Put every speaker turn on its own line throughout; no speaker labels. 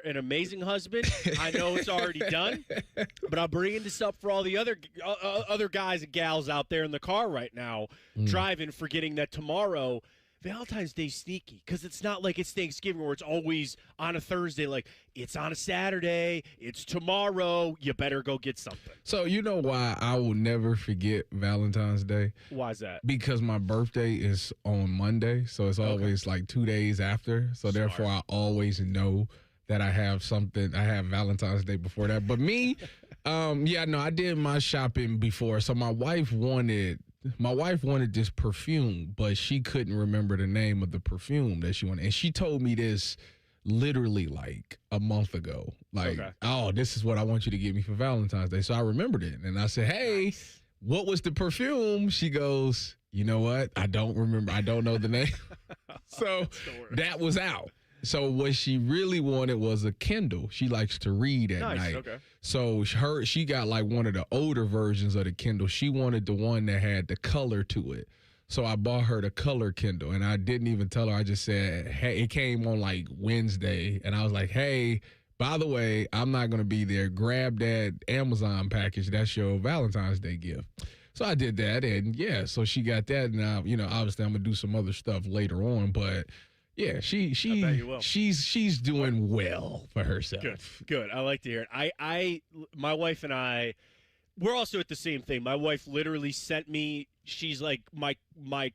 an amazing husband. I know it's already done, but I'm bringing this up for all the other guys and gals out there in the car right now driving, forgetting that tomorrow Valentine's Day's sneaky because it's not like it's Thanksgiving where it's always on a Thursday. Like, it's on a Saturday. It's tomorrow. You better go get something.
So you know why I will never forget Valentine's Day?
Why is that?
Because my birthday is on Monday, so it's always like 2 days after. So therefore, I always know that I have something. I have Valentine's Day before that. But me, I did my shopping before. So my wife wanted this perfume, but she couldn't remember the name of the perfume that she wanted. And she told me this literally like a month ago. Like, oh, this is what I want you to get me for Valentine's Day. So I remembered it. And I said, hey, what was the perfume? She goes, you know what? I don't remember. I don't know the name. So that was out. So what she really wanted was a Kindle. She likes to read at night. Okay. So she got like one of the older versions of the Kindle. She wanted the one that had the color to it. So I bought her the color Kindle, and I didn't even tell her. I just said, hey, it came on like Wednesday, and I was like, hey, by the way, I'm not going to be there. Grab that Amazon package. That's your Valentine's Day gift. So I did that, and so she got that. And now, obviously I'm going to do some other stuff later on, but yeah, she's doing well for herself.
Good. I like to hear it. My wife and I, we're also at the same thing. My wife literally sent me. She's like, my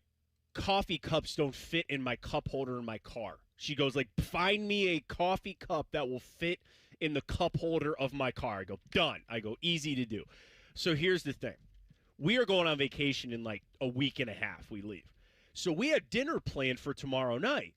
coffee cups don't fit in my cup holder in my car. She goes like, find me a coffee cup that will fit in the cup holder of my car. I go, done. I go, easy to do. So here's the thing. We are going on vacation in like a week and a half. We leave. So we had dinner planned for tomorrow night.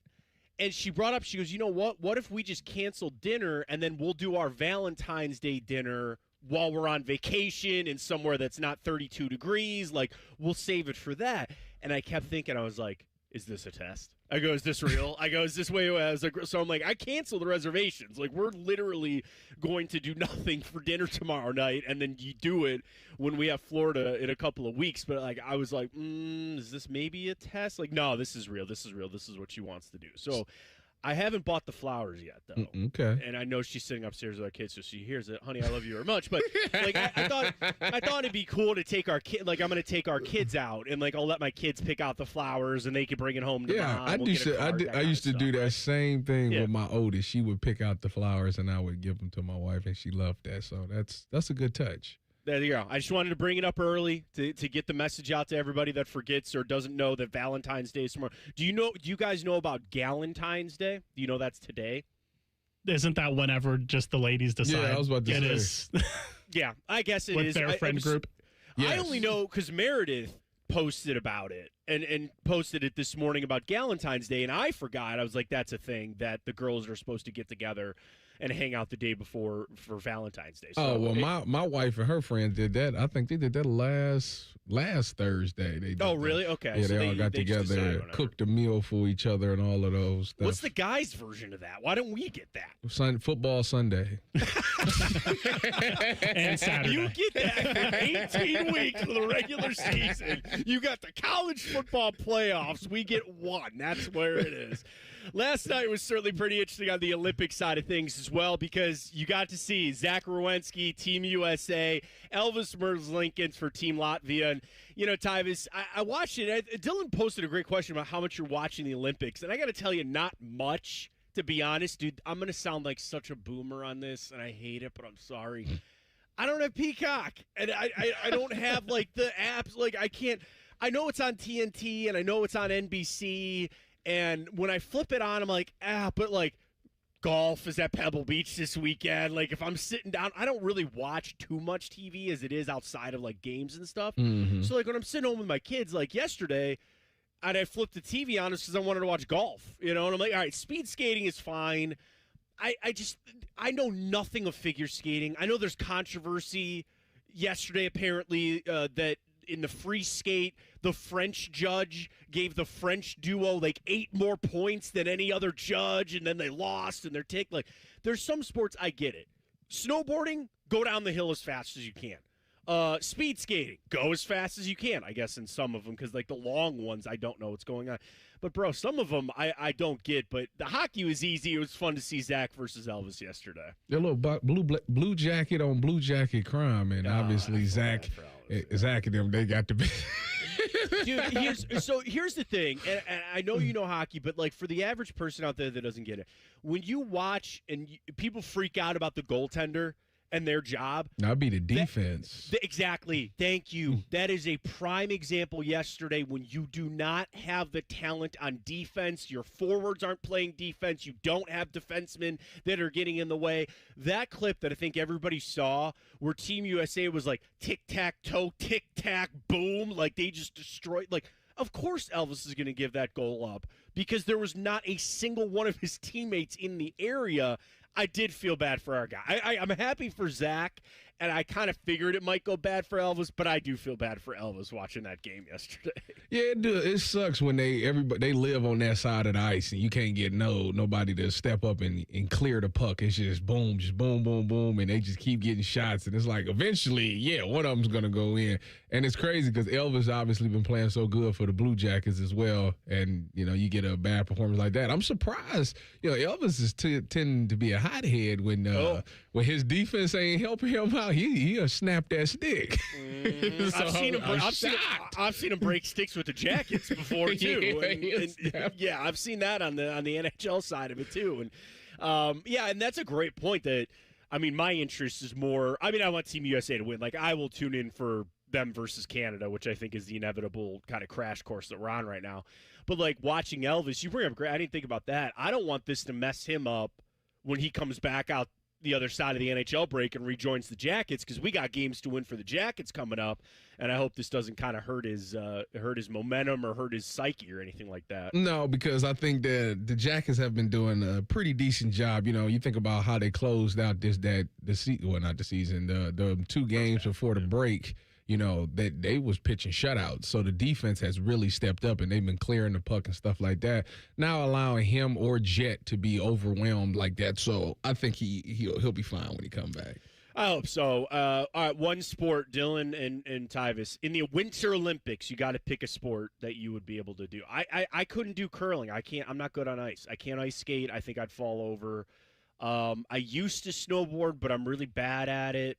And she brought up, she goes, you know what? What if we just cancel dinner and then we'll do our Valentine's Day dinner while we're on vacation in somewhere that's not 32 degrees? Like, we'll save it for that. And I kept thinking, I was like, is this a test? I go, is this real? I go, is this way? I was like, so I'm like, I canceled the reservations. Like, we're literally going to do nothing for dinner tomorrow night, and then you do it when we have Florida in a couple of weeks. But like, I was like, is this maybe a test? Like, no, this is real. This is real. This is what she wants to do. So I haven't bought the flowers yet, though.
Okay.
And I know she's sitting upstairs with our kids, so she hears it. Honey, I love you very much. But like, I thought it'd be cool to take our kid. Like, I'm going to take our kids out, and like, I'll let my kids pick out the flowers, and they can bring it home to mom.
I used to do that same thing with my oldest. She would pick out the flowers, and I would give them to my wife, and she loved that. So that's a good touch.
There you go. I just wanted to bring it up early to get the message out to everybody that forgets or doesn't know that Valentine's Day is tomorrow. Do you guys know about Galentine's Day? Do you know that's today?
Isn't that whenever just the ladies decide?
Yeah, I was about to say.
Yeah, I guess it
with
is.
Their friend group?
Yes. I only know because Meredith posted about it and posted it this morning about Galentine's Day, and I forgot. I was like, that's a thing that the girls are supposed to get together and hang out the day before for Valentine's Day. So,
my wife and her friends did that. I think they did that last Thursday. They did
really? Okay.
Yeah,
so
they all got together, cooked a meal for each other and all of those stuff.
What's the guys' version of that? Why don't we get that?
Football Sunday.
And Saturday.
You get that for 18 weeks for the regular season. You got the college football playoffs. We get one. That's where it is. Last night was certainly pretty interesting on the Olympic side of things as well, because you got to see Zach Rowensky, Team USA, Elvis Merzlikins for Team Latvia. And, Tyvis, I watched it. Dylan posted a great question about how much you're watching the Olympics. And I got to tell you, not much, to be honest. Dude, I'm going to sound like such a boomer on this, and I hate it, but I'm sorry. I don't have Peacock, and I don't have, like, the apps. Like, I can't. I know it's on TNT, and I know it's on NBC, and when I flip it on, I'm like, but, like, golf is at Pebble Beach this weekend. Like, if I'm sitting down, I don't really watch too much TV as it is outside of, like, games and stuff. Mm-hmm. So, like, when I'm sitting home with my kids, like, yesterday, and I flipped the TV on because I wanted to watch golf, and I'm like, all right, speed skating is fine. I know nothing of figure skating. I know there's controversy yesterday, apparently, that in the free skate, the French judge gave the French duo like 8 more points than any other judge, and then they lost, and they're like, there's some sports I get it. Snowboarding, go down the hill as fast as you can. Speed skating, go as fast as you can, I guess, in some of them, because, like, the long ones, I don't know what's going on. But, bro, some of them I don't get. But the hockey was easy. It was fun to see Zach versus Elvis yesterday.
A little blue jacket on blue jacket crime, and obviously Zach and them, they got to be.
Dude, here's the thing, and I know you know hockey, but, like, for the average person out there that doesn't get it, when you watch and people freak out about the goaltender and their job.
That'd be the defense.
Exactly. Thank you. That is a prime example yesterday when you do not have the talent on defense. Your forwards aren't playing defense. You don't have defensemen that are getting in the way. That clip that I think everybody saw where Team USA was like tic-tac-toe, tic-tac, boom, like they just destroyed. Like, of course Elvis is going to give that goal up because there was not a single one of his teammates in the area. I did feel bad for our guy. I'm happy for Zach, and I kind of figured it might go bad for Elvis, but I do feel bad for Elvis watching that game yesterday.
Yeah, it sucks when they live on that side of the ice, and you can't get nobody to step up and clear the puck. It's just boom, boom, boom, and they just keep getting shots, and it's like eventually, yeah, one of them's gonna go in, and it's crazy because Elvis obviously been playing so good for the Blue Jackets as well, and you get a bad performance like that. I'm surprised. Elvis is tending to be a hothead when his defense ain't helping him out. He'll snap that stick. So
I've seen him break sticks with the Jackets before too.
Yeah,
I've seen that on the NHL side of it too. And and that's a great point. That my interest is more. I want Team USA to win. Like, I will tune in for them versus Canada, which I think is the inevitable kind of crash course that we're on right now. But, like, watching Elvis, you bring up great. I didn't think about that. I don't want this to mess him up when he comes back out the other side of the NHL break and rejoins the Jackets, because we got games to win for the Jackets coming up, and I hope this doesn't kind of hurt his momentum or hurt his psyche or anything like that.
No, because I think that the Jackets have been doing a pretty decent job. You think about how they closed out the 2 games before the break. That they was pitching shutouts. So the defense has really stepped up, and they've been clearing the puck and stuff like that. Now allowing him or Jet to be overwhelmed like that. So I think he'll be fine when he comes back.
I hope so. All right, one sport, Dylan and Tyvis. In the Winter Olympics, you got to pick a sport that you would be able to do. I couldn't do curling. I'm not good on ice. I can't ice skate. I think I'd fall over. I used to snowboard, but I'm really bad at it.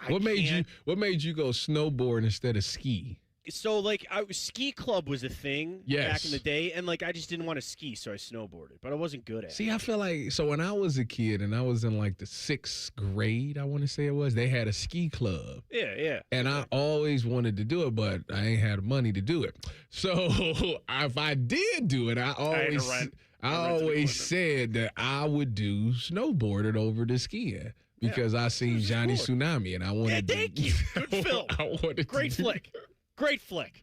What made you go snowboard instead of ski?
So, like, ski club was a thing back in the day, and, like, I just didn't want to ski, so I snowboarded, but I wasn't good at it.
See, I feel like, so when I was a kid and I was in, like, the 6th grade, I want to say it was, they had a ski club.
Yeah.
And I always wanted to do it, but I ain't had money to do it. So if I did do it, I always said that I would do snowboarding over the skiing. Because I seen Johnny Tsunami, and I wanted to.
Thank you. Good film. Great flick.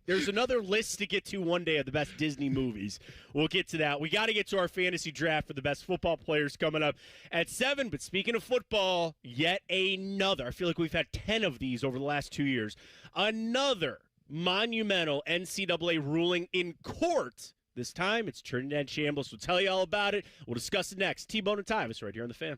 There's another list to get to one day of the best Disney movies. We'll get to that. We got to get to our fantasy draft for the best football players coming up at 7. But speaking of football, yet another. I feel like we've had 10 of these over the last 2 years. Another monumental NCAA ruling in court. This time, it's Trinidad Chambliss. We'll tell you all about it. We'll discuss it next. T-Bone and Tyvis right here on The Fan.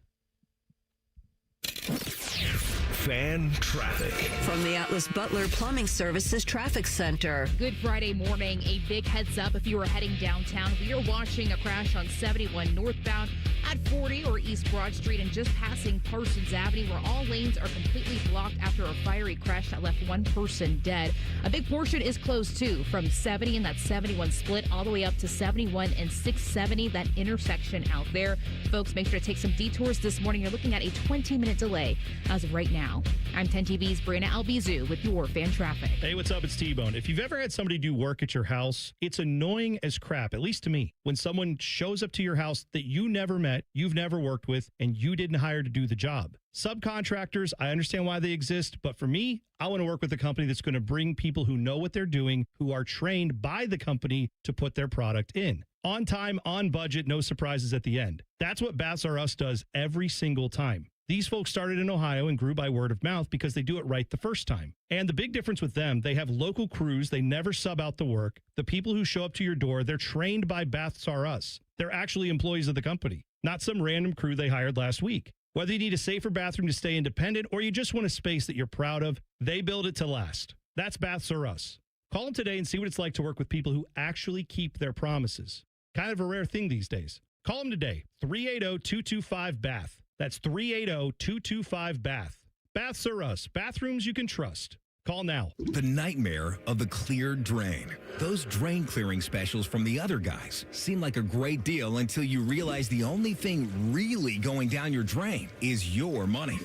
Fan traffic
from the Atlas Butler Plumbing Services Traffic Center.
Good Friday morning. A big heads up if you are heading downtown. We are watching a crash on 71 northbound at 40 or East Broad Street and just passing Parsons Avenue, where all lanes are completely blocked after a fiery crash that left one person dead. A big portion is closed too, from 70 and that 71 split all the way up to 71 and 670, that intersection out there. Folks, make sure to take some detours this morning. You're looking at a 20-minute delay as of right now. I'm 10 TV's Brianna Albizu with your fan traffic.
Hey, what's up? It's T-Bone. If you've ever had somebody do work at your house, it's annoying as crap, at least to me, when someone shows up to your house that you never met, you've never worked with, and you didn't hire to do the job. Subcontractors, I understand why they exist, but for me, I want to work with a company that's going to bring people who know what they're doing, who are trained by the company to put their product in. On time, on budget, no surprises at the end. That's what Baths R Us does every single time. These folks started in Ohio and grew by word of mouth because they do it right the first time. And the big difference with them, they have local crews. They never sub out the work. The people who show up to your door, they're trained by Baths R Us. They're actually employees of the company, not some random crew they hired last week. Whether you need a safer bathroom to stay independent or you just want a space that you're proud of, they build it to last. That's Baths R Us. Call them today and see what it's like to work with people who actually keep their promises. Kind of a rare thing these days. Call them today, 380-225-BATH. That's 380-225-BATH. Baths R Us, bathrooms you can trust. Call now.
The nightmare of the cleared drain. Those drain clearing specials from the other guys seem like a great deal until you realize the only thing really going down your drain is your money.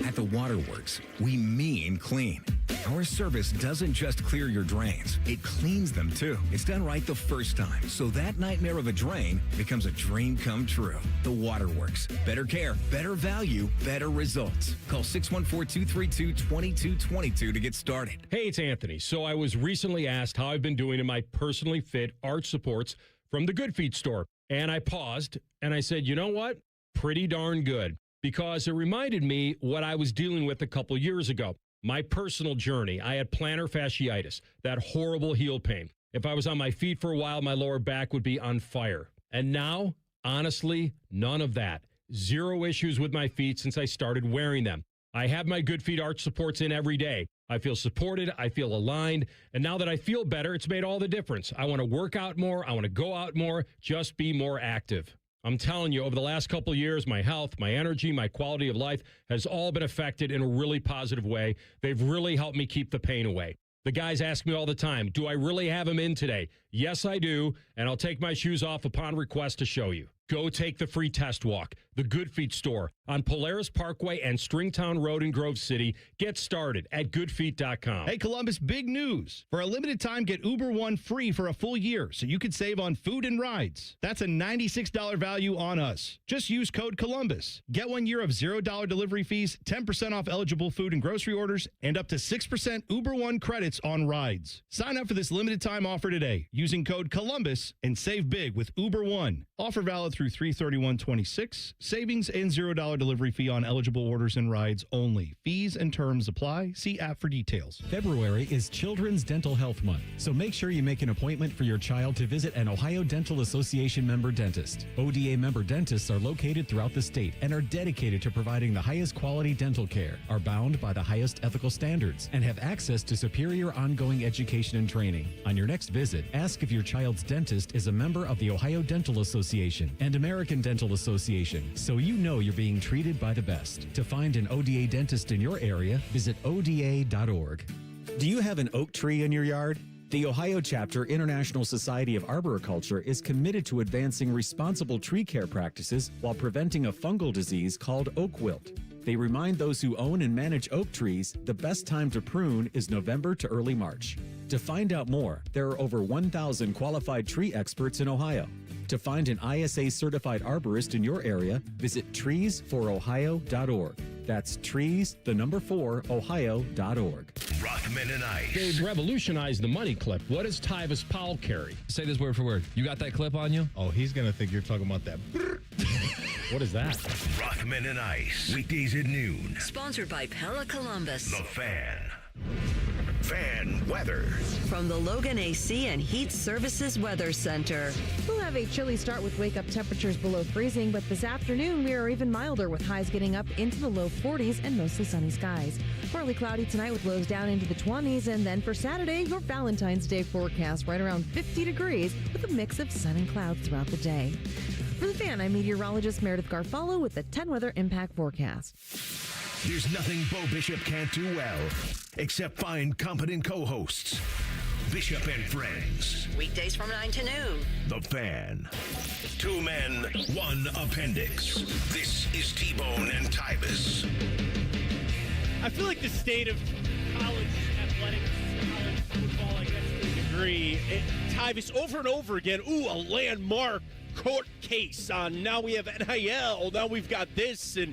At the Waterworks, we mean clean. Our service doesn't just clear your drains, it cleans them too. It's done right the first time, so that nightmare of a drain becomes a dream come true. The Waterworks. Better care, better value, better results. Call 614-232-2222 to get started.
Hey, it's Anthony. So I was recently asked how I've been doing in my personally fit arch supports from the Good Feet store. And I paused and I said, you know what? Pretty darn good. Because it reminded me what I was dealing with a couple years ago. My personal journey. I had plantar fasciitis, that horrible heel pain. If I was on my feet for a while, my lower back would be on fire. And now, honestly, none of that. Zero issues with my feet since I started wearing them. I have my Good Feet arch supports in every day. I feel supported. I feel aligned. And now that I feel better, it's made all the difference. I want to work out more. I want to go out more. Just be more active. I'm telling you, over the last couple of years, my health, my energy, my quality of life has all been affected in a really positive way. They've really helped me keep the pain away. The guys ask me all the time, do I really have them in today? Yes, I do, and I'll take my shoes off upon request to show you. Go take the free test walk. The Good Feet store on Polaris Parkway and Stringtown Road in Grove City. Get started at goodfeet.com.
Hey, Columbus, big news. For a limited time, get Uber One free for a full year so you can save on food and rides. That's a $96 value on us. Just use code Columbus. Get 1 year of $0 delivery fees, 10% off eligible food and grocery orders, and up to 6% Uber One credits on rides. Sign up for this limited time offer today using code Columbus and save big with Uber One. Offer valid through 3/31/26. Savings and $0 delivery fee on eligible orders and rides only. Fees and terms apply. See app for details.
February is Children's Dental Health Month, so make sure you make an appointment for your child to visit an Ohio Dental Association member dentist. ODA member dentists are located throughout the state and are dedicated to providing the highest quality dental care, are bound by the highest ethical standards, and have access to superior ongoing education and training. On your next visit, ask if your child's dentist is a member of the Ohio Dental Association and American Dental Association, so you know you're being treated by the best. To find an ODA dentist in your area, visit ODA.org. Do you have an oak tree in your yard? The Ohio Chapter International Society of Arboriculture is committed to advancing responsible tree care practices while preventing a fungal disease called oak wilt. They remind those who own and manage oak trees the best time to prune is November to early March. To find out more, there are over 1,000 qualified tree experts in Ohio. To find an ISA-certified arborist in your area, visit treesforohio.org. That's trees, the number 4, ohio.org.
Rothman and Ice.
They've revolutionized the money clip. What does Tyvis Powell carry?
Say this word for word. You got that clip on you?
Oh, he's going to think you're talking about that.
What is that?
Rothman and Ice. Weekdays at noon.
Sponsored by Pella Columbus.
The Fan. Fan weather.
From the Logan AC and Heat Services Weather Center.
We'll have a chilly start with wake-up temperatures below freezing, but this afternoon we are even milder with highs getting up into the low 40s and mostly sunny skies. Partly cloudy tonight with lows down into the 20s, and then for Saturday, your Valentine's Day forecast right around 50 degrees with a mix of sun and clouds throughout the day. For the Fan, I'm meteorologist Meredith Garfalo with the 10 Weather Impact Forecast.
There's nothing Bo Bishop can't do well, except find competent co-hosts. Bishop and Friends.
Weekdays from 9 to noon.
The Fan. 2 men, 1 appendix. This is T-Bone and Tyvis.
I feel like the state of college athletics, college football, I guess to a degree, Tyvis over and over again, a landmark court case on now we have NIL, now we've got this, and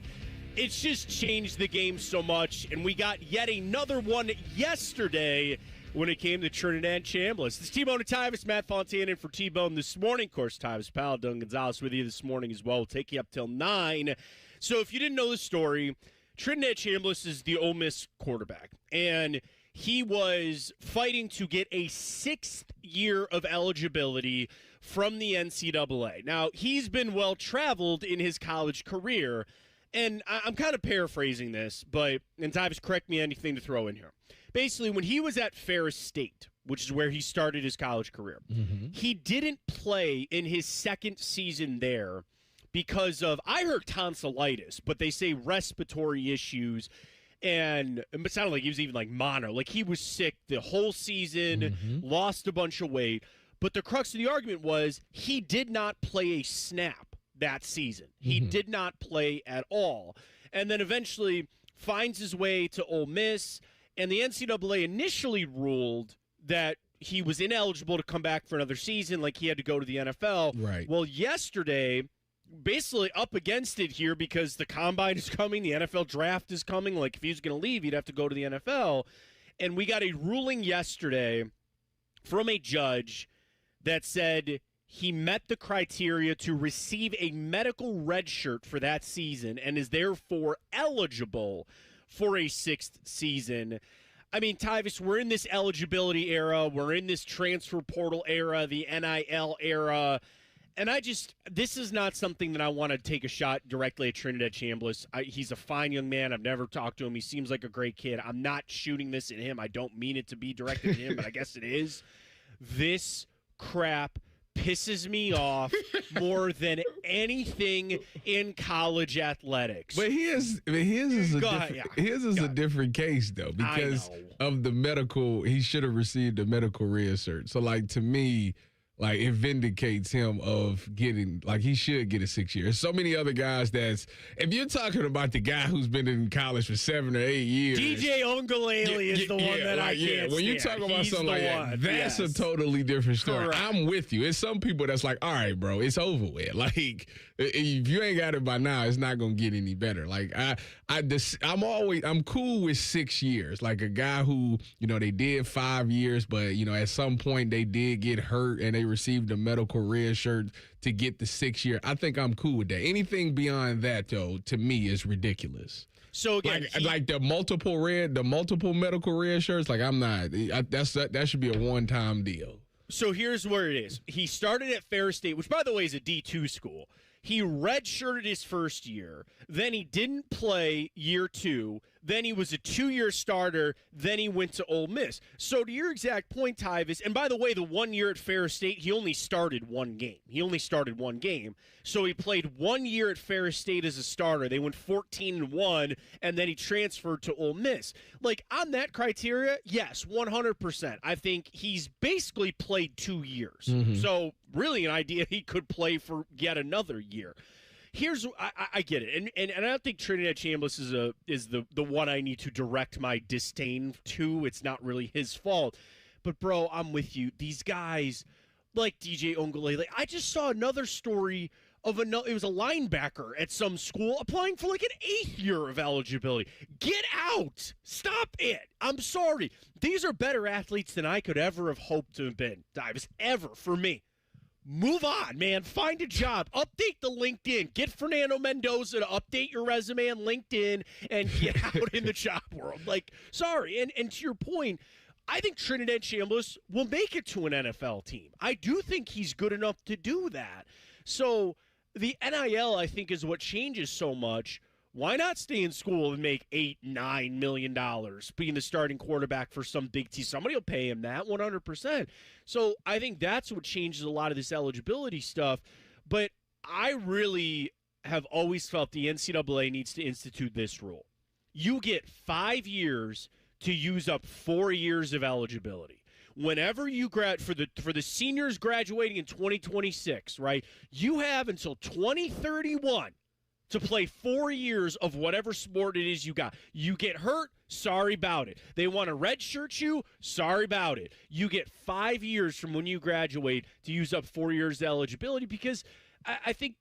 it's just changed the game so much, and we got yet another one yesterday when it came to Trinidad Chambliss. This is T-Bone and Tyvis, Matt Fontaine in for T-Bone this morning. Of course, Tyvis Powell, Doug Gonzalez with you this morning as well. We'll take you up till 9. So if you didn't know the story, Trinidad Chambliss is the Ole Miss quarterback, and he was fighting to get a 6th year of eligibility from the NCAA. Now, he's been well-traveled in his college career, And I'm kind of paraphrasing this, and Tyvis, correct me anything to throw in here. Basically, when he was at Ferris State, which is where he started his college career, he didn't play in his second season there because of, I heard tonsillitis, but they say respiratory issues. And it sounded like he was even like mono. Like he was sick the whole season, lost a bunch of weight. But the crux of the argument was he did not play a snap that season. He did not play at all. And then eventually finds his way to Ole Miss. And the NCAA initially ruled that he was ineligible to come back for another season, like he had to go to the NFL.
Right.
Well, yesterday, basically up against it here because the combine is coming, the NFL draft is coming. Like if he was going to leave, he'd have to go to the NFL. And we got a ruling yesterday from a judge that said he met the criteria to receive a medical red shirt for that season and is therefore eligible for a sixth season. I mean, Tyvis, we're in this eligibility era. We're in this transfer portal era, the NIL era. And this is not something that I want to take a shot directly at Trinidad Chambliss. He's a fine young man. I've never talked to him. He seems like a great kid. I'm not shooting this at him. I don't mean it to be directed at him, but I guess it is. This crap pisses me off more than anything in college athletics.
But his is a different case, though, because of the medical. He should have received a medical reassert. So, like, to me, like, it vindicates him of getting, like, he should get a 6 year. So many other guys if you're talking about the guy who's been in college for 7 or 8 years.
DJ Ungalele is the one that I can't
when you talk about something like that, that's a totally different story.
Correct.
I'm with you. It's some people that's like, all right, bro, it's over with. Like, if you ain't got it by now, it's not going to get any better. Like, I'm cool with 6 years. Like, a guy who, they did 5 years, but, at some point they did get hurt and they received a medical reassert to get the 6 year. I think I'm cool with that. Anything beyond that, though, to me is ridiculous.
So again,
the multiple medical reassurance, like I'm not. That should be a one-time deal.
So here's where it is. He started at Ferris State, which by the way is a D2 school. He redshirted his first year. Then he didn't play year 2. Then he was a 2-year starter. Then he went to Ole Miss. So to your exact point, Tyvis, and by the way, the 1 year at Ferris State, he only started one game. So he played 1 year at Ferris State as a starter. They went 14-1, and then he transferred to Ole Miss. Like, on that criteria, yes, 100%. I think he's basically played 2 years. So really an idea he could play for yet another year. I get it, and I don't think Trinidad Chambliss is the one I need to direct my disdain to. It's not really his fault, but bro, I'm with you. These guys like DJ Ungalele. I just saw another story of it was a linebacker at some school applying for like an 8th year of eligibility. Get out! Stop it! I'm sorry. These are better athletes than I could ever have hoped to have been. Tyvis, ever for me. Move on, man. Find a job. Update the LinkedIn. Get Fernando Mendoza to update your resume on LinkedIn and get out in the job world. Like, sorry. And to your point, I think Trinidad Chambliss will make it to an NFL team. I do think he's good enough to do that. So the NIL, I think, is what changes so much. Why not stay in school and make $8-9 million being the starting quarterback for some big team? Somebody will pay him that 100%. So I think that's what changes a lot of this eligibility stuff. But I really have always felt the NCAA needs to institute this rule. You get 5 years to use up 4 years of eligibility. Whenever you for the seniors graduating in 2026, right? You have until 2031 to play 4 years of whatever sport it is you got. You get hurt, sorry about it. They want to redshirt you, sorry about it. You get 5 years from when you graduate to use up 4 years of eligibility because I think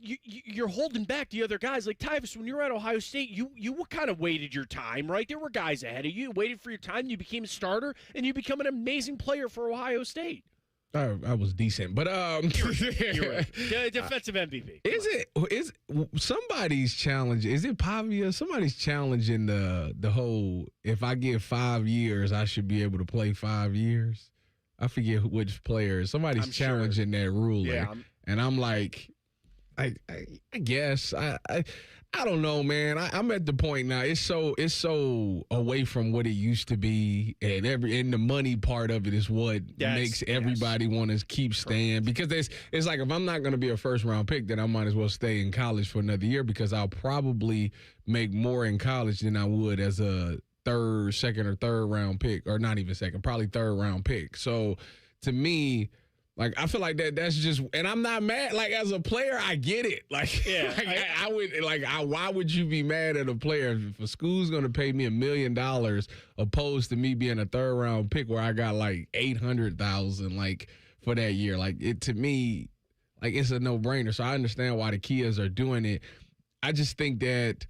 you're holding back the other guys. Like Tyvis, when you were at Ohio State, you kind of waited your time, right? There were guys ahead of you, waited for your time, you became a starter, and you become an amazing player for Ohio State.
I was decent, but
you're right. Defensive MVP.
Is somebody's challenge? Is it Pavia? Somebody's challenging the whole. If I get 5 years, I should be able to play 5 years. I forget which player. Somebody's challenging that ruling, and I'm like, I guess I don't know, man. I'm at the point now. It's so away from what it used to be, and the money part of it is what makes everybody want to keep staying. Because it's like, if I'm not going to be a first round pick, then I might as well stay in college for another year, because I'll probably make more in college than I would as a second or third round pick, or not even second, probably third round pick. So to me, like, I feel like that's just, and I'm not mad. Like, as a player, I get it. Like,
yeah,
why would you be mad at a player if a school's going to pay me $1 million opposed to me being a third round pick where I got like $800,000 like for that year? Like, it, to me, like, it's a no brainer. So I understand why the kids are doing it. I just think that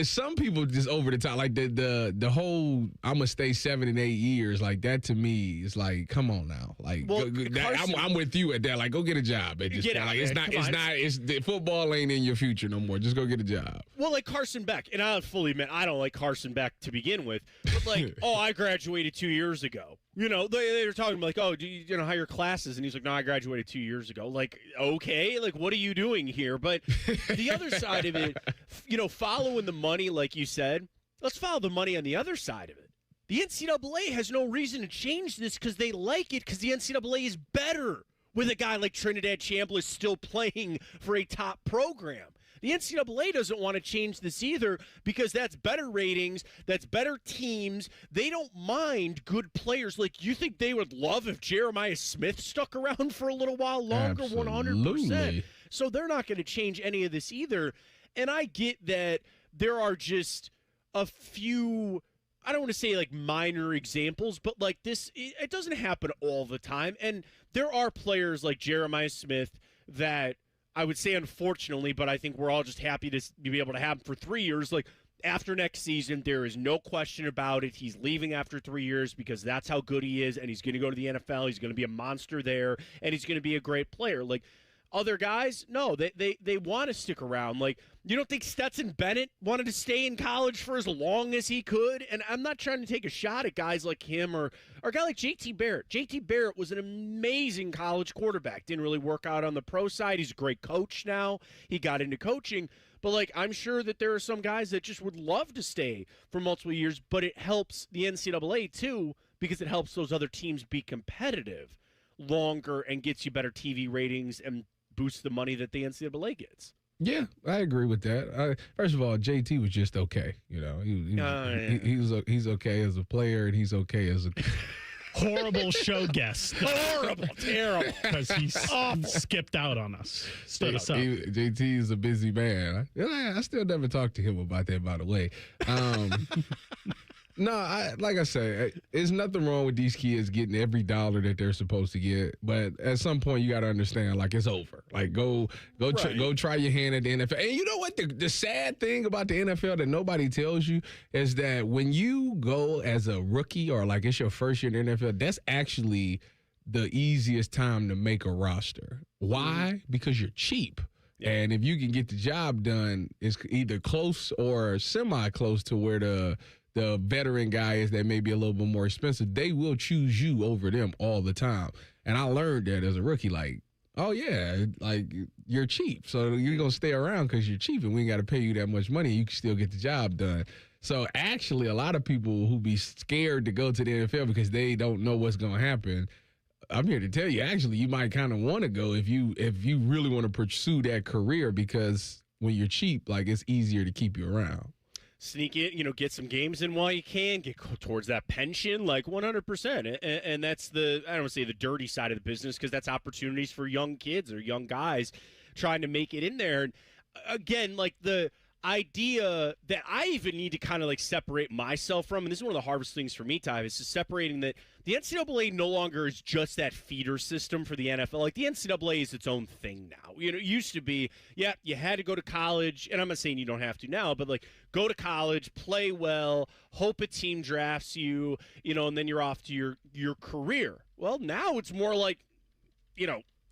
some people just over the top, like the whole I'm gonna stay 7 and 8 years, like that to me is like, come on now, like, well, I'm with you at that. Like, go get a job at this point. Like, it's the football ain't in your future no more. Just go get a job.
Well, like Carson Beck, and I'll fully admit I don't like Carson Beck to begin with, but like, I graduated 2 years ago. You know, they were talking like, do you know how your classes? And he's like, no, I graduated 2 years ago. Like, okay, like, what are you doing here? But the other side of it, following the money, like you said, let's follow the money on the other side of it. The NCAA has no reason to change this because they like it, because the NCAA is better with a guy like Trinidad Chambliss still playing for a top program. The NCAA doesn't want to change this either, because that's better ratings, that's better teams. They don't mind good players. Like, you think they would love if Jeremiah Smith stuck around for a little while longer?
Absolutely.
100%. So they're not going to change any of this either. And I get that there are just a few, I don't want to say like minor examples, but like this, it doesn't happen all the time. And there are players like Jeremiah Smith that, I would say unfortunately, but I think we're all just happy to be able to have him for 3 years. Like, after next season, there is no question about it. He's leaving after 3 years because that's how good he is, and he's going to go to the NFL. He's going to be a monster there, and he's going to be a great player. Like, other guys, no, they want to stick around. Like, you don't think Stetson Bennett wanted to stay in college for as long as he could? And I'm not trying to take a shot at guys like him or a guy like JT Barrett. JT Barrett was an amazing college quarterback. Didn't really work out on the pro side. He's a great coach now. He got into coaching. But, like, I'm sure that there are some guys that just would love to stay for multiple years, but it helps the NCAA, too, because it helps those other teams be competitive longer and gets you better TV ratings and boosts the money that the NCAA gets.
Yeah, I agree with that. First of all, JT was just okay. He's okay as a player, and he's okay as a
horrible show guest.
Horrible, terrible,
because he skipped out on us. Stood us up.
JT is a busy man. I still never talked to him about that, by the way. No, like I said, there's nothing wrong with these kids getting every dollar that they're supposed to get. But at some point, you got to understand, like, it's over. Like, go try your hand at the NFL. And you know what? The sad thing about the NFL that nobody tells you is that when you go as a rookie, or like it's your first year in the NFL, that's actually the easiest time to make a roster. Why? Because you're cheap. Yeah. And if you can get the job done, it's either close or semi-close to where the veteran guy is that may be a little bit more expensive. They will choose you over them all the time. And I learned that as a rookie, like, oh, yeah, like, you're cheap. So you're going to stay around because you're cheap, and we ain't got to pay you that much money. You can still get the job done. So actually, a lot of people who be scared to go to the NFL because they don't know what's going to happen, I'm here to tell you, actually, you might kind of want to go if you really want to pursue that career, because when you're cheap, like, it's easier to keep you around.
Sneak in, get some games in while you can, get towards that pension, like 100%. And that's I don't want to say the dirty side of the business, because that's opportunities for young kids or young guys trying to make it in there. And again, like, the idea that I even need to kind of like separate myself from, and this is one of the hardest things for me, Tyvis, is separating that the NCAA no longer is just that feeder system for the NFL. Like, the NCAA is its own thing now. It used to be, you had to go to college, and I'm not saying you don't have to now, but like, go to college, play well, hope a team drafts you, and then you're off to your career. Well, now it's more like,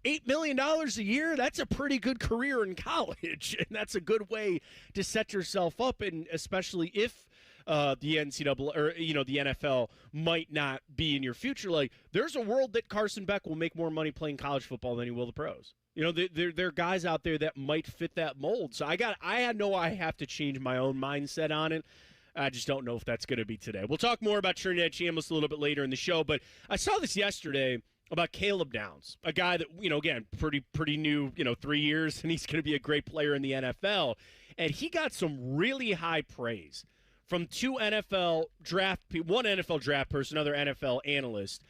$8 million a year, that's a pretty good career in college, and that's a good way to set yourself up, and especially if the NCAA or the NFL might not be in your future. Like, there's a world that Carson Beck will make more money playing college football than he will the pros. You know, there are guys out there that might fit that mold. So I have to change my own mindset on it. I just don't know if that's going to be today. We'll talk more about Trinidad Chambliss a little bit later in the show, but I saw this yesterday about Caleb Downs, a guy that, again, pretty new, 3 years, and he's going to be a great player in the NFL. And he got some really high praise from one NFL draft person, another NFL analyst.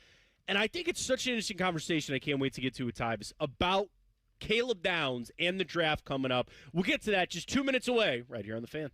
And I think it's such an interesting conversation I can't wait to get to with Tyvis about Caleb Downs and the draft coming up. We'll get to that just 2 minutes away right here on The Fan.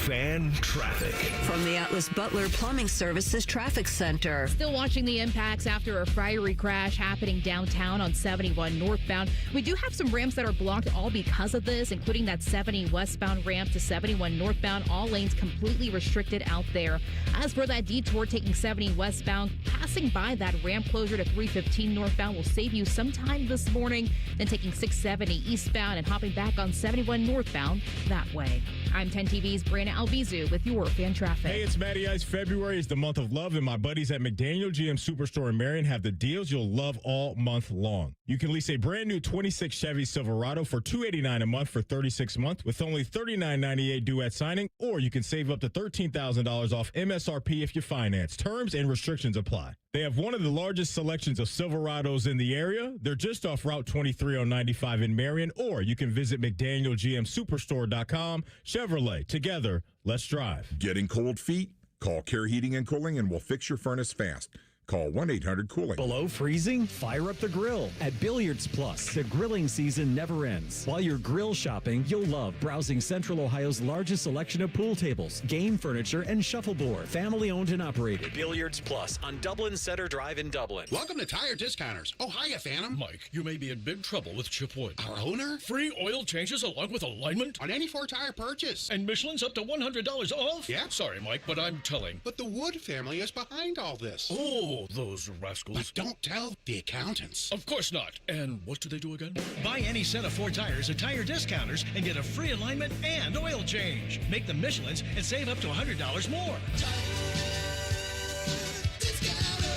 Fan traffic.
From the Atlas Butler Plumbing Services Traffic Center.
Still watching the impacts after a fiery crash happening downtown on 71 northbound. We do have some ramps that are blocked all because of this, including that 70 westbound ramp to 71 northbound. All lanes completely restricted out there. As for that detour taking 70 westbound, passing by that ramp closure to 315 northbound will save you some time this morning. Then taking 670 eastbound and hopping back on 71 northbound that way. I'm 10 TV's Brandon Albizu with your fan traffic.
Hey, it's Matty Ice. February is the month of love, and my buddies at McDaniel GM Superstore in Marion have the deals you'll love all month long. You can lease a brand new 26 Chevy Silverado for $289 a month for 36 months with only $39.98 due at signing, or you can save up to $13,000 off MSRP if you finance. Terms and restrictions apply. They have one of the largest selections of Silverados in the area. They're just off Route 23095 in Marion, or you can visit McDanielGMSuperstore.com. Chevrolet, together, let's drive.
Getting cold feet? Call Care Heating and Cooling and we'll fix your furnace fast. Call 1-800-COOLING.
Below freezing? Fire up the grill at Billiards Plus. The grilling season never ends. While you're grill shopping, you'll love browsing Central Ohio's largest selection of pool tables, game furniture, and shuffleboard. Family owned and operated.
Billiards Plus on Dublin Center Drive in Dublin.
Welcome to Tire Discounters. Oh, hiya, Phantom.
Mike, you may be in big trouble with Chip Wood.
Our owner?
Free oil changes along with alignment
on any 4-tire purchase.
And Michelin's up to $100 off?
Yeah.
Sorry, Mike, but I'm telling.
But the Wood family is behind all this.
Oh, those rascals.
But don't tell the accountants.
Of course not. And what do they do again?
Buy any set of 4 tires at Tire Discounters and get a free alignment and oil change. Make them Michelin's and save up to $100 more.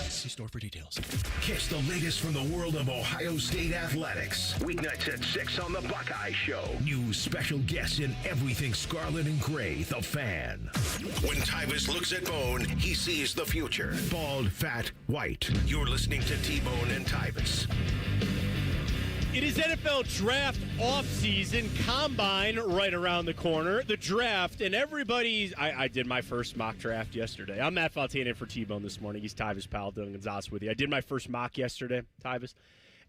See store for details.
Catch the latest from the world of Ohio State athletics. Weeknights at 6 on the Buckeye Show. New special guests in everything scarlet and gray. The Fan. When Tyvis looks at Bone, he sees the future. Bald, fat, white. You're listening to T-Bone and Tyvis.
It is NFL draft offseason, combine right around the corner, the draft, and everybody's. I did my first mock draft yesterday. I'm Matt Valentine in for T-Bone this morning. He's Tyvis Powell, Dylan Gonzalez with you. I did my first mock yesterday, Tyvis.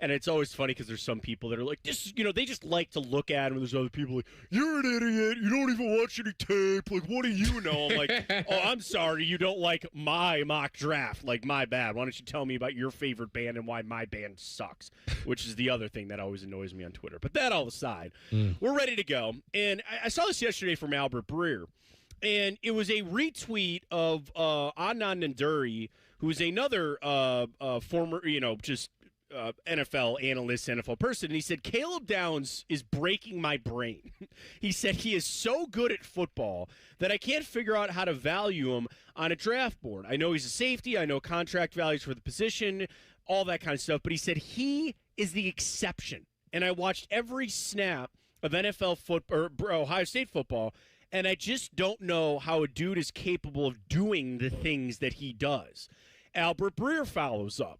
And it's always funny because there's some people that are like, this, they just like to look at him, and there's other people like, you're an idiot. You don't even watch any tape. Like, what do you know? I'm like, oh, I'm sorry. You don't like my mock draft. Like, my bad. Why don't you tell me about your favorite band and why my band sucks, which is the other thing that always annoys me on Twitter. But that all aside, we're ready to go. And I saw this yesterday from Albert Breer, and it was a retweet of Adnan Nanduri, who is another former, NFL analyst, NFL person, and he said, Caleb Downs is breaking my brain. He said he is so good at football that I can't figure out how to value him on a draft board. I know he's a safety. I know contract values for the position, all that kind of stuff. But he said he is the exception. And I watched every snap of NFL football or Ohio State football, and I just don't know how a dude is capable of doing the things that he does. Albert Breer follows up.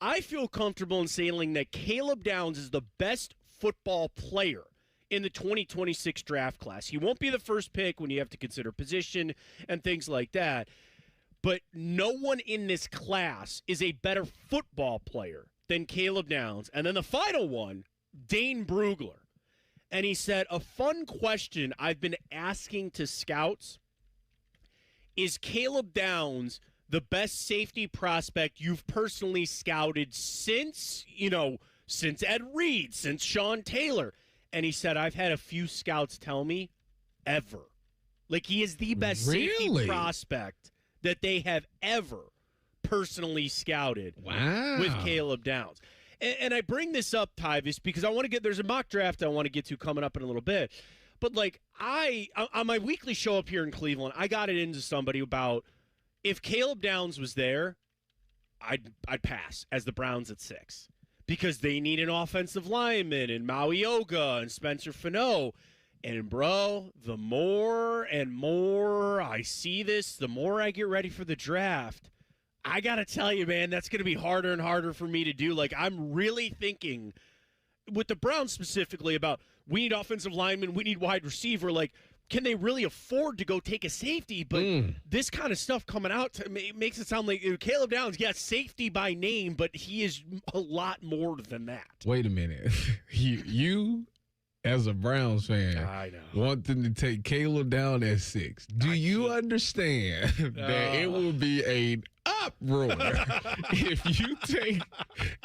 I feel comfortable in saying that Caleb Downs is the best football player in the 2026 draft class. He won't be the first pick when you have to consider position and things like that. But no one in this class is a better football player than Caleb Downs. And then the final one, Dane Brugler. And he said, a fun question I've been asking to scouts is Caleb Downs the best safety prospect you've personally scouted since Ed Reed, since Sean Taylor? And he said, I've had a few scouts tell me ever. Like, he is the best safety prospect that they have ever personally scouted with Caleb Downs. And I bring this up, Tyvis, because I want to there's a mock draft I want to get to coming up in a little bit. But, like, on my weekly show up here in Cleveland, I got it into somebody about, if Caleb Downs was there, I'd pass as the Browns at 6. because they need an offensive lineman and Maui Oga and Spencer Fano. And, bro, the more and more I see this, the more I get ready for the draft. I got to tell you, man, that's going to be harder and harder for me to do. Like, I'm really thinking, with the Browns specifically, about we need offensive linemen, we need wide receiver. Like, can they really afford to go take a safety? But this kind of stuff coming out makes it sound like Caleb Downs, yes, safety by name, but he is a lot more than that.
Wait a minute. you as a Browns fan,
I know,
want them to take Caleb down at 6. Do you understand that it will be an uproar if you take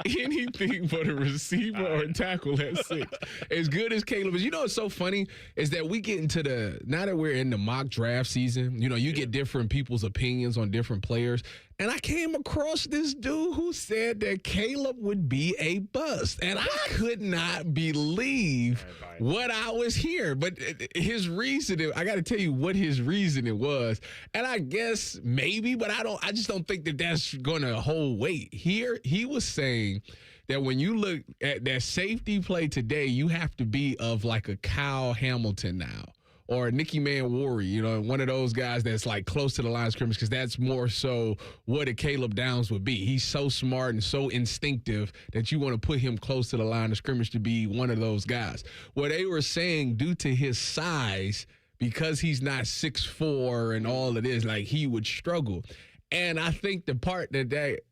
anything but a receiver or a tackle at 6? As good as Caleb is. You know what's so funny is that we get into now that we're in the mock draft season, you get different people's opinions on different players. And I came across this dude who said that Caleb would be a bust. And I could not believe what I was hearing. But his reasoning, I got to tell you what his reasoning was. And I guess maybe, but I just don't think that that's going to hold weight. Here, he was saying that when you look at that safety play today, you have to be of like a Kyle Hamilton now. Or Nicky Manwari, one of those guys that's like close to the line of scrimmage, because that's more so what a Caleb Downs would be. He's so smart and so instinctive that you want to put him close to the line of scrimmage to be one of those guys. What they were saying, due to his size, because he's not 6'4" and all of this, like he would struggle. And I think the part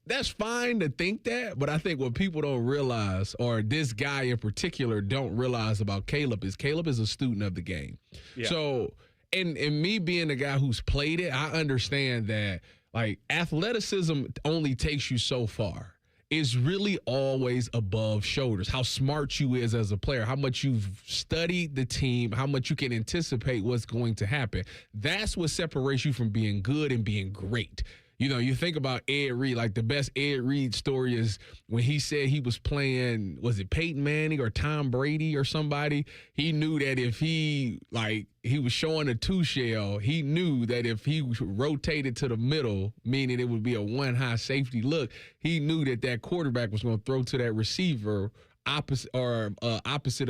that's fine to think that, but I think what people don't realize, or this guy in particular don't realize about Caleb is a student of the game. Yeah. So, and me being a guy who's played it, I understand that like athleticism only takes you so far. It's really always above shoulders, how smart you is as a player, how much you've studied the team, how much you can anticipate what's going to happen. That's what separates you from being good and being great. You think about Ed Reed, like the best Ed Reed story is when he said he was playing, was it Peyton Manning or Tom Brady or somebody? He knew that if he was showing a 2-shell, he knew that if he rotated to the middle, meaning it would be a one high safety look, he knew that quarterback was going to throw to that receiver opposite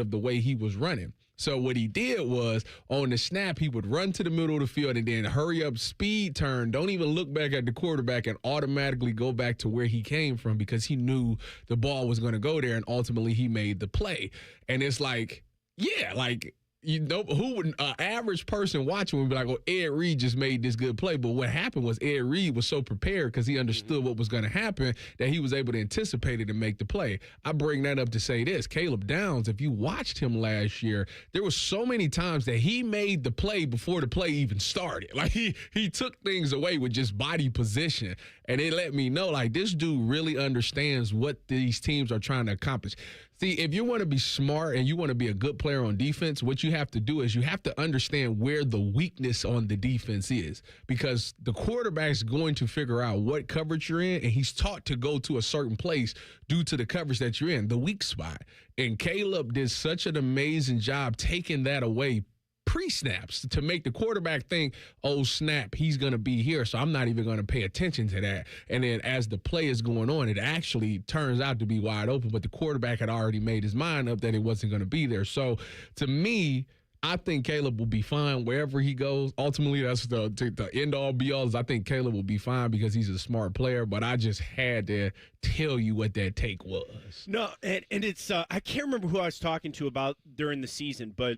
of the way he was running. So what he did was, on the snap, he would run to the middle of the field and then hurry up, speed turn, don't even look back at the quarterback, and automatically go back to where he came from because he knew the ball was going to go there, and ultimately he made the play. And it's like, yeah, like, who would average person watching would be like, oh, Ed Reed just made this good play. But what happened was Ed Reed was so prepared because he understood what was going to happen that he was able to anticipate it and make the play. I bring that up to say this. Caleb Downs, if you watched him last year, there were so many times that he made the play before the play even started. Like he took things away with just body position. And it let me know, like, this dude really understands what these teams are trying to accomplish. See, if you want to be smart and you want to be a good player on defense, what you have to do is you have to understand where the weakness on the defense is, because the quarterback's going to figure out what coverage you're in, and he's taught to go to a certain place due to the coverage that you're in, the weak spot. And Caleb did such an amazing job taking that away pre-snaps to make the quarterback think, oh, snap, he's going to be here, so I'm not even going to pay attention to that. And then as the play is going on, it actually turns out to be wide open, but the quarterback had already made his mind up that it wasn't going to be there. So to me, I think Caleb will be fine wherever he goes. Ultimately, that's the end-all, be-all is I think Caleb will be fine because he's a smart player, but I just had to tell you what that take was.
No, and it's I can't remember who I was talking to about during the season, but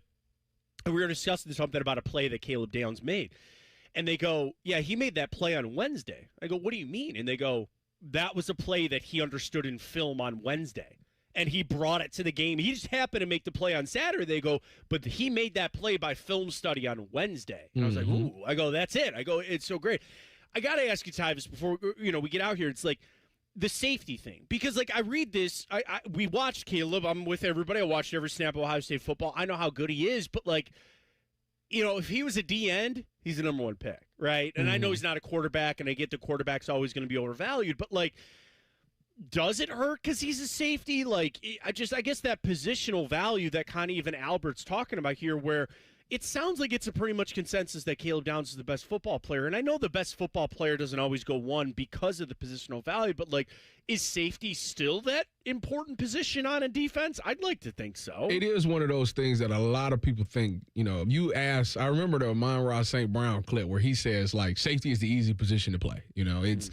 we were discussing something about a play that Caleb Downs made. And they go, yeah, he made that play on Wednesday. I go, what do you mean? And they go, that was a play that he understood in film on Wednesday. And he brought it to the game. He just happened to make the play on Saturday. They go, but he made that play by film study on Wednesday. And I was like, ooh. I go, that's it. I go, it's so great. I got to ask you, Tyvis, before we get out here, it's like, the safety thing, because like I read this, we watched Caleb. I'm with everybody. I watched every snap of Ohio State football. I know how good he is, but like, if he was a D end, he's the number one pick, right? And I know he's not a quarterback, and I get the quarterback's always going to be overvalued, but like, does it hurt because he's a safety? Like, I guess that positional value that kind of even Albert's talking about here, where It sounds like it's a pretty much consensus that Caleb Downs is the best football player. And I know the best football player doesn't always go one because of the positional value, but like, is safety still that important position on a defense? I'd like to think so.
It is one of those things that a lot of people think, if you ask, I remember the Amon-Ra St. Brown clip where he says, like, safety is the easy position to play. It's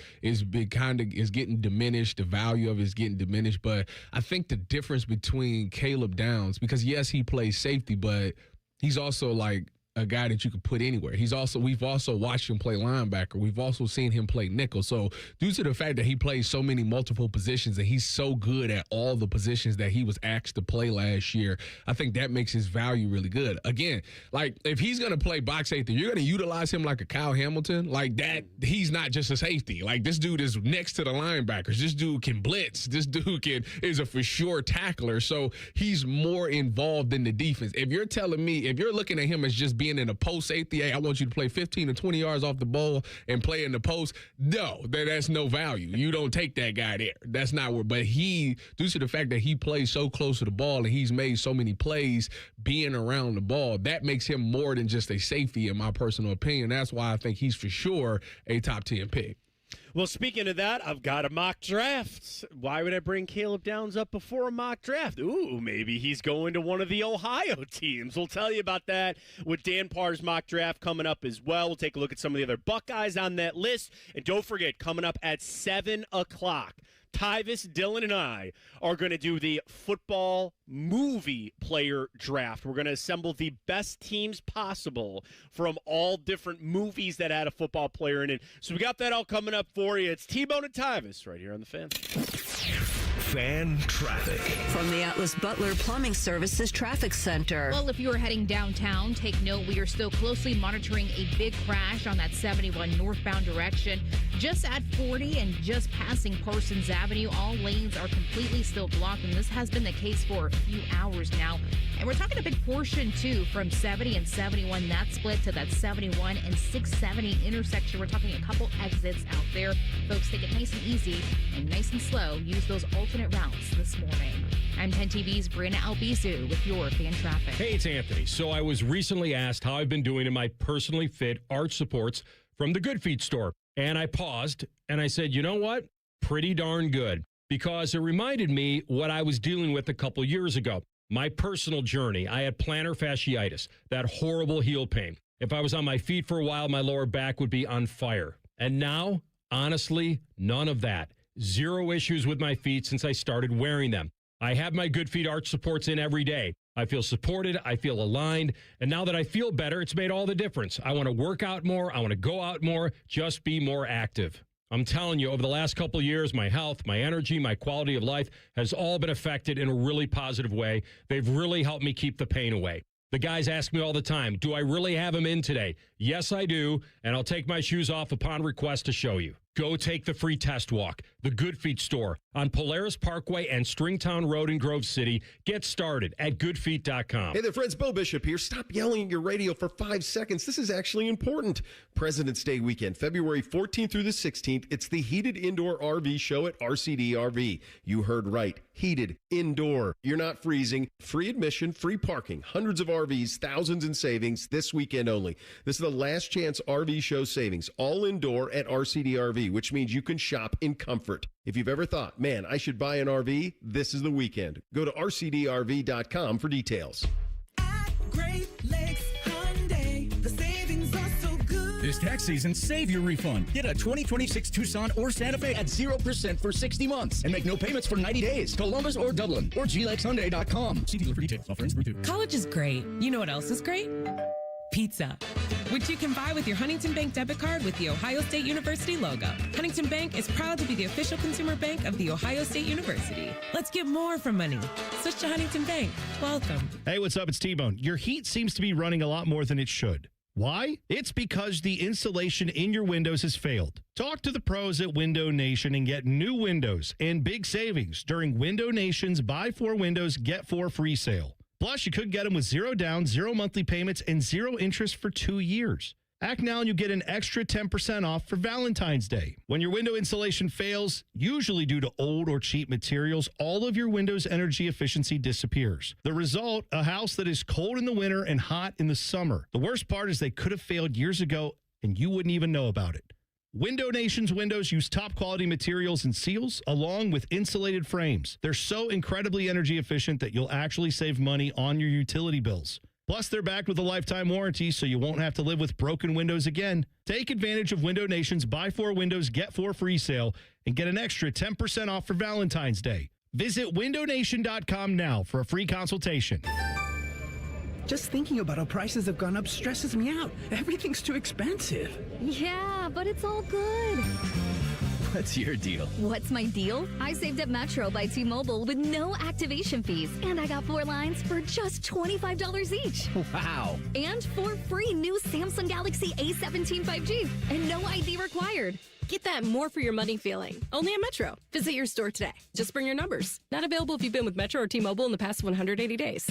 getting diminished. The value of it is getting diminished. But I think the difference between Caleb Downs, because yes, he plays safety, but he's also like a guy that you could put anywhere. We've also watched him play linebacker. We've also seen him play nickel. So due to the fact that he plays so many multiple positions and he's so good at all the positions that he was asked to play last year, I think that makes his value really good. Again, like if he's going to play box safety, you're going to utilize him like a Kyle Hamilton. Like that, he's not just a safety. Like this dude is next to the linebackers. This dude can blitz. This dude is a for sure tackler. So he's more involved in the defense. If you're telling me, if you're looking at him as just being in a post safety, hey, I want you to play 15 or 20 yards off the ball and play in the post. No, that's no value. You don't take that guy there. That's not where. But due to the fact that he plays so close to the ball and he's made so many plays being around the ball, that makes him more than just a safety, in my personal opinion. That's why I think he's for sure a top 10 pick.
Well, speaking of that, I've got a mock draft. Why would I bring Caleb Downs up before a mock draft? Ooh, maybe he's going to one of the Ohio teams. We'll tell you about that with Dan Parr's mock draft coming up as well. We'll take a look at some of the other Buckeyes on that list. And don't forget, coming up at 7 o'clock, Tyvis, Dylan, and I are going to do the football movie player draft. We're going to assemble the best teams possible from all different movies that had a football player in it. So we got that all coming up for you. It's T-Bone and Tyvis right here on The Fan.
Fan traffic.
From the Atlas Butler Plumbing Services Traffic Center.
Well, if you are heading downtown, take note we are still closely monitoring a big crash on that 71 northbound direction. Just at 40 and just passing Parsons Avenue, all lanes are completely still blocked, and this has been the case for a few hours now. And we're talking a big portion, too, from 70 and 71, that split to that 71 and 670 intersection. We're talking a couple exits out there. Folks, take it nice and easy and nice and slow. Use those alternate routes this morning. I'm 10 TV's Brianna Albizu with your fan traffic.
Hey, it's Anthony. So I was recently asked how I've been doing in my personally fit arch supports from the Good Feet store. And I paused and I said, you know what? Pretty darn good. Because it reminded me what I was dealing with a couple years ago. My personal journey. I had plantar fasciitis, that horrible heel pain. If I was on my feet for a while, my lower back would be on fire. And now, honestly, none of that. Zero issues with my feet since I started wearing them. I have my Good Feet arch supports in every day. I feel supported. I feel aligned. And now that I feel better, it's made all the difference. I want to work out more. I want to go out more. Just be more active. I'm telling you, over the last couple of years, my health, my energy, my quality of life has all been affected in a really positive way. They've really helped me keep the pain away. The guys ask me all the time, do I really have them in today? Yes, I do, and I'll take my shoes off upon request to show you. Go take the free test walk. The Good Feet store on Polaris Parkway and Stringtown Road in Grove City. Get started at goodfeet.com.
Hey there, friends. Bo Bishop here. Stop yelling at your radio for 5 seconds. This is actually important. President's Day weekend, February 14th through the 16th. It's the Heated Indoor RV Show at RCD RV. You heard right. Heated, indoor. You're not freezing. Free admission, free parking. Hundreds of RVs, thousands in savings this weekend only. This is the last chance RV show savings. All indoor at RCD RV, which means you can shop in comfort. If you've ever thought, man, I should buy an RV, this is the weekend. Go to rcdrv.com for details.
Great Lakes Hyundai, the savings are so good.
This tax season, save your refund. Get a 2026 Tucson or Santa Fe at 0% for 60 months and make no payments for 90 days. Columbus or Dublin or glexhyundai.com. See dealer for details. Offer ends 3/2.
College is great. You know what else is great? Pizza, which you can buy with your Huntington Bank debit card with the Ohio State University logo. Huntington Bank is proud to be the official consumer bank of the Ohio State University. Let's get more from money. Switch to Huntington Bank. Welcome.
Hey, what's up? It's T-Bone. Your heat seems to be running a lot more than it should. Why? It's because the insulation in your windows has failed. Talk to the pros at Window Nation and get new windows and big savings during Window Nation's Buy 4 Windows, Get 4 free sale. Plus, you could get them with 0 down, 0 monthly payments, and 0 interest for 2 years. Act now and you get an extra 10% off for Valentine's Day. When your window installation fails, usually due to old or cheap materials, all of your window's energy efficiency disappears. The result, a house that is cold in the winter and hot in the summer. The worst part is they could have failed years ago and you wouldn't even know about it. Window Nation's windows use top quality materials and seals along with insulated frames. They're so incredibly energy efficient that you'll actually save money on your utility bills. Plus, they're backed with a lifetime warranty, so you won't have to live with broken windows again. Take advantage of Window Nation's Buy 4 Windows, Get 4 free sale and get an extra 10% off for Valentine's Day. Visit windownation.com now for a free consultation.
Just thinking about how prices have gone up stresses me out. Everything's too expensive.
Yeah, but it's all good.
What's your deal?
What's my deal? I saved at Metro by T-Mobile with no activation fees. And I got 4 lines for just $25 each.
Wow.
And 4 free new Samsung Galaxy A17 5G. And no ID required.
Get that more for your money feeling. Only at Metro. Visit your store today. Just bring your numbers. Not available if you've been with Metro or T-Mobile in the past 180 days.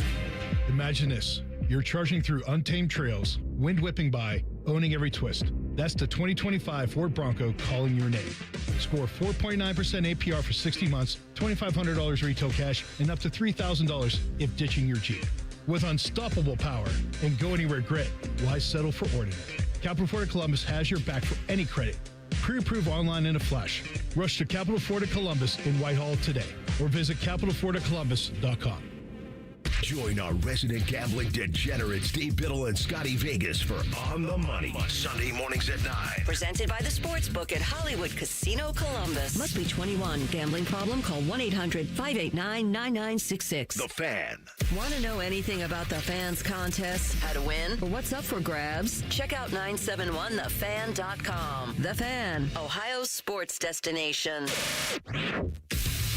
Imagine this. You're charging through untamed trails, wind whipping by, owning every twist. That's the 2025 Ford Bronco calling your name. Score 4.9% APR for 60 months, $2,500 retail cash, and up to $3,000 if ditching your Jeep. With unstoppable power and go-anywhere grit, why settle for ordinary? Capital Ford of Columbus has your back for any credit. Pre-approve online in a flash. Rush to Capital Ford of Columbus in Whitehall today or visit capitalfordofcolumbus.com.
Join our resident gambling degenerates, Dave Biddle and Scotty Vegas for On the Money, Sunday mornings at 9.
Presented by the Sportsbook at Hollywood Casino Columbus. Must be 21. Gambling problem? Call 1-800-589-9966.
The Fan.
Want to know anything about the Fan's contests, how to win, or what's up for grabs? Check out 971thefan.com. The Fan, Ohio's sports destination.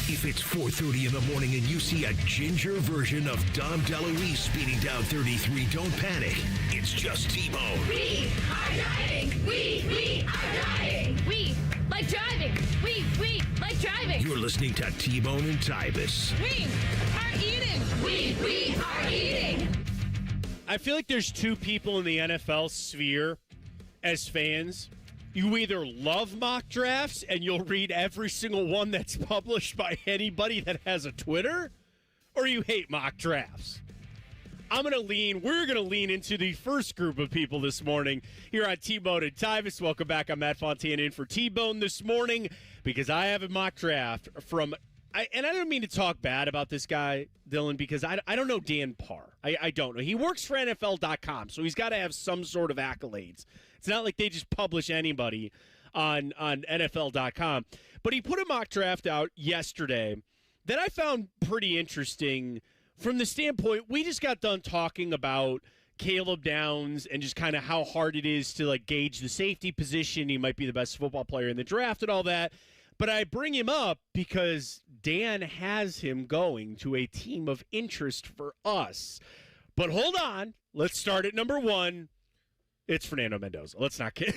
If it's 4:30 in the morning and you see a ginger version of Dom DeLuise speeding down 33, don't panic. It's just T-Bone.
We are driving. We are driving. We like driving. We like driving.
You're listening to T-Bone and Tyvis.
We are eating. We are eating.
I feel like there's two people in the NFL sphere as fans. You either love mock drafts and you'll read every single one that's published by anybody that has a Twitter, or you hate mock drafts. We're going to lean into the first group of people this morning here on T-Bone and Tyvis. Welcome back. I'm Matt Fontana in for T-Bone this morning because I have a mock draft from, and I don't mean to talk bad about this guy, Dylan, because I don't know Dan Parr. I don't know. He works for NFL.com, so he's got to have some sort of accolades. It's not like they just publish anybody on NFL.com. But he put a mock draft out yesterday that I found pretty interesting from the standpoint, we just got done talking about Caleb Downs and just kind of how hard it is to like gauge the safety position. He might be the best football player in the draft and all that. But I bring him up because Dan has him going to a team of interest for us. But hold on. Let's start at number 1. It's Fernando Mendoza. Let's not kid.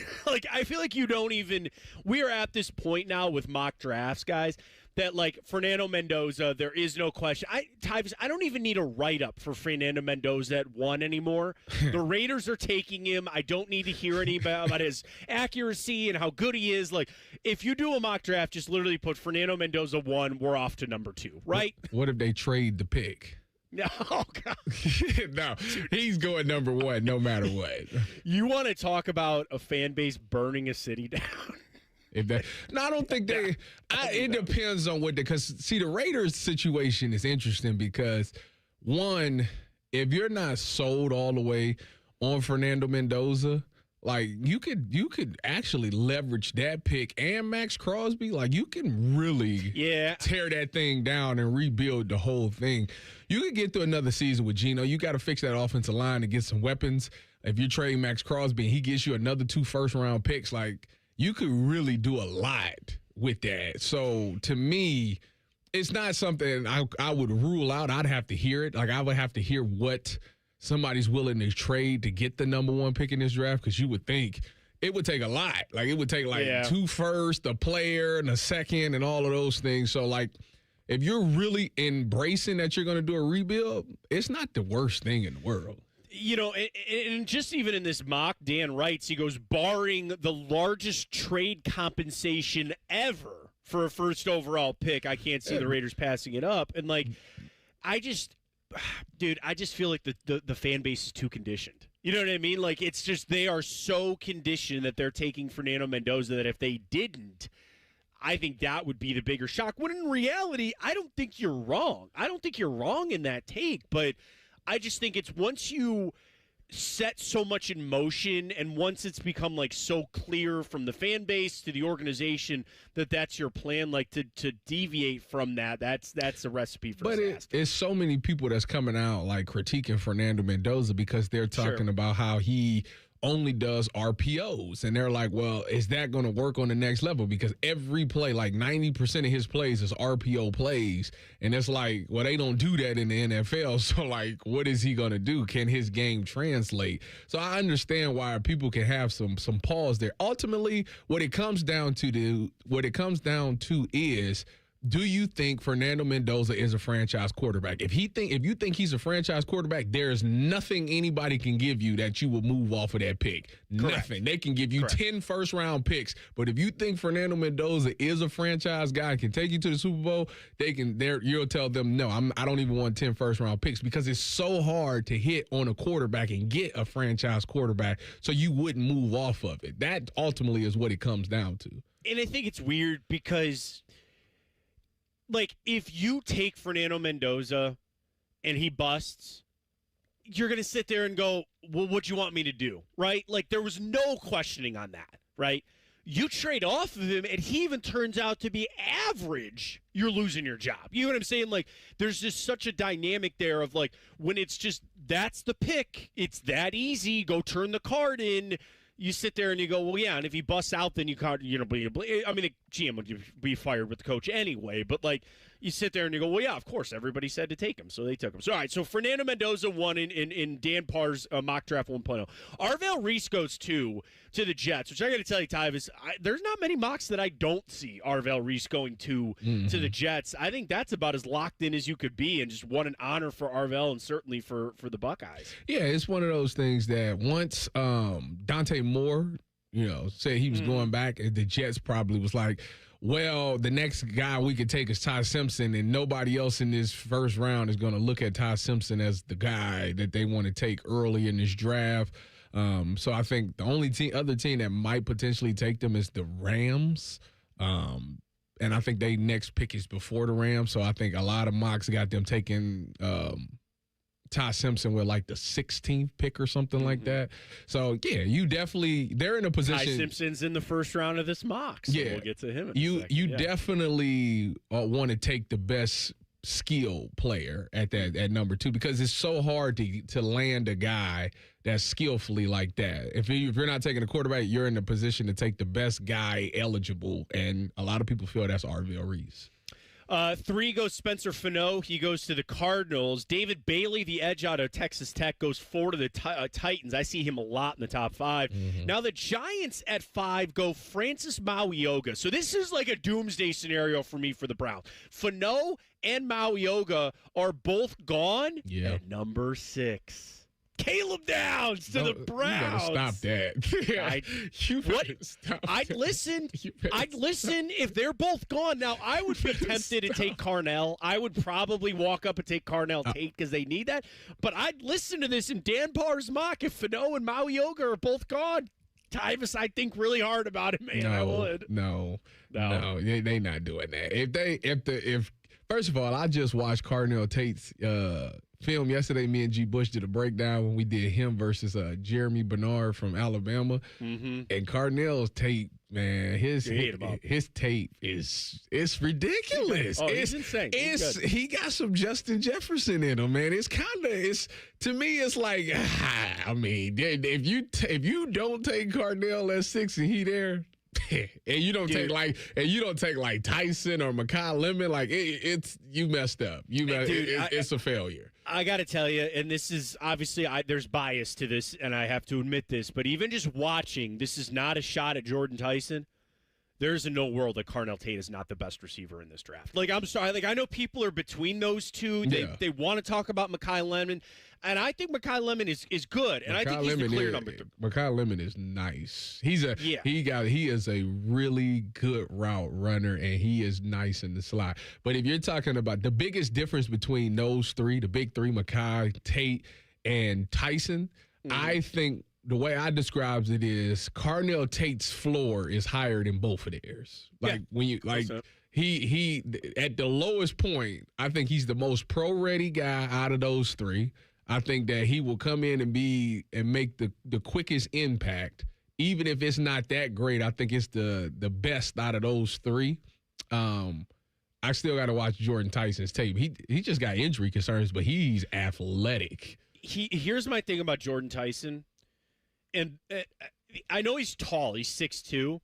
I feel like we are at this point now with mock drafts, guys, that like Fernando Mendoza, there is no question. Tyvis, I don't even need a write-up for Fernando Mendoza at 1 anymore. The Raiders are taking him. I don't need to hear any about his accuracy and how good he is. Like, if you do a mock draft, just literally put Fernando Mendoza 1, we're off to number 2, right?
What if they trade the pick?
No, oh God.
No, he's going number 1 no matter what.
You want to talk about a fan base burning a city down?
I don't think it depends on because see, the Raiders situation is interesting because, one, if you're not sold all the way on Fernando Mendoza, like you could actually leverage that pick and Max Crosby. Like you can really tear that thing down and rebuild the whole thing. You could get through another season with Geno. You got to fix that offensive line and get some weapons. If you trade Max Crosby and he gets you another 2 first-round picks, like you could really do a lot with that. So to me, it's not something I would rule out. I'd have to hear it. Like I would have to hear what somebody's willing to trade to get the number 1 pick in this draft, because you would think it would take a lot. Like it would take 2 firsts, a player, and a second, and all of those things. So like if you're really embracing that you're going to do a rebuild, it's not the worst thing in the world.
You know, and just even in this mock, Dan writes, he goes, barring the largest trade compensation ever for a first overall pick, I can't see the Raiders passing it up. And, like, I just feel like the fan base is too conditioned. You know what I mean? Like, it's just they are so conditioned that they're taking Fernando Mendoza that if they didn't, I think that would be the bigger shock. When in reality, I don't think you're wrong. I don't think you're wrong in that take, but I just think it's once you set so much in motion and once it's become like so clear from the fan base to the organization that that's your plan, like to deviate from that's a recipe for disaster.
But it's so many people that's coming out like critiquing Fernando Mendoza because they're talking about how he only does RPOs. And they're like, well, is that going to work on the next level? Because every play, like 90% of his plays is RPO plays. And it's like, well, they don't do that in the NFL. So, like, what is he going to do? Can his game translate? So I understand why people can have some pause there. Ultimately, what it comes down to is, do you think Fernando Mendoza is a franchise quarterback? If you think he's a franchise quarterback, there's nothing anybody can give you that you will move off of that pick. Correct. Nothing. They can give you 10 first-round picks, but if you think Fernando Mendoza is a franchise guy and can take you to the Super Bowl, you'll tell them, no, I don't even want 10 first-round picks, because it's so hard to hit on a quarterback and get a franchise quarterback, so you wouldn't move off of it. That ultimately is what it comes down to.
And I think it's weird because, like, if you take Fernando Mendoza and he busts, you're going to sit there and go, well, what do you want me to do, right? Like, there was no questioning on that, right? You trade off of him and he even turns out to be average, you're losing your job. You know what I'm saying? Like, there's just such a dynamic there of, like, when it's just, that's the pick, it's that easy, go turn the card in. You sit there and you go, well, yeah, and if he busts out, then I mean, the GM would be fired with the coach anyway, but, like, you sit there and you go, well, yeah, of course, everybody said to take him, so they took him. So, all right, so Fernando Mendoza won in Dan Parr's mock draft 1.0. Arvell Reese goes to the Jets, which I got to tell you, Tyvis, there's not many mocks that I don't see Arvell Reese going to the Jets. I think that's about as locked in as you could be, and just what an honor for Arvell and certainly for the Buckeyes.
Yeah, it's one of those things that once Dante Moore, said he was going back, the Jets probably was like, well, the next guy we could take is Ty Simpson, and nobody else in this first round is going to look at Ty Simpson as the guy that they want to take early in this draft. So I think the only other team that might potentially take them is the Rams. And I think their next pick is before the Rams. So I think a lot of mocks got them taking Ty Simpson with like the 16th pick or something like that. So, yeah, they're in a position.
Ty Simpson's in the first round of this mock, so we'll get to him in a second.
You definitely want to take the best skill player at number 2, because it's so hard to land a guy that's skillfully like that. If you're not taking a quarterback, you're in the position to take the best guy eligible, and a lot of people feel that's Arvell Reese.
3 goes Spencer Fano. He goes to the Cardinals. David Bailey, the edge out of Texas Tech, goes 4 to the Titans. I see him a lot in the top 5. Now the Giants at 5 go Francis Mauioga. So this is like a doomsday scenario for me for the Browns. Fano and Mauioga are both gone at number 6. Caleb Downs to the Browns.
You better stop that.
I'd listen if they're both gone. Now, I would be tempted to take Carnell. I would probably walk up and take Carnell Tate because they need that. But I'd listen to this in Dan Parr's mock if Fano and Mauioga are both gone. Tyvis, I think really hard about it, man. I would.
No, they not doing that. If first of all, I just watched Carnell Tate's film yesterday. Me and G. Bush did a breakdown when we did him versus Jeremy Bernard from Alabama. And Carnell's tape, man, his tape it's ridiculous.
It's insane.
He got some Justin Jefferson in him, man. To me, it's like, I mean, if you don't take Carnell at 6 and he there, and you don't take like Tyson or Mekhi Lemon, like you messed up. It's a failure.
I got to tell you, and this is obviously there's bias to this, and I have to admit this, but even just watching, this is not a shot at Jordan Tyson. there's no world that Carnell Tate is not the best receiver in this draft. Like, I'm sorry. Like, I know people are between those two. They want to talk about Mekhi Lemon, and I think Mekhi Lemon is good, and I think he's the clear number 3.
Mekhi Lemon is nice. He is a really good route runner, and he is nice in the slot. But if you're talking about the biggest difference between those 3, the big 3, Mekhi, Tate, and Tyson, I think the way I describes it is Carnell Tate's floor is higher than both of theirs. Like when you he at the lowest point, I think he's the most pro ready guy out of those 3. I think that he will come in and make the quickest impact, even if it's not that great. I think it's the best out of those 3. I still got to watch Jordan Tyson's tape. He just got injury concerns, but he's athletic.
Here's my thing about Jordan Tyson. And I know he's tall. He's 6'2".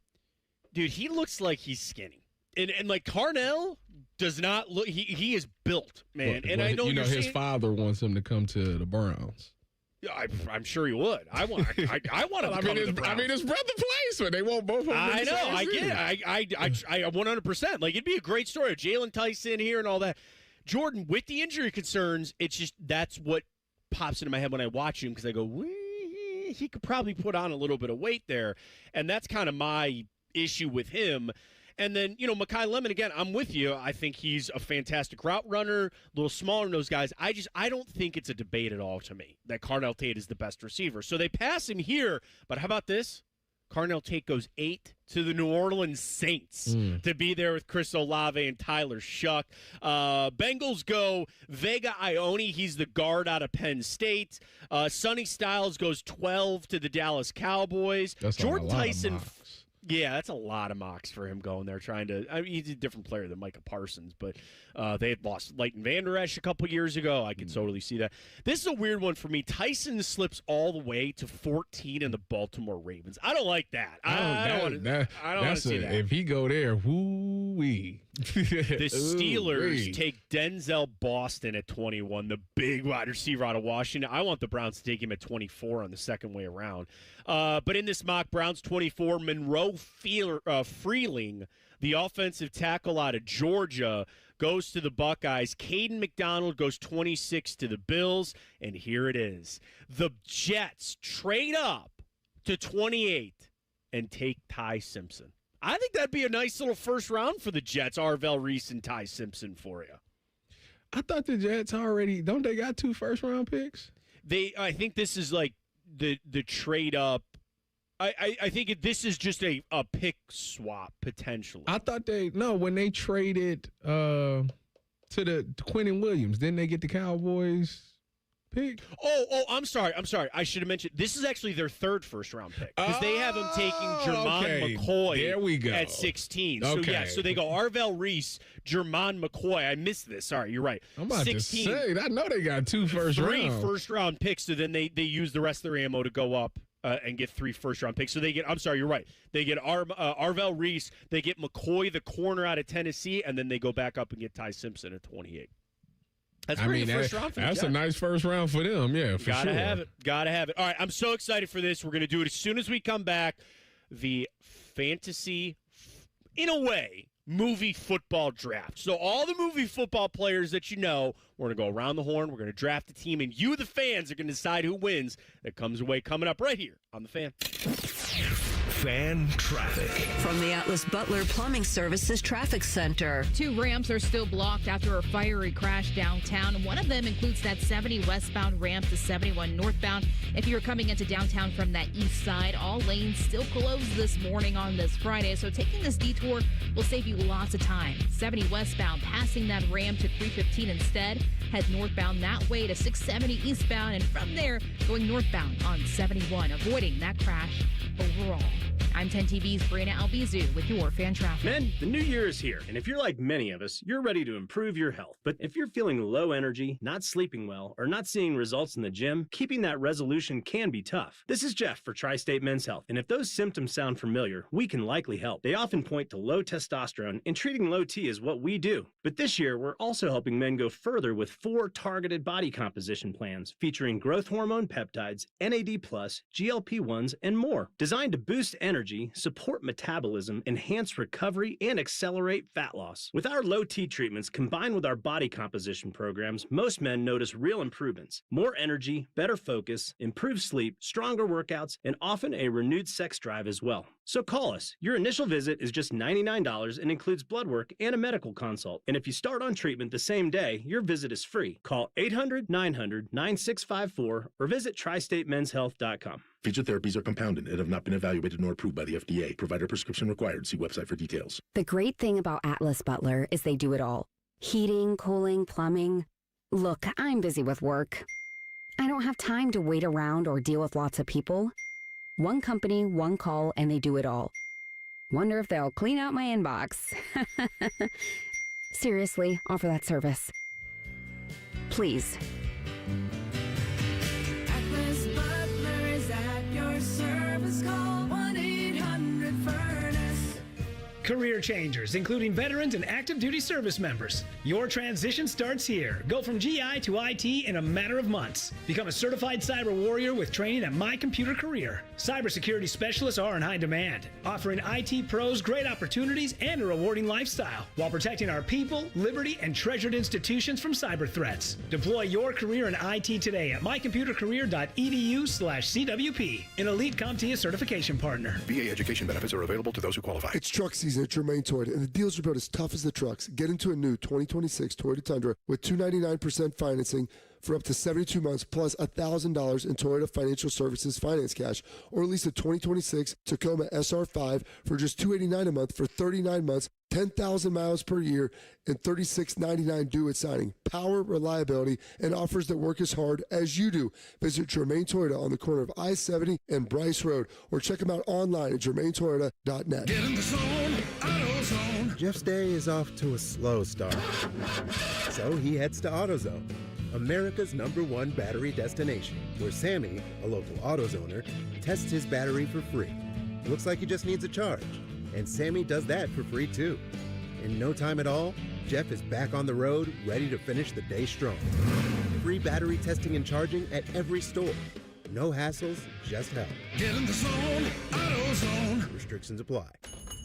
Dude, he looks like he's skinny. And like Carnell does not look – he is built, man. And I know
his father wants him to come to the Browns.
I'm sure he would. I want him to come to the Browns.
I mean, his brother plays, so they won't both of them.
I know. I get it. I 100%. Like, it'd be a great story. Jalen Tyson here and all that. Jordan, with the injury concerns, it's just that's what pops into my head when I watch him because I go, he could probably put on a little bit of weight there. And that's kind of my issue with him. And then, Mekhi Lemon, again, I'm with you. I think he's a fantastic route runner, a little smaller than those guys. I don't think it's a debate at all to me that Carnell Tate is the best receiver. So they pass him here. But how about this? Carnell Tate goes 8 to the New Orleans Saints to be there with Chris Olave and Tyler Shuck. Bengals go Vega Ione. He's the guard out of Penn State. Sonny Styles goes 12 to the Dallas Cowboys.
That's
Jordan Tyson.
Yeah,
that's a lot of mocks for him going there trying to – I mean, he's a different player than Micah Parsons, but they had lost Leighton Vander Esch a couple years ago. I can totally see that. This is a weird one for me. Tyson slips all the way to 14 in the Baltimore Ravens. I don't like that. I don't want to see that.
If he go there, woo-wee.
The Steelers take Denzel Boston at 21, the big wide receiver out of Washington. I want the Browns to take him at 24 on the second way around. But in this mock, Browns 24, Monroe Freeling, the offensive tackle out of Georgia, goes to the Buckeyes. Caden McDonald goes 26 to the Bills. And here it is. The Jets trade up to 28 and take Ty Simpson. I think that'd be a nice little first round for the Jets, Arvell Reese and Ty Simpson for you.
I thought the Jets already – don't they got 2 first-round picks?
I think this is like the trade up. I think this is just a pick swap, potentially.
I thought when they traded to the Quinnen Williams, didn't they get the Cowboys pick?
Oh, I'm sorry. I should have mentioned this is actually their 3rd first-round pick because they have him taking Jermon McCoy
there we go.
at 16. So, so they go Arvell Reese, Jermon McCoy. I missed this. Sorry, you're right.
I'm about
16,
to say, I know they got 2
3 first-round picks, so then they use the rest of their ammo to go up and get 3 first-round picks. So they get, I'm sorry, you're right. They get Arvell Reese, they get McCoy, the corner out of Tennessee, and then they go back up and get Ty Simpson at 28. That's first round for
that's a nice first round for them, yeah, for
Gotta
sure.
Gotta have it. All right, I'm so excited for this. We're going to do it as soon as we come back. The fantasy, in a way, movie football draft. So all the movie football players that you know, we're going to go around the horn. We're going to draft a team, and you, the fans, are going to decide who wins. That comes away coming up right here on The Fan.
Fan traffic.
From the Atlas Butler Plumbing Services Traffic Center.
2 ramps are still blocked after a fiery crash downtown. One of them includes that 70 westbound ramp to 71 northbound. If you're coming into downtown from that east side, all lanes still closed this morning on this Friday. So taking this detour will save you lots of time. 70 westbound, passing that ramp to 315 instead. Head northbound that way to 670 eastbound. And from there, going northbound on 71, avoiding that crash overall. I'm 10 TV's Brina Albizu with your fan traffic.
Men, the new year is here, and if you're like many of us, you're ready to improve your health. But if you're feeling low energy, not sleeping well, or not seeing results in the gym, keeping that resolution can be tough. This is Jeff for Tri-State Men's Health, and if those symptoms sound familiar, we can likely help. They often point to low testosterone, and treating low T is what we do. But this year, we're also helping men go further with 4 targeted body composition plans featuring growth hormone peptides, NAD+, GLP-1s, and more, designed to boost energy energy, support metabolism, enhance recovery, and accelerate fat loss. With our low T treatments combined with our body composition programs, most men notice real improvements. More energy, better focus, improved sleep, stronger workouts, and often a renewed sex drive as well. So call us. Your initial visit is just $99 and includes blood work and a medical consult. And if you start on treatment the same day, your visit is free. Call 800-900-9654 or visit tristatemenshealth.com.
Featured therapies are compounded and have not been evaluated nor approved by the FDA. Provider prescription required. See website for details.
The great thing about Atlas Butler is they do it all. Heating, cooling, plumbing. Look, I'm busy with work. I don't have time to wait around or deal with lots of people. One company, one call, and they do it all. Wonder if they'll clean out my inbox. Seriously, offer that service. Please.
Atlas Butler is at your service. Call 1-800-FURNACE.
Career changers, including veterans and active duty service members. Your transition starts here. Go from GI to IT in a matter of months. Become a certified cyber warrior with training at My Computer Career. Cybersecurity specialists are in high demand, offering IT pros great opportunities and a rewarding lifestyle while protecting our people, liberty, and treasured institutions from cyber threats. Deploy your career in IT today at mycomputercareer.edu/CWP, an elite CompTIA certification partner.
VA education benefits are available to those who qualify.
It's truck season at Germain Toyota, and the deals are about as tough as the trucks. Get into a new 2026 Toyota Tundra with $299% financing for up to 72 months plus $1,000 in Toyota Financial Services finance cash, or lease a 2026 Tacoma SR5 for just $289 a month for 39 months, 10,000 miles per year, and $36.99 due at signing. Power, reliability, and offers that work as hard as you do. Visit Germain Toyota on the corner of I-70 and Bryce Road, or check them out online at germaintoyota.net.
Get in the zone, AutoZone.
Jeff's day is off to a slow start. So he heads to AutoZone, America's #1 battery destination, where Sammy, a local AutoZoner, tests his battery for free. Looks like he just needs a charge, and Sammy does that for free too. In no time at all, Jeff is back on the road, ready to finish the day strong. Free battery testing and charging at every store. No hassles, just help.
Get in the zone, AutoZone.
Restrictions apply.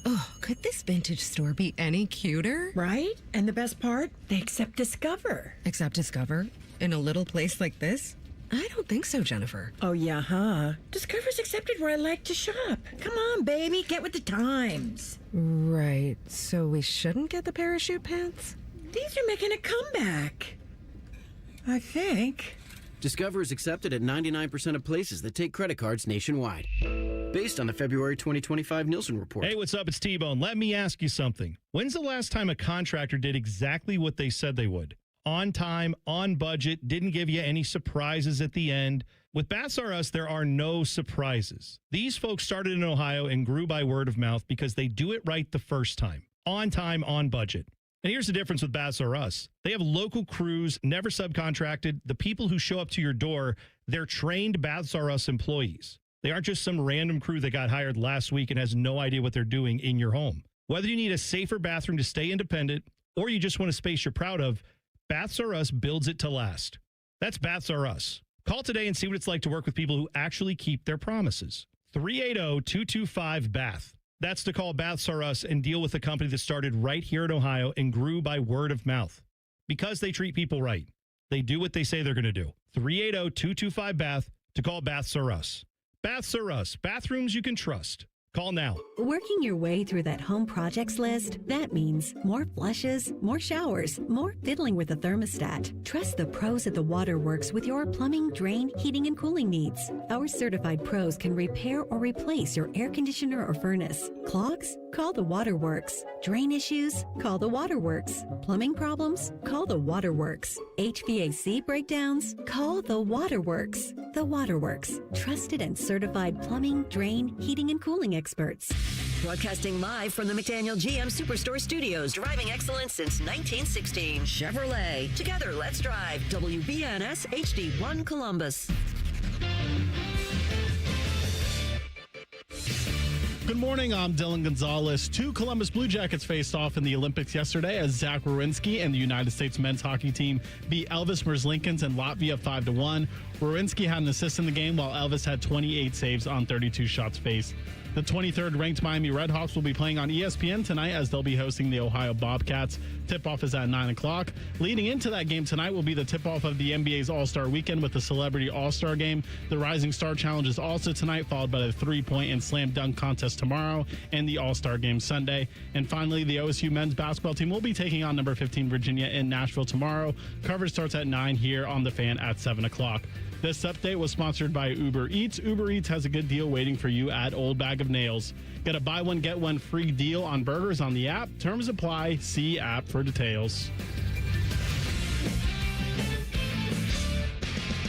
Oh, could this vintage store be any cuter?
Right? And the best part? They accept Discover.
Accept Discover? In a little place like this? I don't think so, Jennifer.
Oh, yeah, huh? Discover's accepted where I like to shop. Come on, baby, get with the times.
Right. So we shouldn't get the parachute pants?
These are making a comeback. I think.
Discover is accepted at 99% of places that take credit cards nationwide. Based on the February 2025 Nielsen report.
Hey, what's up? It's T-Bone. Let me ask you something. When's the last time a contractor did exactly what they said they would? On time, on budget, didn't give you any surprises at the end. With Baths R Us, there are no surprises. These folks started in Ohio and grew by word of mouth because they do it right the first time. On time, on budget. And here's the difference with Baths R Us. They have local crews, never subcontracted. The people who show up to your door, they're trained Baths R Us employees. They aren't just some random crew that got hired last week and has no idea what they're doing in your home. Whether you need a safer bathroom to stay independent or you just want a space you're proud of, Baths R Us builds it to last. That's Baths R Us. Call today and see what it's like to work with people who actually keep their promises. 380-225-BATH. That's to call Baths R Us and deal with a company that started right here in Ohio and grew by word of mouth. Because they treat people right. They do what they say they're going to do. 380-225-BATH to call Baths R Us. Baths R Us. Bathrooms you can trust. Call now.
Working your way through that home projects list, that means more flushes, more showers, more fiddling with the thermostat. Trust the pros at the Waterworks with your plumbing, drain, heating, and cooling needs. Our certified pros can repair or replace your air conditioner or furnace. Clogs? Call the Waterworks. Drain issues? Call the Waterworks. Plumbing problems? Call the Waterworks. HVAC breakdowns? Call the Waterworks. The Waterworks. Trusted and certified plumbing, drain, heating, and cooling experts.
Broadcasting live from the McDaniel GM Superstore Studios, driving excellence since 1916. Chevrolet. Together, let's drive. WBNS HD1 Columbus.
Good morning, I'm Dylan Gonzalez. 2 Columbus Blue Jackets faced off in the Olympics yesterday as Zach Werenski and the United States men's hockey team beat Elvis Merzlikins in Latvia 5-1. Rowinski had an assist in the game, while Elvis had 28 saves on 32 shots faced. The 23rd ranked Miami Redhawks will be playing on ESPN tonight as they'll be hosting the Ohio Bobcats. Tip-off is at 9 o'clock. Leading into that game tonight will be the tip-off of the NBA's All-Star Weekend with the Celebrity All-Star Game. The Rising Star Challenge is also tonight, followed by the three-point and slam dunk contest tomorrow and the All-Star Game Sunday. And finally, the OSU men's basketball team will be taking on number 15 Virginia in Nashville tomorrow. Coverage starts at 9 here on The Fan at 7 o'clock. This update was sponsored by Uber Eats. Uber Eats has a good deal waiting for you at Old Bag of Nails. Get a buy one, get one free deal on burgers on the app. Terms apply. See app for details.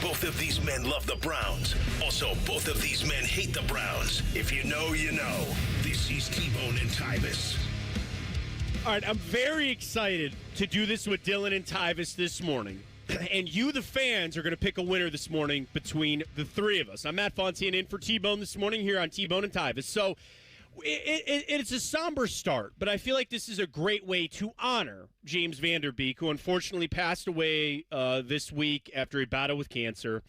Both of these men love the Browns. Also, both of these men hate the Browns. If you know, you know. This is T-Bone and Tyvis.
All right, I'm very excited to do this with Dylan and Tyvis this morning. And you, the fans, are going to pick a winner this morning between the three of us. I'm Matt Fontaine in for T-Bone this morning here on T-Bone and Tyvis. So it's a somber start, but I feel like this is a great way to honor James Vanderbeek, who unfortunately passed away this week after a battle with cancer.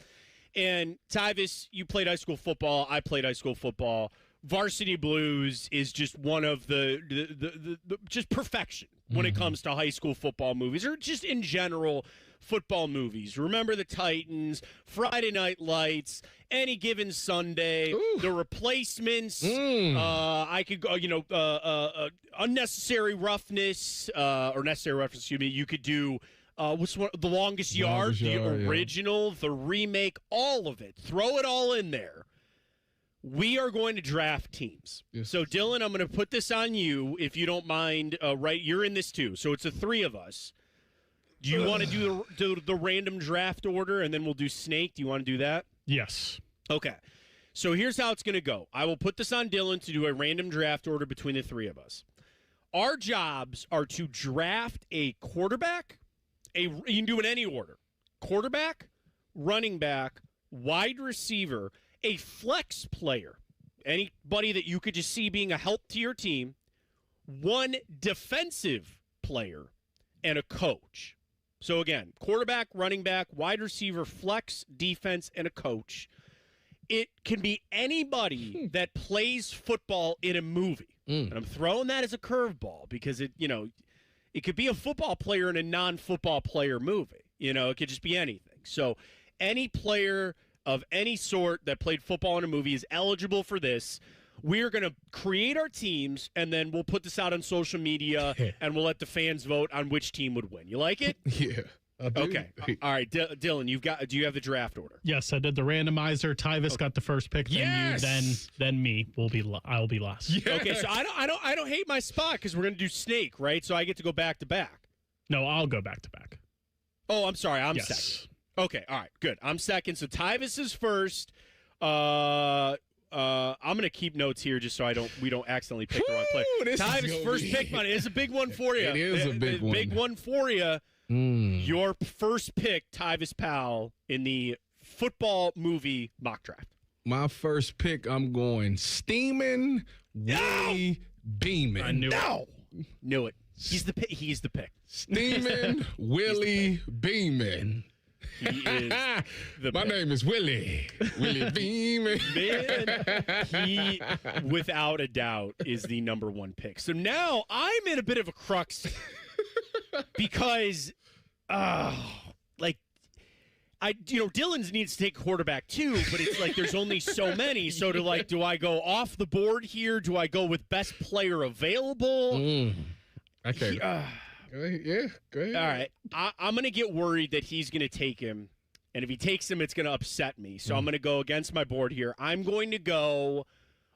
And Tyvis, you played high school football. I played high school football. Varsity Blues is just one of the just perfection when it comes to high school football movies, or just in general football movies. Remember the Titans, Friday Night Lights, Any Given Sunday, The Replacements. I could go, Unnecessary Roughness, or Necessary Roughness, excuse me. You could do what's one, The Longest Yard, the original, the remake, all of it. Throw it all in there. We are going to draft teams. Yes. So, Dylan, I'm going to put this on you, if you don't mind. Right, you're in this too. So it's the three of us. Do you want to do the random draft order, and then we'll do Snake? Do you want to do that?
Yes.
Okay. So here's how it's going to go. I will put this on Dylan to do a random draft order between the three of us. Our jobs are to draft a quarterback. You can do it in any order. Quarterback, running back, wide receiver, a flex player, anybody that you could just see being a help to your team, one defensive player, and a coach. So again, quarterback, running back, wide receiver, flex, defense, and a coach. It can be anybody that plays football in a movie. And I'm throwing that as a curveball because it could be a football player in a non-football player movie. It could just be anything. So any player of any sort that played football in a movie is eligible for this. We're going to create our teams, and then we'll put this out on social media, and we'll let the fans vote on which team would win. You like it?
Yeah. I do.
Okay. All right, Dylan, do you have the draft order?
Yes, I did the randomizer. Tyvis got the first pick, then you, then me. I'll be last.
Yes. Okay, so I don't hate my spot because we're going to do Snake, right? So I get to go back to back.
No, I'll go back to back.
Oh, I'm sorry. I'm second. Okay, all right, good. I'm second. So Tyvis is first. I'm going to keep notes here just so we don't accidentally pick the wrong player. Tyvis' first pick, money. It's a big one for you.
It is a big one.
Big one for you. Your first pick, Tyvis Powell, in the football movie mock draft.
My first pick, I'm going Steamin' Willie Beeman.
I
knew it. He's the pick.
Steamin' Willie Beeman.
He is
My name is Willie. Willie Beeman.
Man, he, without a doubt, is the number one pick. So now I'm in a bit of a crux because, Dylan's needs to take a quarterback too, but it's like there's only so many. So do I go off the board here? Do I go with best player available?
Okay. Go ahead.
All right. I'm going to get worried that he's going to take him, and if he takes him, it's going to upset me. So I'm going to go against my board here. I'm going to go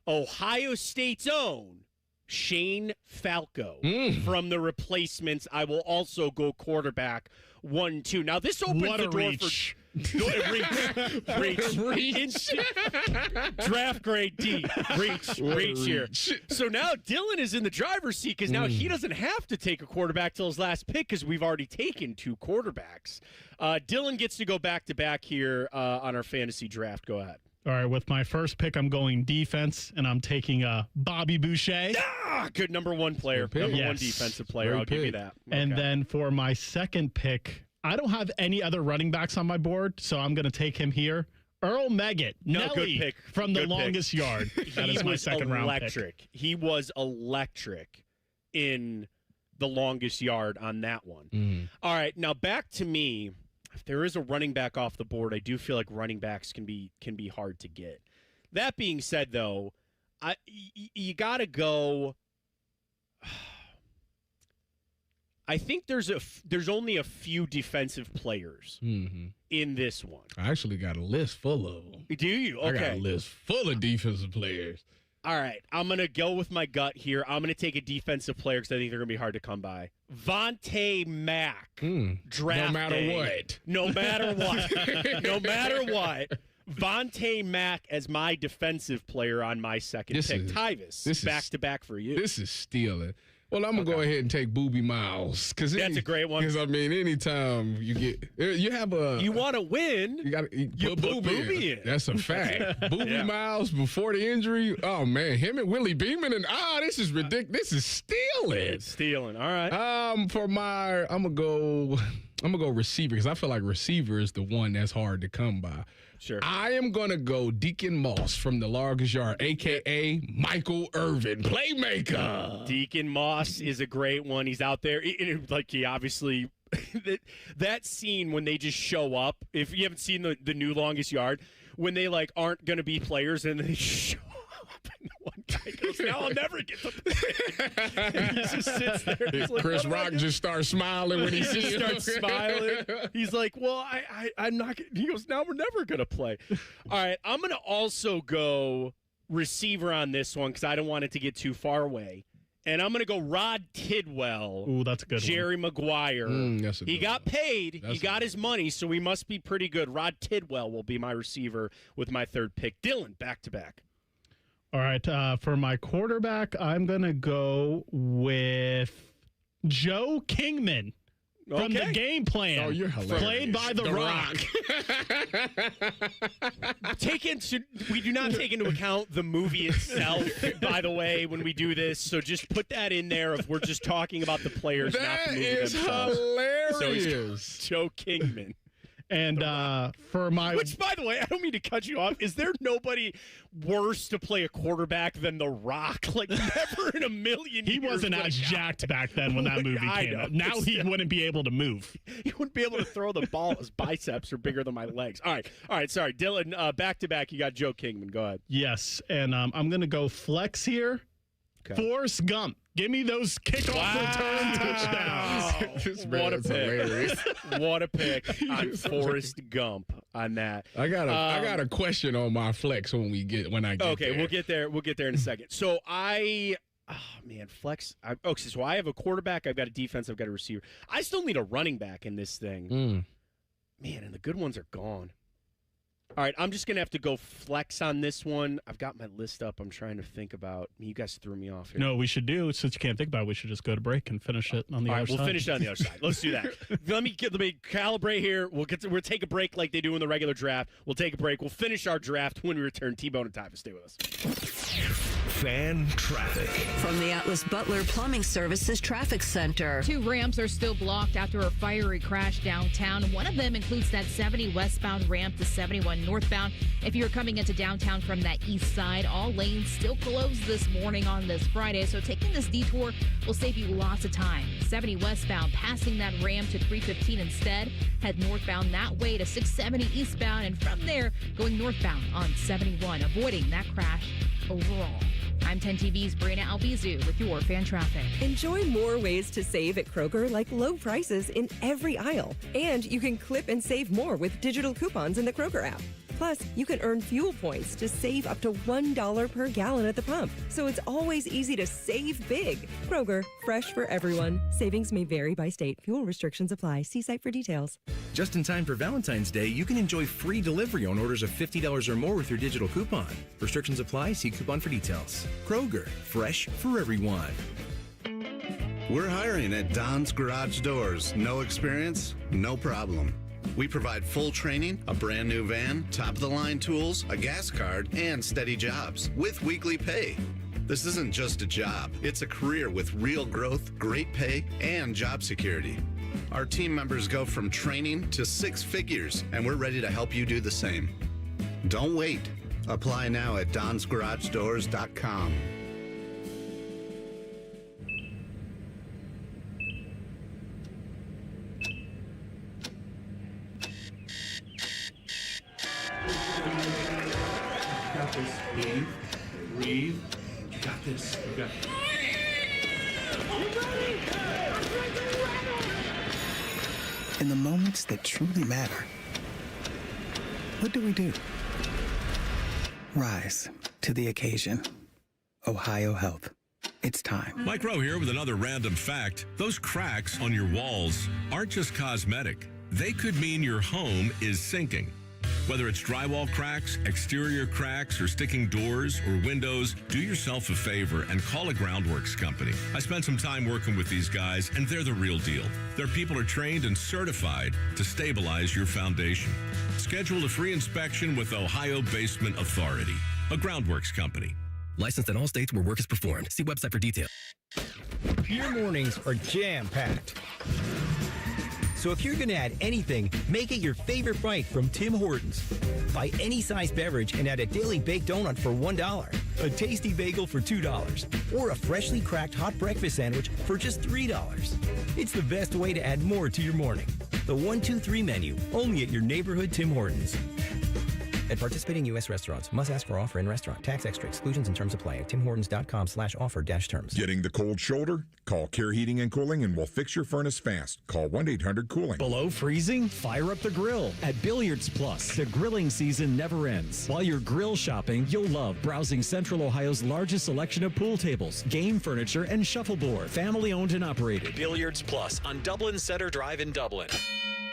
Ohio State's own Shane Falco from The Replacements. I will also go quarterback 1-2. Now, this opens the door
reach.
Reach. Draft grade D. Reach here. So now Dylan is in the driver's seat because now he doesn't have to take a quarterback till his last pick because we've already taken two quarterbacks. Dylan gets to go back-to-back here on our fantasy draft. Go ahead.
All right, with my first pick, I'm going defense, and I'm taking Bobby Boucher.
Good number one player. Number one defensive player. I'll give you that. Okay.
And then for my second pick, I don't have any other running backs on my board, so I'm going to take him here. Earl Meggett,
good pick.
From the
Good
longest
pick.
yard. That is my second round pick.
He was electric in the longest yard on that one. All right, now back to me. If there is a running back off the board, I do feel like running backs can be hard to get. That being said, though, you got to go. I think there's only a few defensive players in this one.
I actually got a list full of them.
Do you? Okay.
I got a list full of defensive players.
All right, I'm going to go with my gut here. I'm going to take a defensive player because I think they're going to be hard to come by. Vontae Mack. Draft
No matter
day.
what.
No matter what. No matter what. Vontae Mack as my defensive player on my second pick. Tyvis, back-to-back for you.
This is stealing. Well, I'm going to go ahead and take Boobie Miles.
That's a great one.
Because, I mean, anytime you
want to win,
you got to put
Boobie in.
That's a fact. Boobie Miles before the injury, oh, man, him and Willie Beeman, and this is ridiculous. This is stealing.
It's stealing. All right.
I'm going to go receiver because I feel like receiver is the one that's hard to come by.
Sure.
I am going to go Deacon Moss from the longest yard, a.k.a. Michael Irvin, playmaker.
Deacon Moss is a great one. He's out there. He obviously – that scene when they just show up, if you haven't seen the new longest yard, when they, aren't going to be players and they show up and one guy goes, now I'll never get to play. And he just sits there. He's like,
Chris Rock just starts smiling when he sees him.
Starts smiling. He's like, well, I'm not – he goes, now we're never going to play. All right, I'm going to also go receiver on this one because I don't want it to get too far away. And I'm going to go Rod Tidwell.
Ooh, that's a good
Jerry Maguire. He got paid. He got his money, so he must be pretty good. Rod Tidwell will be my receiver with my third pick. Dylan, back-to-back.
All right, for my quarterback, I'm going to go with Joe Kingman from the game plan.
Oh, you're hilarious.
Played by The Rock.
We do not take into account the movie itself, by the way, when we do this. So just put that in there if we're just talking about the players, not the movie themselves.
Hilarious.
So Joe Kingman.
And for my...
Which, by the way, I don't mean to cut you off. Is there nobody worse to play a quarterback than The Rock? Never in a million years.
He wasn't as jacked back then when that movie came out. Now he wouldn't be able to move.
He wouldn't be able to throw the ball. His biceps are bigger than my legs. All right, sorry. Dylan, back-to-back, you got Joe Kingman. Go ahead.
Yes, and I'm going to go flex here. Okay. Forrest Gump. Give me those kickoff return touchdowns.
What a pick. What a pick on Forrest Gump on that.
I got a question on my flex when I get
okay,
there.
we'll get there in a second. So flex. So I have a quarterback, I've got a defense, I've got a receiver. I still need a running back in this thing. Man, and the good ones are gone. All right, I'm just going to have to go flex on this one. I've got my list up. I'm trying to think about. You guys threw me off here.
No, we should do, since you can't think about it, we should just go to break and finish it on the other side.
All right, we'll finish it on the other side. Let's do that. Let me calibrate here. We'll take a break like they do in the regular draft. We'll take a break. We'll finish our draft when we return. T-Bone and Tyvis, stay with us.
Fan traffic.
From the Atlas Butler Plumbing Services Traffic Center.
2 ramps are still blocked after a fiery crash downtown. One of them includes that 70 westbound ramp to 71 northbound. If you're coming into downtown from that east side, all lanes still closed this morning on this Friday, so taking this detour will save you lots of time. 70 westbound, passing that ramp to 315 instead. Head northbound that way to 670 eastbound, and from there, going northbound on 71, avoiding that crash overall. I'm 10 TV's Brina Albizu with your fan traffic.
Enjoy more ways to save at Kroger, like low prices in every aisle. And you can clip and save more with digital coupons in the Kroger app. Plus, you can earn fuel points to save up to $1 per gallon at the pump. So it's always easy to save big. Kroger, fresh for everyone. Savings may vary by state. Fuel restrictions apply. See site for details.
Just in time for Valentine's Day, you can enjoy free delivery on orders of $50 or more with your digital coupon. Restrictions apply. See coupon for details. Kroger, fresh for everyone.
We're hiring at Don's Garage Doors. No experience? No problem. We provide full training, a brand new van, top-of-the-line tools, a gas card, and steady jobs with weekly pay. This isn't just a job. It's a career with real growth, great pay, and job security. Our team members go from training to six figures, and we're ready to help you do the same. Don't wait. Apply now at donsgaragedoors.com.
Got this. Breathe. You got this. You got it.
In the moments that truly matter, what do? Rise to the occasion. Ohio Health. It's time.
Mike Rowe here with another random fact. Those cracks on your walls aren't just cosmetic. They could mean your home is sinking. Whether it's drywall cracks, exterior cracks, or sticking doors or windows, do yourself a favor and call a Groundworks company. I spent some time working with these guys, and they're the real deal. Their people are trained and certified to stabilize your foundation. Schedule a free inspection with Ohio Basement Authority, a Groundworks company.
Licensed in all states where work is performed. See website for details.
Your mornings are jam-packed. So if you're going to add anything, make it your favorite bite from Tim Hortons. Buy any size beverage and add a daily baked donut for $1, a tasty bagel for $2, or a freshly cracked hot breakfast sandwich for just $3. It's the best way to add more to your morning. The 1-2-3 menu, only at your neighborhood Tim Hortons. At participating U.S. restaurants, must ask for offer in restaurant. Tax extra. Exclusions and terms apply at timhortons.com/offer-terms.
Getting the cold shoulder? Call Care Heating and Cooling and we'll fix your furnace fast. Call 1-800-COOLING.
Below freezing? Fire up the grill at Billiards Plus. The grilling season never ends. While you're grill shopping, you'll love browsing Central Ohio's largest selection of pool tables, game furniture, and shuffleboard. Family owned and operated. Billiards Plus on Dublin Center Drive in Dublin.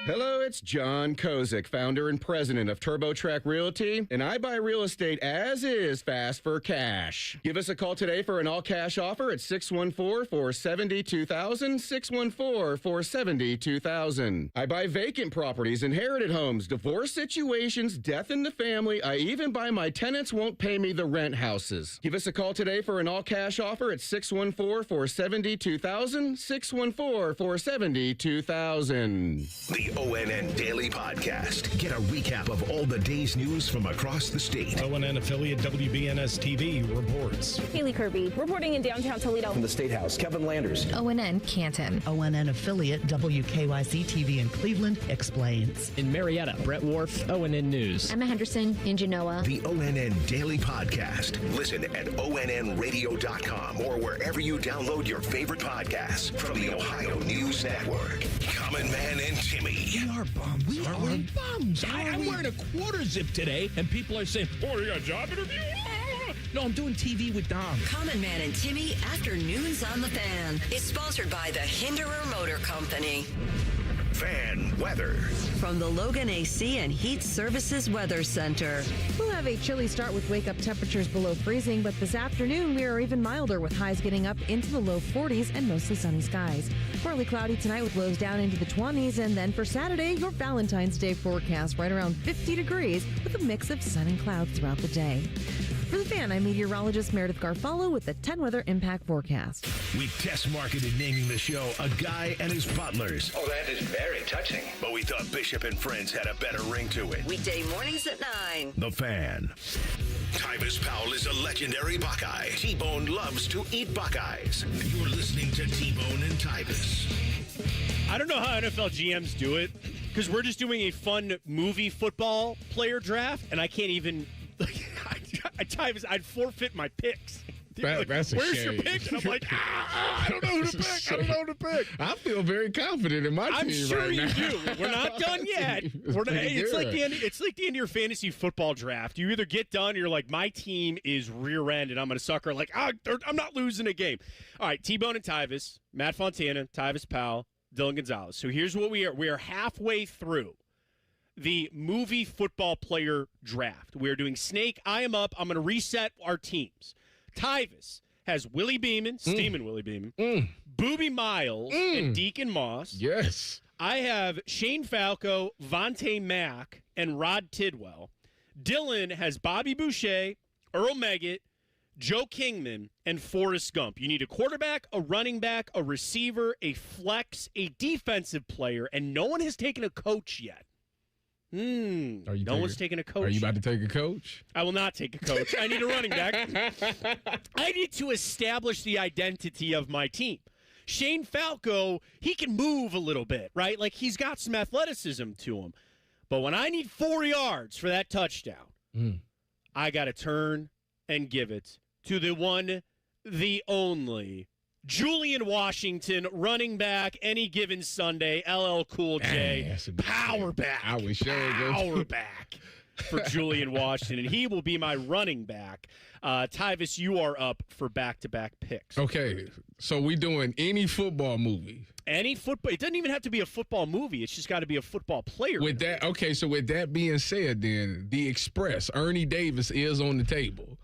Hello, it's John Kozik, founder and president of TurboTrack Realty, and I buy real estate as is fast for cash. Give us a call today for an all-cash offer at 614-470-2000, 614-470-2000. I buy vacant properties, inherited homes, divorce situations, death in the family. I even buy my tenants won't pay me the rent houses. Give us a call today for an all-cash offer at 614-470-2000, 614-470-2000.
The ONN Daily Podcast. Get a recap of all the day's news from across the state.
ONN affiliate WBNS TV reports.
Haley Kirby reporting in downtown Toledo.
From the State House, Kevin Landers.
ONN Canton.
ONN affiliate WKYC TV in Cleveland explains.
In Marietta, Brett Wharf, ONN News.
Emma Henderson in Genoa.
The ONN Daily Podcast. Listen at ONNradio.com or wherever you download your favorite podcasts from the Ohio News Network. Common Man and Timmy.
We are bums. We are bums. I'm wearing a quarter zip today, and people are saying, "Oh, you got a job interview?" No, I'm doing TV with Dom.
Common Man and Timmy Afternoons on the Fan is sponsored by the Hinderer Motor Company.
Fan weather.
From the Logan AC and Heat Services Weather Center.
We'll have a chilly start with wake-up temperatures below freezing, but this afternoon we are even milder with highs getting up into the low 40s and mostly sunny skies. Partly cloudy tonight with lows down into the 20s, and then for Saturday, your Valentine's Day forecast right around 50 degrees with a mix of sun and clouds throughout the day. For the Fan, I'm meteorologist Meredith Garfalo with the 10 Weather Impact Forecast.
We test marketed naming the show A Guy and His Butlers.
Oh, that is very touching.
But we thought Bishop and Friends had a better ring to it.
Weekday mornings at 9.
The Fan. Tyvis Powell is a legendary Buckeye. T-Bone loves to eat Buckeyes. You're listening to T-Bone and Tyvis.
I don't know how NFL GMs do it, because we're just doing a fun movie football player draft, and I can't even... Tyvis, I'd forfeit my picks.
That's a
Where's
shame.
your pick? And I'm like, I don't know who to pick. I don't know who to pick.
I feel very confident in my team
I'm sure
right
you
now.
do. We're not done yet. It's like the end. It's like the end of your fantasy football draft. You either get done, or you're like, my team is rear end, and I'm going to sucker. Like, I'm not losing a game. All right, T-Bone and Tyvis, Matt Fontana, Tyvis Powell, Dylan Gonzalez. So here's what we are. We are halfway through the movie football player draft. We are doing Snake. I am up. I'm going to reset our teams. Tyvis has Willie Beeman, Steeman Willie Beeman, Boobie Miles, and Deacon Moss.
Yes.
I have Shane Falco, Vontae Mack, and Rod Tidwell. Dylan has Bobby Boucher, Earl Meggett, Joe Kingman and Forrest Gump. You need a quarterback, a running back, a receiver, a flex, a defensive player, and no one has taken a coach yet. No one's taking a coach.
Are you about to take a coach?
I will not take a coach. I need a running back. I need to establish the identity of my team. Shane Falco, he can move a little bit, right? Like, he's got some athleticism to him. But when I need 4 yards for that touchdown, I got to turn and give it to the one, the only, Julian Washington, running back, any given Sunday, LL Cool J, power back.
I was sure
power back for Julian Washington, and he will be my running back. Tyvis, you are up for back-to-back picks.
Okay, so we doing any football movie.
Any football. It doesn't even have to be a football movie. It's just got to be a football player.
With that, okay, so with that being said, then The Express, Ernie Davis is on the table.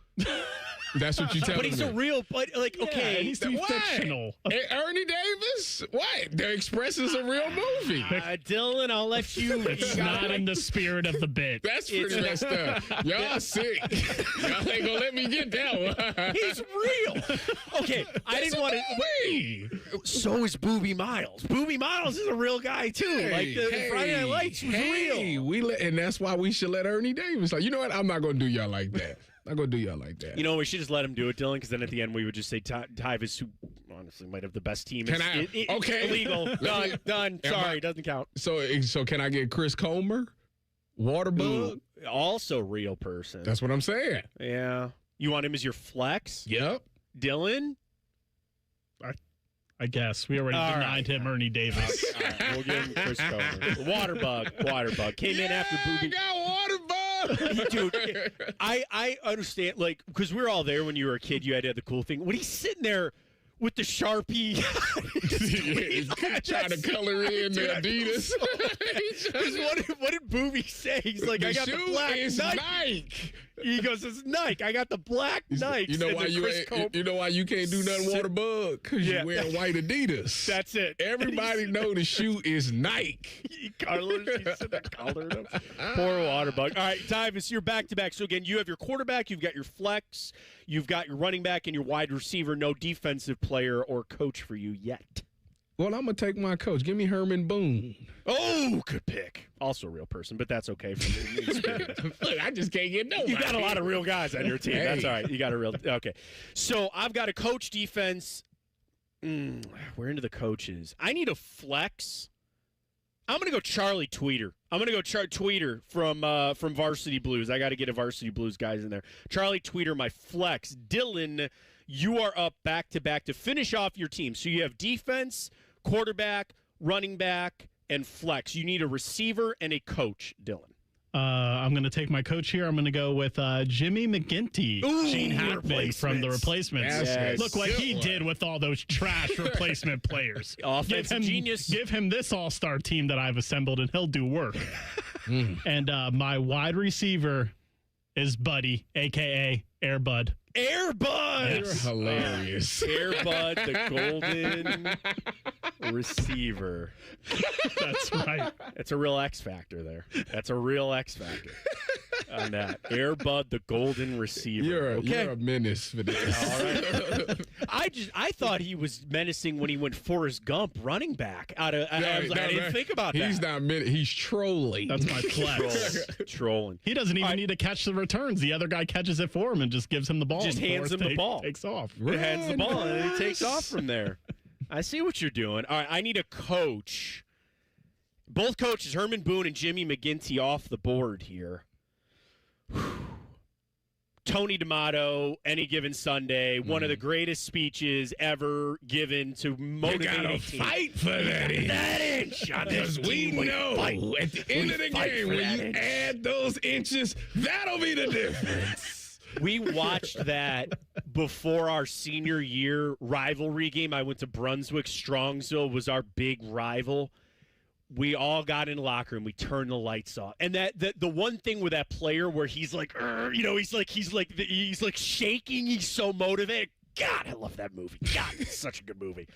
That's what you tell me.
But he's a real, okay.
It needs to be fictional.
Ernie Davis? What? The Express is a real movie.
Dylan, I'll let you.
It's not in the spirit of the bit.
That's pretty messed up. Y'all sick. Y'all ain't gonna let me get that one.
He's real. Okay, I didn't want to. So is Booby Miles. Booby Miles is a real guy too. The Friday Night Lights was real.
And that's why we should let Ernie Davis. Like, you know what? I'm not gonna do y'all like that. I'm going to do y'all like that.
You know, we should just let him do it, Dylan, because then at the end we would just say Tyvis, who honestly might have the best team.
Okay.
Illegal. Done. Sorry, doesn't count.
So can I get Chris Comer? Waterbug?
Also real person.
That's what I'm saying.
Yeah. You want him as your flex?
Yep.
Dylan?
I guess. We already denied him Ernie Davis.
All right, we'll give him Chris Comer. Waterbug. Came in after Booby.
I got Waterbug.
Dude, I understand, like, because we were all there when you were a kid. You had to have the cool thing. When he's sitting there with the Sharpie,
he's trying to color in the Adidas.
What did Booby say? He's like, I got the black Nike. He goes, it's Nike. I got the black Nike.
You know why you can't do nothing Waterbug? Because you're wearing white Adidas.
That's it.
Everybody know the shoe is Nike.
Carlos, he's sitting there coloring them. Poor Waterbug. All right, Tyvis, you're back-to-back. So, again, you have your quarterback, you've got your flex, you've got your running back, and your wide receiver. No defensive player or coach for you yet.
Well, I'm going to take my coach. Give me Herman Boone.
Oh, good pick. Also a real person, but that's okay for me.
Look, I just can't get nobody.
You got a lot of real guys on your team.
Hey.
That's all right. You got a real – okay. So I've got a coach defense. We're into the coaches. I need a flex. I'm going to go Charlie Tweeter. I'm going to go Tweeter from Varsity Blues. I got to get a Varsity Blues guys in there. Charlie Tweeter, my flex. Dylan, you are up back-to-back to finish off your team. So you have defense, quarterback, running back, and flex. You need a receiver and a coach, Dylan.
I'm going to take my coach here. I'm going to go with Jimmy McGinty, Gene Hackman from The Replacements.
Yes.
Look what he did with all those trash replacement players.
Offensive genius.
Give him this all-star team that I've assembled, and he'll do work. And my wide receiver is Buddy, a.k.a. Air Bud.
Air Bud!
Yes. You're hilarious.
Air Bud, the golden receiver.
That's right.
That's a real X factor there. That's a real X factor on that. Air Bud, the golden receiver.
You're a menace for this.
All right. I thought he was menacing when he went Forrest Gump running back. I didn't think about that.
He's not menacing. He's trolling.
That's my flex.
Trolling.
He doesn't even need to catch the returns. The other guy catches it for him and just gives him the ball.
Just hands him the ball.
Takes off.
Hands the ball, and then he takes off from there. I see what you're doing. All right, I need a coach. Both coaches, Herman Boone and Jimmy McGinty, off the board here. Tony D'Amato, any given Sunday, one of the greatest speeches ever given to motivate a team.
Fight for that inch. Because we know at the end of the game, when you add those inches, that'll be the difference.
We watched that before our senior year rivalry game. I went to Brunswick. Strongsville was our big rival. We all got in the locker room. We turned the lights off. And the one thing with that player where he's like, he's like shaking. He's so motivated. God, I love that movie. God, it's such a good movie.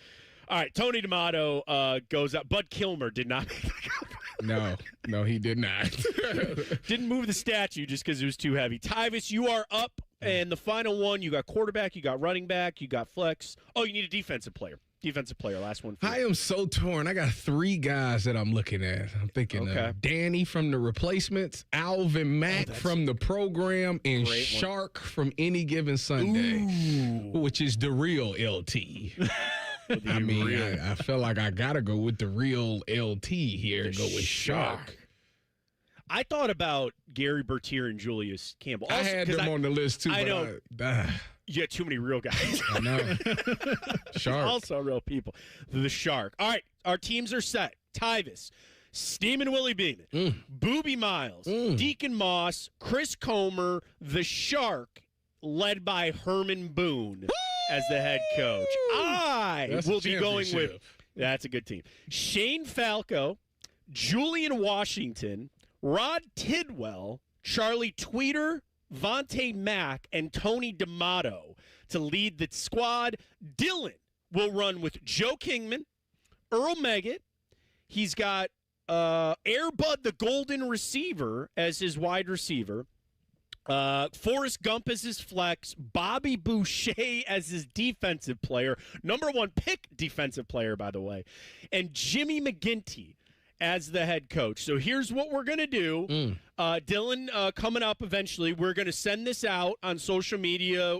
All right, Tony D'Amato goes up. Bud Kilmer did not make the cut.
No, he did not.
Didn't move the statue just because it was too heavy. Tyvis, you are up And the final one, you got quarterback, you got running back, you got flex. Oh, you need a defensive player. Defensive player, last one for you.
I am so torn. I got 3 guys that I'm looking at. I'm thinking Danny from the Replacements, Alvin Mack from the program, and Shark from Any Given Sunday, which is the real LT. I mean, I feel like I got to go with the real LT here and go with Shark.
I thought about Gary Bertier and Julius Campbell. Also,
I had them on the list, too.
I know. You got too many real guys.
I know. Shark.
Also real people. The Shark. All right, our teams are set. Tyvis, Steamin' Willie Beeman, Booby Miles, Deacon Moss, Chris Comer, the Shark, led by Herman Boone as the head coach. I will be going with, that's a good team, Shane Falco, Julian Washington, Rod Tidwell, Charlie Tweeter, Vontae Mack, and Tony D'Amato to lead the squad. Dylan will run with Joe Kingman, Earl Meggett. He's got Airbud, the golden receiver, as his wide receiver. Forrest Gump as his flex. Bobby Boucher as his defensive player. Number 1 pick defensive player, by the way. And Jimmy McGinty as the head coach. So here's what we're going to do. Dylan, coming up eventually, we're going to send this out on social media.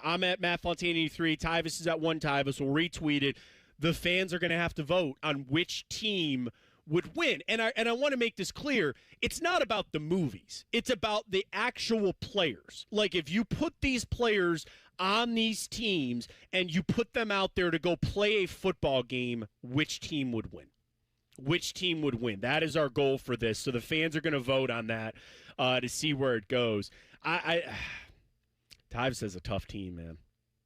I'm at Matt Valentine 83. Tyvis is at 1 Tyvis. We'll retweet it. The fans are going to have to vote on which team would win. And I want to make this clear. It's not about the movies. It's about the actual players. Like, if you put these players on these teams and you put them out there to go play a football game, which team would win? Which team would win? That is our goal for this. So the fans are going to vote on that to see where it goes. Tyvis has a tough team, man.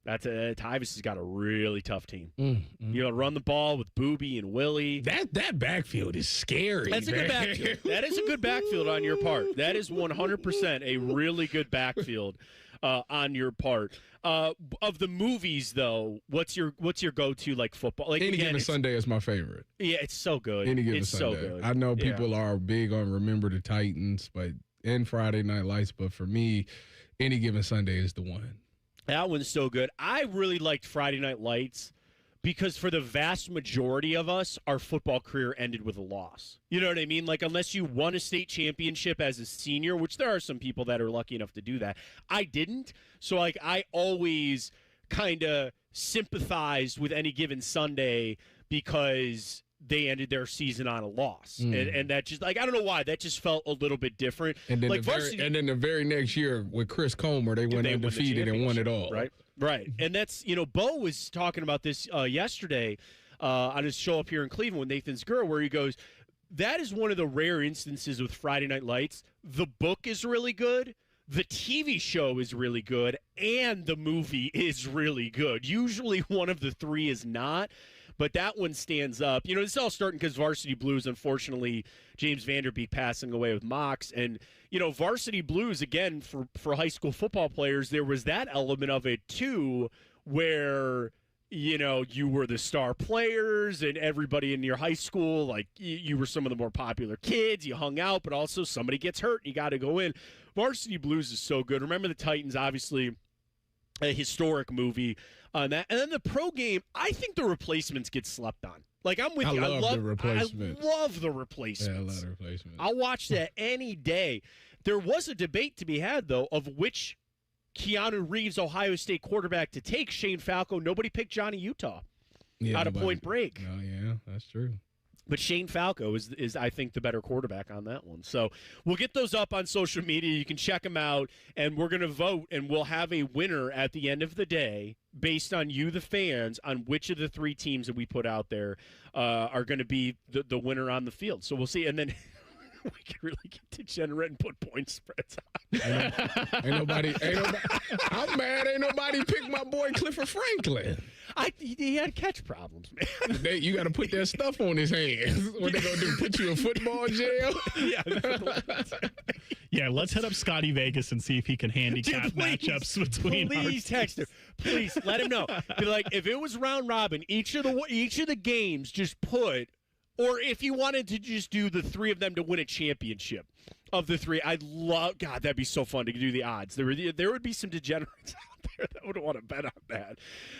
Tyvis has got a really tough team. You know, run the ball with Booby and Willie.
That backfield is scary.
That's a good backfield. That is a good backfield on your part. That is 100% a really good backfield on your part. Of the movies, though, what's your go-to, like, football? Like,
Any Given Sunday is my favorite.
Yeah, it's so good.
Any Given Sunday.
So good.
I know people are big on Remember the Titans, and Friday Night Lights, but for me, Any Given Sunday is the one.
That one's so good. I really liked Friday Night Lights because for the vast majority of us, our football career ended with a loss. You know what I mean? Like, unless you won a state championship as a senior, which there are some people that are lucky enough to do that. I didn't. So, like, I always kind of sympathized with Any Given Sunday because they ended their season on a loss. And that just, like, I don't know why. That just felt a little bit different.
And then,
like,
the very next year with Chris Comer, they went undefeated and won it all.
Right. And that's, you know, Bo was talking about this yesterday on his show up here in Cleveland with Nathan Zgura, where he goes, that is one of the rare instances with Friday Night Lights. The book is really good. The TV show is really good. And the movie is really good. Usually one of the 3 is not. But that one stands up. You know, this is all starting because Varsity Blues, unfortunately, James Vanderbeek passing away with Mox. And, you know, Varsity Blues, again, for high school football players, there was that element of it, too, where, you know, you were the star players and everybody in your high school, like, you were some of the more popular kids. You hung out, but also somebody gets hurt and you got to go in. Varsity Blues is so good. Remember the Titans, obviously, a historic movie on that. And then the pro game, I think the Replacements get slept on. Like, I'm with you.
I love the Replacements.
I love the Replacements.
Yeah, I love the Replacements.
I'll watch that any day. There was a debate to be had, though, of which Keanu Reeves Ohio State quarterback to take. Shane Falco. Nobody picked Johnny Utah out of Point Break.
Oh, yeah, that's true.
But Shane Falco is, I think, the better quarterback on that one. So we'll get those up on social media. You can check them out, and we're going to vote, and we'll have a winner at the end of the day based on you, the fans, on which of the 3 teams that we put out there are going to be the winner on the field. So we'll see. And then we can really get degenerate and put point spreads on.
Ain't nobody. I'm mad. Ain't nobody picked my boy Clifford Franklin.
He had catch problems, man.
You got to put that stuff on his hands. What they gonna do? Put you in football jail?
Yeah, let's hit up Scotty Vegas and see if he can handicap matchups between.
Please text him. Please let him know. Be like, if it was round robin, each of the games, just put. Or if you wanted to just do the 3 of them to win a championship, Of the three, I'd love. God, that'd be so fun to do the odds. There would be some degenerates out there that would want to bet on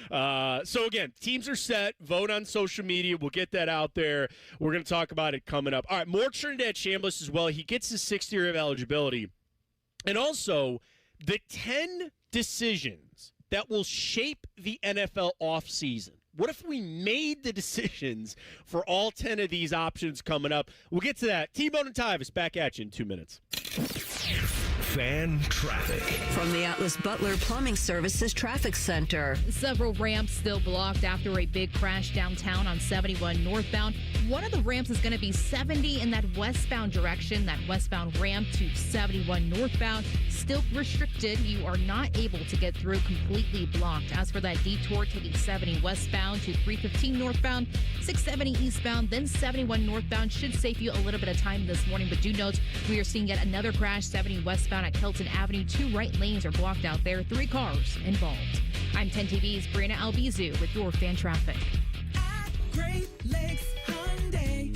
that. So again, teams are set. Vote on social media. We'll get that out there. We're going to talk about it coming up. All right, more Trinidad Chambliss as well. He gets his 6th year of eligibility, and also the 10 decisions that will shape the NFL offseason. What if we made the decisions for all 10 of these options coming up? We'll get to that. T-Bone and Tyvis back at you in 2 minutes.
Fan traffic.
From the Atlas Butler Plumbing Services Traffic Center.
Several ramps still blocked after a big crash downtown on 71 northbound. One of the ramps is going to be 70 in that westbound direction. That westbound ramp to 71 northbound still restricted. You are not able to get through, completely blocked. As for that detour taking 70 westbound to 315 northbound, 670 eastbound, then 71 northbound should save you a little bit of time this morning. But do note, we are seeing yet another crash 70 westbound at Kelton Avenue. 2 right lanes are blocked out there. 3 cars involved. I'm 10 TV's Brianna Albizu with your fan traffic.
Great Lakes Hyundai.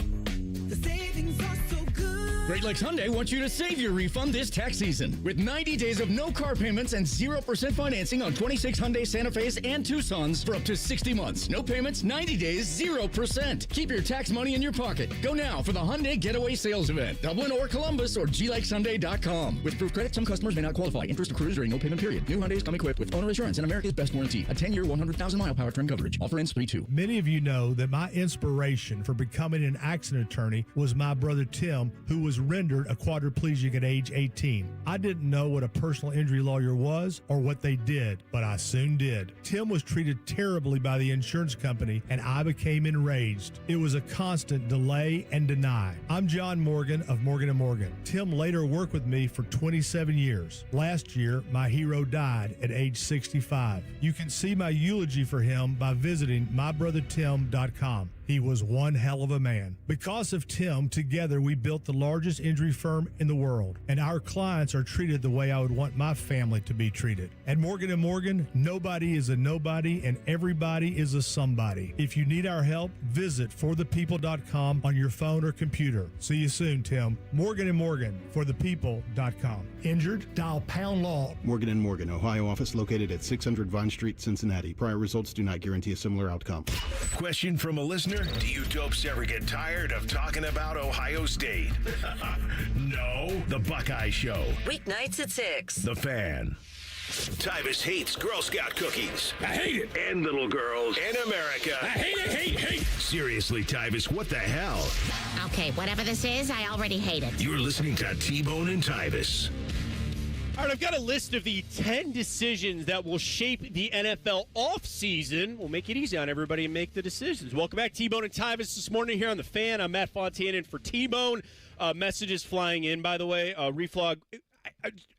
The savings are so good. Great Lakes Hyundai wants you to save your refund this tax season with 90 days of no car payments and 0% financing on 26 Hyundai Santa Fe's and Tucsons for up to 60 months. No payments, 90 days, 0%. Keep your tax money in your pocket. Go now for the Hyundai Getaway Sales Event. Dublin or Columbus or glakeshyundai.com. With proof credit, some customers may not qualify. Interest accrues during no payment period. New Hyundais come equipped with owner assurance and America's best warranty. A 10-year, 100,000-mile powertrain coverage. Offer ends 3/2.
Many of you know that my inspiration for becoming an accident attorney was my brother Tim, who was rendered a quadriplegic at age 18. I didn't know what a personal injury lawyer was or what they did, but I soon did. Tim was treated terribly by the insurance company, and I became enraged. It was a constant delay and deny. I'm John Morgan of Morgan & Morgan. Tim later worked with me for 27 years. Last year, my hero died at age 65. You can see my eulogy for him by visiting mybrothertim.com. He was one hell of a man. Because of Tim, together we built the largest injury firm in the world, and our clients are treated the way I would want my family to be treated. At Morgan & Morgan, nobody is a nobody and everybody is a somebody. If you need our help, visit forthepeople.com on your phone or computer. See you soon, Tim. Morgan & Morgan, forthepeople.com. Injured? Dial pound law.
Morgan & Morgan, Ohio office located at 600 Vine Street, Cincinnati. Prior results do not guarantee a similar outcome.
Question from a listener. Do you dopes ever get tired of talking about Ohio State? No. The Buckeye Show.
Weeknights at 6.
The Fan. Tyvis hates Girl Scout cookies.
I hate it.
And little girls. And America.
I hate.
Seriously, Tyvis, what the hell?
Okay, whatever this is, I already hate it.
You're listening to T-Bone and Tyvis.
All right, I've got a list of the 10 decisions that will shape the NFL offseason. We'll make it easy on everybody and make the decisions. Welcome back, T-Bone and Tyvis this morning here on The Fan. I'm Matt Fontaine in for T-Bone. Messages flying in, by the way. Reflog,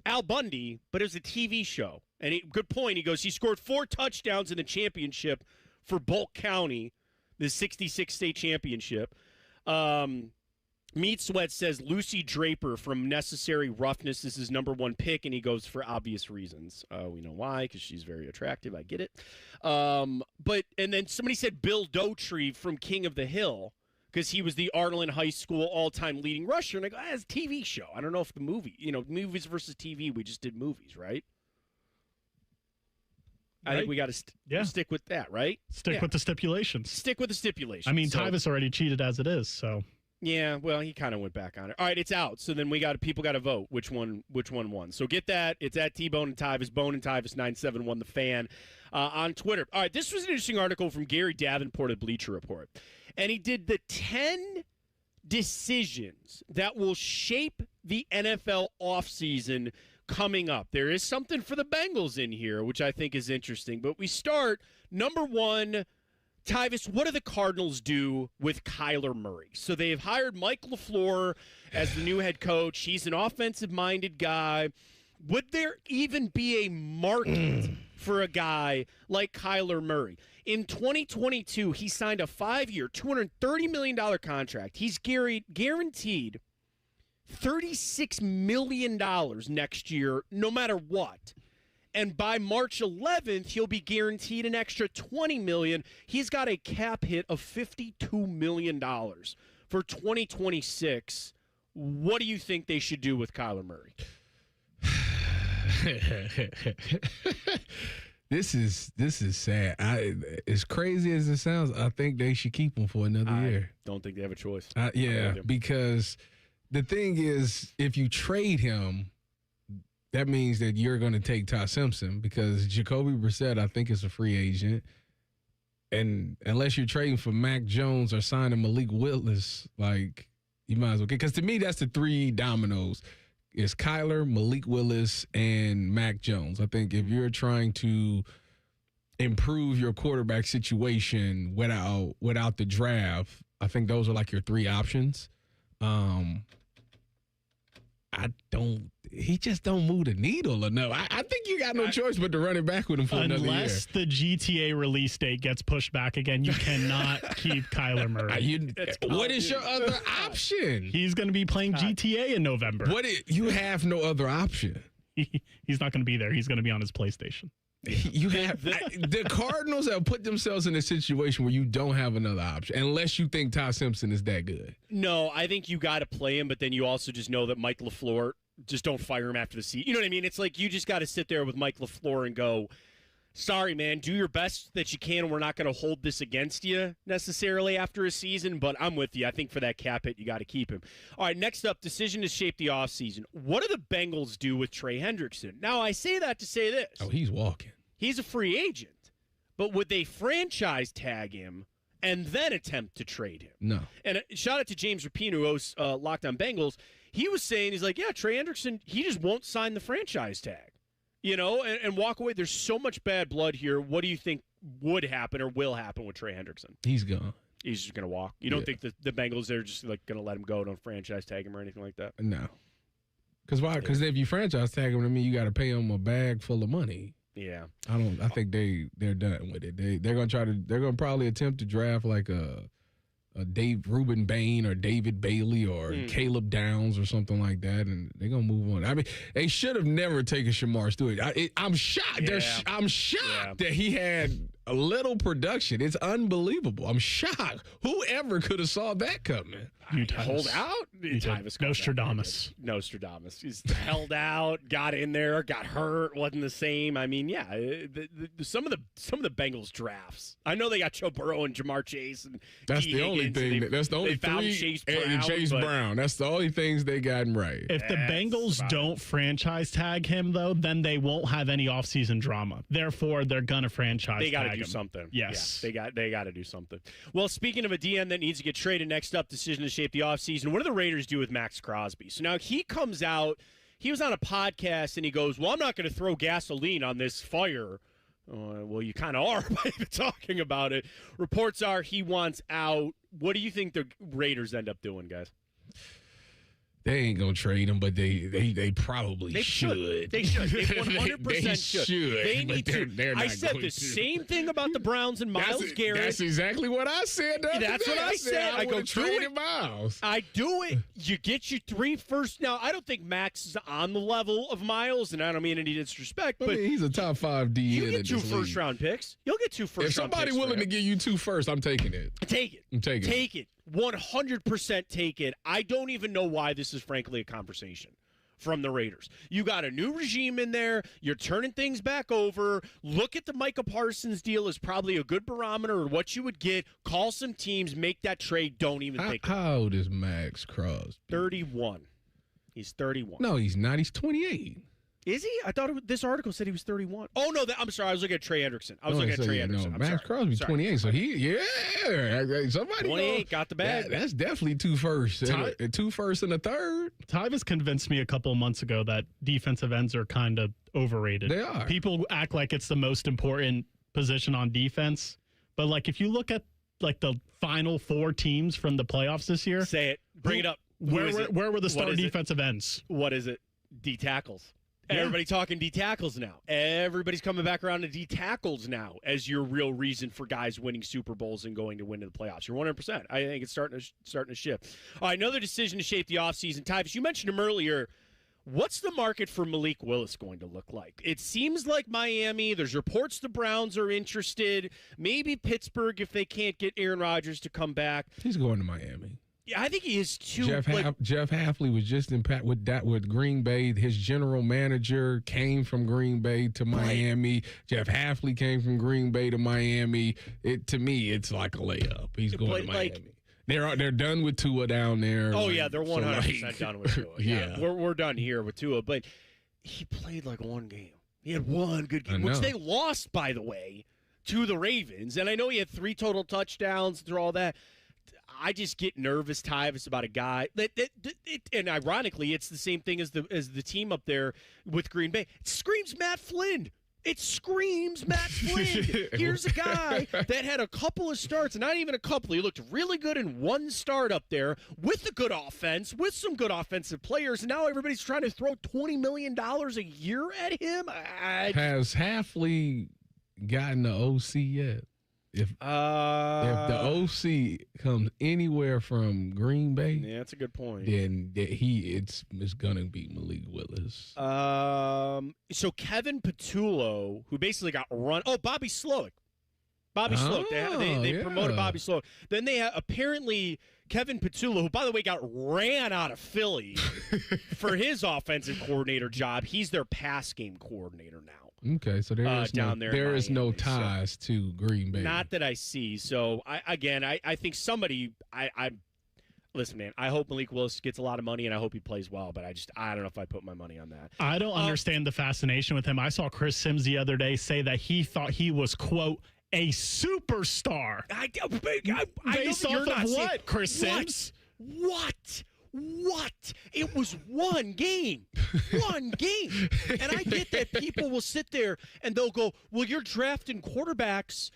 Al Bundy, but it was a TV show. And good point. He goes, he scored 4 touchdowns in the championship for Polk County, the 66 state championship. Meat Sweat says Lucy Draper from Necessary Roughness is his number 1 pick, and he goes for obvious reasons. We know why, because she's very attractive. I get it. And then somebody said Bill Dotree from King of the Hill, because he was the Arlen High School all-time leading rusher. And I go, it's a TV show. I don't know if the movie, movies versus TV, we just did movies, right? I think we got to stick with that, right?
Stick with the stipulations.
Stick with the stipulations.
I mean, Tyvis already cheated as it is, so.
Yeah, well, he kind of went back on it. All right, it's out. So then people got to vote which one won. So get that. It's at T-Bone and Tyvis, Bone and Tyvis 971 The Fan on Twitter. All right, this was an interesting article from Gary Davenport at Bleacher Report. And he did the 10 decisions that will shape the NFL offseason coming up. There is something for the Bengals in here, which I think is interesting. But we start, number 1, Tyvis, what do the Cardinals do with Kyler Murray? So they have hired Mike LaFleur as the new head coach. He's an offensive-minded guy. Would there even be a market for a guy like Kyler Murray? In 2022, he signed a 5-year, $230 million contract. He's guaranteed $36 million next year, no matter what. And by March 11th, he'll be guaranteed an extra $20 million. He's got a cap hit of $52 million for 2026. What do you think they should do with Kyler Murray?
This is sad. As crazy as it sounds, I think they should keep him for another year.
Don't think they have a choice.
Yeah, because the thing is, if you trade him, that means that you're going to take Ty Simpson because Jacoby Brissett, I think, is a free agent. And unless you're trading for Mac Jones or signing Malik Willis, like, you might as well. Because to me, that's the three dominoes. It's Kyler, Malik Willis, and Mac Jones. I think if you're trying to improve your quarterback situation without the draft, I think those are like your three options. He just don't move the needle enough. I think you got no choice but to run it back with him for another year.
Unless the GTA release date gets pushed back again, you cannot keep Kyler Murray.
What is your other option?
He's going to be playing GTA in November.
You have no other option.
He's not going to be there. He's going to be on his PlayStation.
You have the Cardinals have put themselves in a situation where you don't have another option unless you think Ty Simpson is that good.
No, I think you got to play him, but then you also just know that Mike LaFleur, just don't fire him after the season. You know what I mean? It's like you just got to sit there with Mike LaFleur and go, sorry, man, do your best that you can. We're not going to hold this against you necessarily after a season, but I'm with you. I think for that cap hit, you got to keep him. All right, next up, decision to shape the offseason. What do the Bengals do with Trey Hendrickson? Now, I say that to say this.
Oh, he's walking.
He's a free agent, but would they franchise tag him and then attempt to trade him?
No.
And shout out to James Rapine, who hosts Locked On Bengals. He was saying, he's like, yeah, Trey Hendrickson, he just won't sign the franchise tag, and walk away. There's so much bad blood here. What do you think would happen or will happen with Trey Hendrickson?
He's gone.
He's just going to walk. You don't think the Bengals are just like going to let him go, don't franchise tag him or anything like that?
No. Because why? Because if you franchise tag him, I mean, you got to pay him a bag full of money.
Yeah.
I think they're done with it. They're gonna probably attempt to draft like a Reuben Bain or David Bailey or Caleb Downs or something like that, and they're gonna move on. I mean, they should have never taken Shamar Stewart. I'm shocked.
Yeah.
I'm shocked that he had a little production. It's unbelievable. I'm shocked. Whoever could have saw that coming?
Hold out? Tyvis Nostradamus. He's held out, got in there, got hurt, wasn't the same. I mean, yeah, some of the Bengals drafts. I know they got Joe Burrow and Jamar Chase, and
that's
D.
the only
Higgins,
thing. That's the only three. Chase Brown. That's the only things they gotten right.
If the Bengals don't franchise tag him, though, then they won't have any offseason drama. Therefore, they're gonna franchise.
They got to
tag
do
him.
something.
Yes,
yeah, they got to do something. Well, speaking of a DN that needs to get traded, next up, decision to shape the offseason. What do the Raiders do with Max Crosby? So now he comes out. He was on a podcast and he goes, "Well, I'm not going to throw gasoline on this fire." Well, you kind of are by even talking about it. Reports are he wants out. What do you think the Raiders end up doing, guys?
They ain't gonna trade him, but they probably should.
They should. They 100% should. They need to. I said the same thing about the Browns and Myles Garrett.
That's exactly what I said.
That's what I said. I go
trade Myles.
I do it. You get your 3 first. Now I don't think Max is on the level of Myles, and I don't mean any disrespect, but
he's a top 5 DN.
You get 2 first-round picks. You'll get 2 first-round picks.
If somebody willing to give you 2 first, I'm taking it.
Take it.
I'm taking it.
Take it. 100% take it. I don't even know why this is frankly a conversation from the Raiders. You got a new regime in there. You're turning things back over. Look at the Micah Parsons deal as probably a good barometer of what you would get. Call some teams, make that trade. Don't even think.
How old is Max Crosby?
31. He's 31.
No, he's not. He's 28.
Is he? I thought this article said he was 31. Oh, no, I'm sorry. I was looking at Trey Hendrickson.
No, Max Crosby, 28. So somebody
28 got the bag.
That's definitely 2 firsts. 2 firsts and a third.
Tyvis convinced me a couple of months ago that defensive ends are kind of overrated.
They are.
People act like it's the most important position on defense. But, like, if you look at, like, the final 4 teams from the playoffs this year.
Say it. Bring it up.
Where were the star defensive ends?
What is it? D tackles. Everybody talking D tackles now. Everybody's coming back around to D tackles now as your real reason for guys winning Super Bowls and going to win the playoffs. You're 100%. I think it's starting to shift. All right, another decision to shape the offseason. Tyvis, you mentioned him earlier. What's the market for Malik Willis going to look like? It seems like Miami. There's reports the Browns are interested. Maybe Pittsburgh if they can't get Aaron Rodgers to come back.
He's going to Miami.
Yeah, I think he is too.
Jeff Hafley was just with Green Bay. His general manager came from Green Bay to Miami. Right. Jeff Hafley came from Green Bay to Miami. To me, it's like a layup. He's going to Miami. They're done with Tua down there.
Oh, yeah, they're 100% done with Tua.
Yeah.
We're done here with Tua, but he played like one game. He had one good game, which they lost, by the way, to the Ravens. And I know he had 3 total touchdowns through all that. I just get nervous, Tyvis, about a guy. And ironically, it's the same thing as the team up there with Green Bay. It screams Matt Flynn. It screams Matt Flynn. Here's a guy that had a couple of starts, not even a couple. He looked really good in one start up there with a good offense, with some good offensive players, and now everybody's trying to throw $20 million a year at him.
Has Hafley gotten the OC yet? If the OC comes anywhere from Green Bay,
yeah, that's a good point.
Then it's gonna be Malik Willis.
So Kevin Patullo, who basically got run. Oh, Bobby Slowick. They promoted Bobby Slowick. Then they apparently Kevin Patullo, who by the way got ran out of Philly for his offensive coordinator job. He's their pass game coordinator now.
Okay, so there is no ties to Green Bay.
Not that I see. So I think somebody. Listen, man. I hope Malik Willis gets a lot of money, and I hope he plays well. But I don't know if I put my money on that.
I don't understand the fascination with him. I saw Chris Sims the other day say that he thought he was, quote, a superstar. Based off of what, Chris Sims?
What? It was one game. One game. And I get that people will sit there and they'll go, well, you're drafting quarterbacks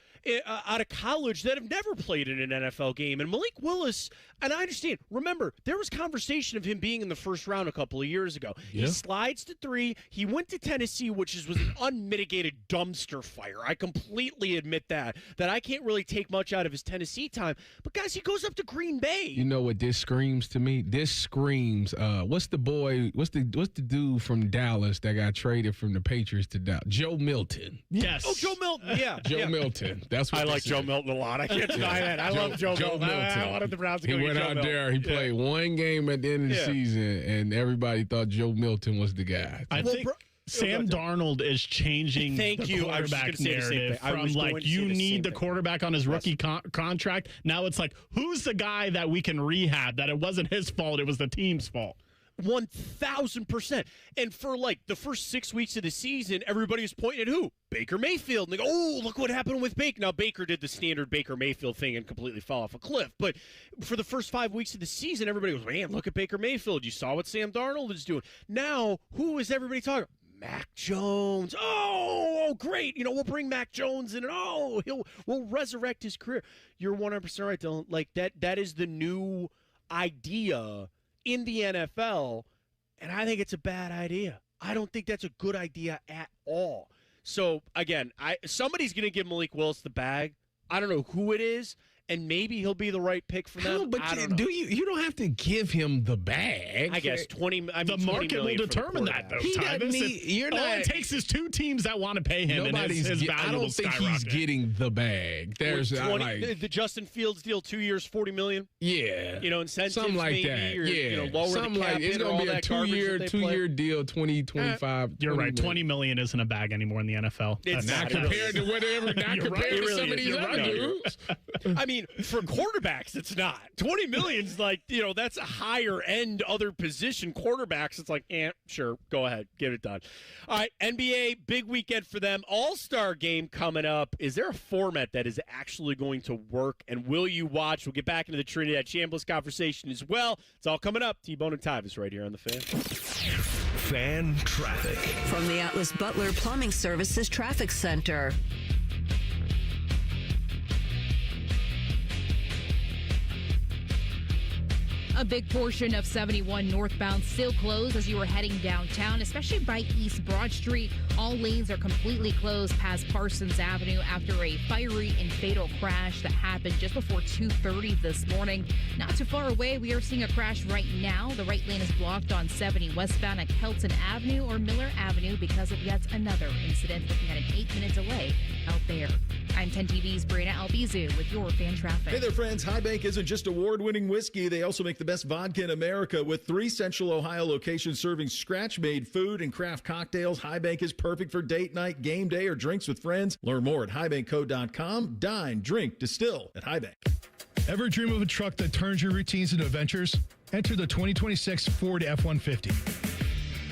out of college that have never played in an NFL game. And Malik Willis, and I understand, remember, there was conversation of him being in the first round a couple of years ago. Yeah. He slides to 3. He went to Tennessee, which was an unmitigated dumpster fire. I completely admit that I can't really take much out of his Tennessee time. But, guys, he goes up to Green Bay.
You know what this screams to me? This screams, what's the dude from Dallas that got traded from the Patriots to Dallas? Joe Milton.
Yes.
Oh, Joe Milton, yeah.
Joe Milton. That's what
I like Joe Milton a lot. I can't deny that. I love Joe Milton. I wanted the Browns to go
He went out there. He played one game at the end of the season, and everybody thought Joe Milton was the guy.
I think Sam Darnold is changing the quarterback narrative from like you need the quarterback on his rookie contract. Now it's like, who's the guy that we can rehab that it wasn't his fault, it was the team's fault.
1,000%. And for like the first 6 weeks of the season, everybody was pointing at who? Baker Mayfield. And they go, oh, look what happened with Baker. Now, Baker did the standard Baker Mayfield thing and completely fell off a cliff. But for the first 5 weeks of the season, everybody goes, man, look at Baker Mayfield. You saw what Sam Darnold is doing. Now, who is everybody talking about? Mac Jones. Oh, great. We'll bring Mac Jones in, and we'll resurrect his career. You're 100% right, Dylan. Like that is the new idea in the NFL, and I think it's a bad idea. I don't think that's a good idea at all. So, again, somebody's going to give Malik Willis the bag. I don't know who it is, and maybe he'll be the right pick for them.
But you don't have to give him the bag.
I guess
the market will determine that, though. All it takes is 2 teams that want to pay him, and his value
I don't
will
think
skyrocket.
he's getting the bag. There's
the Justin Fields deal, 2 years, $40 million.
Yeah,
incentives,
something like
maybe,
that.
Or,
yeah,
lower
something
the cap
like it's going to be a 2-year deal, 2025.
You're right. $20 million isn't a bag anymore in the NFL.
It's
not compared to whatever. Not compared to some of these other dudes.
I mean, for quarterbacks, it's not. $20 million's like, that's a higher end other position. Quarterbacks, it's like, sure, go ahead, get it done. All right, NBA, big weekend for them. All-Star game coming up. Is there a format that is actually going to work, and will you watch? We'll get back into the Trinidad Chambliss conversation as well. It's all coming up. T-Bone and Tyvis right here on The Fan.
Fan traffic.
From the Atlas Butler Plumbing Services Traffic Center.
A big portion of 71 northbound still closed as you were heading downtown, especially by East Broad Street. All lanes are completely closed past Parsons Avenue after a fiery and fatal crash that happened just before 2:30 this morning. Not too far away, we are seeing a crash right now. The right lane is blocked on 70 westbound at Kelton Avenue or Miller Avenue because of yet another incident, looking at an 8-minute delay out there. I'm 10 TV's Brina Albizu with your fan traffic.
Hey there, friends. High Bank isn't just award-winning whiskey. They also make the best vodka in America. With 3 Central Ohio locations serving scratch-made food and craft cocktails, High Bank is perfect for date night, game day, or drinks with friends. Learn more at highbankco.com. Dine, drink, distill at High Bank.
Ever dream of a truck that turns your routines into adventures? Enter the 2026 Ford F-150.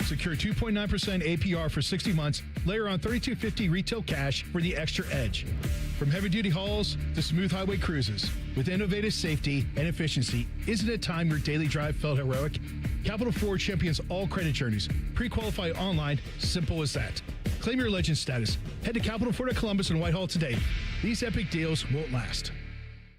Secure 2.9% APR for 60 months. Layer on $3,250 retail cash for the extra edge. From heavy-duty hauls to smooth highway cruises, with innovative safety and efficiency, isn't it time your daily drive felt heroic? Capital Ford champions all credit journeys. Pre-qualify online, simple as that. Claim your legend status. Head to Capital Ford at Columbus and Whitehall today. These epic deals won't last.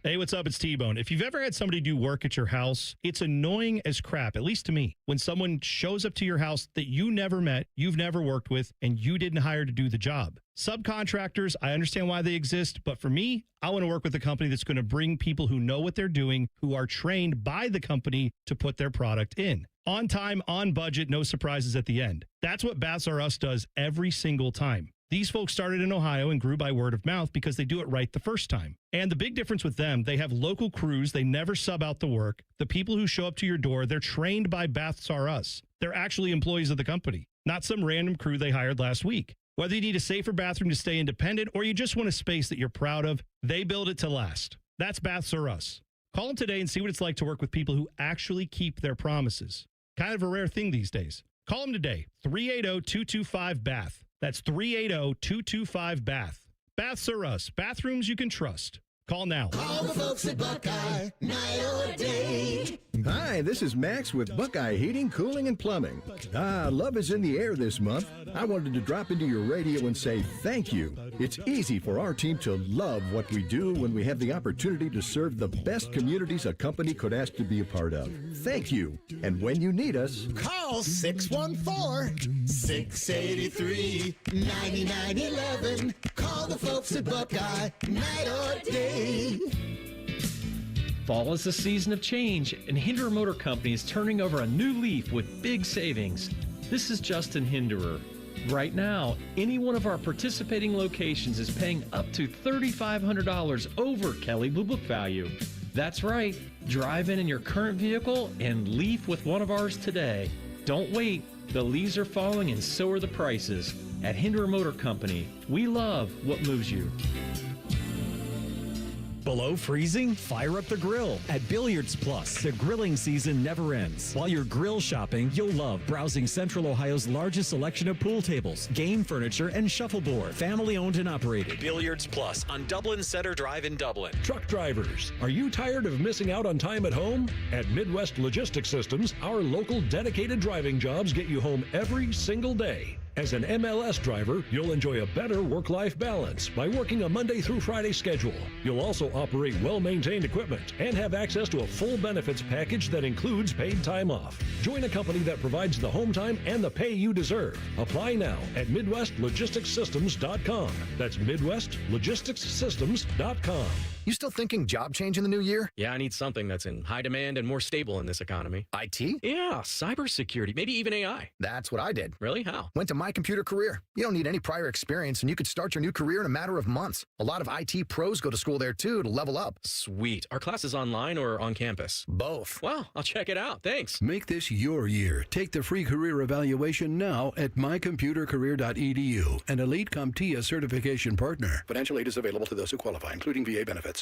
Hey, what's up? It's T-Bone. If you've ever had somebody do work at your house, it's annoying as crap, at least to me, when someone shows up to your house that you never met, you've never worked with, and you didn't hire to do the job. Subcontractors, I understand why they exist, but for me, I want to work with a company that's going to bring people who know what they're doing, who are trained by the company to put their product in. On time, on budget, no surprises at the end. That's what Baths R Us does every single time. These folks started in Ohio and grew by word of mouth because they do it right the first time. And the big difference with them, they have local crews. They never sub out the work. The people who show up to your door, they're trained by Baths R Us. They're actually employees of the company, not some random crew they hired last week. Whether you need a safer bathroom to stay independent or you just want a space that you're proud of, they build it to last. That's Baths R Us. Call them today and see what it's like to work with people who actually keep their promises. Kind of a rare thing these days. Call them today, 380-225-BATH. That's 380-225-BATH. Baths R Us. Bathrooms you can trust. Call now.
Call the folks at Buckeye, night or day.
Hi, this is Max with Buckeye Heating, Cooling, and Plumbing. Love is in the air this month. I wanted to drop into your radio and say thank you. It's easy for our team to love what we do when we have the opportunity to serve the best communities a company could ask to be a part of. Thank you. And when you need us,
call 614-683-9911. Call the folks at Buckeye, night or day.
Fall is a season of change, and Hinderer Motor Company is turning over a new leaf with big savings. This is Justin Hinderer. Right now, any one of our participating locations is paying up to $3,500 over Kelley Blue Book value. That's right. Drive in your current vehicle and leaf with one of ours today. Don't wait. The leaves are falling and so are the prices. At Hinderer Motor Company, we love what moves you.
Below freezing? Fire up the grill at Billiards Plus. The grilling season never ends. While you're grill shopping, you'll love browsing Central Ohio's largest selection of pool tables, game furniture, and shuffleboard. Family owned and operated.
Billiards Plus on Dublin Center Drive in Dublin.
Truck drivers, are you tired of missing out on time at home? At Midwest Logistics Systems, our local dedicated driving jobs get you home every single day. As an MLS driver, you'll enjoy a better work-life balance by working a Monday through Friday schedule. You'll also operate well-maintained equipment and have access to a full benefits package that includes paid time off. Join a company that provides the home time and the pay you deserve. Apply now at MidwestLogisticsSystems.com. That's MidwestLogisticsSystems.com.
You still thinking job change in the new year?
Yeah, I need something that's in high demand and more stable in this economy.
IT?
Yeah, cybersecurity, maybe even AI.
That's what I did.
Really? How?
Went to My Computer Career. You don't need any prior experience, and you could start your new career in a matter of months. A lot of IT pros go to school there, too, to level up.
Sweet. Are classes online or on campus?
Both.
Well, I'll check it out. Thanks.
Make this your year. Take the free career evaluation now at mycomputercareer.edu, an Elite CompTIA certification partner.
Financial aid is available to those who qualify, including VA benefits.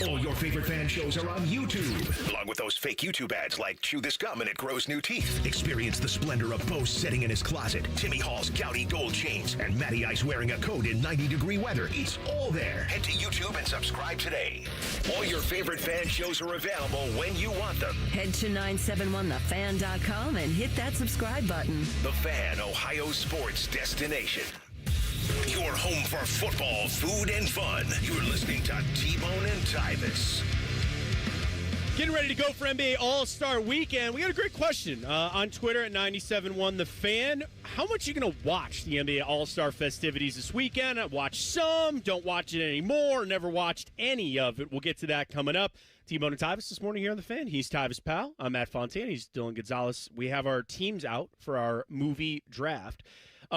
All your favorite fan shows are on YouTube, along with those fake YouTube ads like chew this gum and it grows new teeth. Experience the splendor of Bo sitting in his closet, Timmy Hall's gouty gold chains, and Matty Ice wearing a coat in 90-degree weather. It's all there. Head to YouTube and subscribe today. All your favorite fan shows are available when you want them.
Head to 971thefan.com and hit that subscribe button.
The Fan, Ohio sports destination. Your home for football, food, and fun. You're listening to T-Bone and Tyvis.
Getting ready to go for NBA All-Star Weekend. We got a great question on Twitter at 971thefan. How much are you going to watch the NBA All-Star festivities this weekend? I watched some, don't watch it anymore, never watched any of it. We'll get to that coming up. T-Bone and Tyvis this morning here on The Fan. He's Tyvis Powell. I'm Matt Fontaine. He's Dylan Gonzalez. We have our teams out for our movie draft.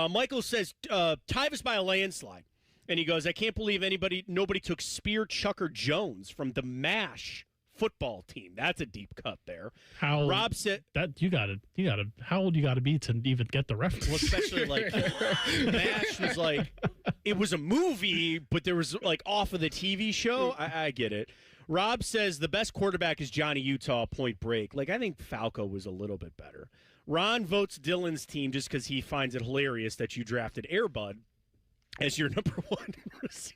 Michael says Tyvis by a landslide. And he goes, I can't believe nobody took Spear Chucker Jones from the MASH football team. That's a deep cut there. Rob said
that you gotta how old you gotta be to even get the reference?
Well, especially like MASH was like, it was a movie, but there was like off of the TV show. I get it. Rob says the best quarterback is Johnny Utah, Point Break. Like, I think Falco was a little bit better. Ron votes Dylan's team just because he finds it hilarious that you drafted Air Bud as your number one receiver.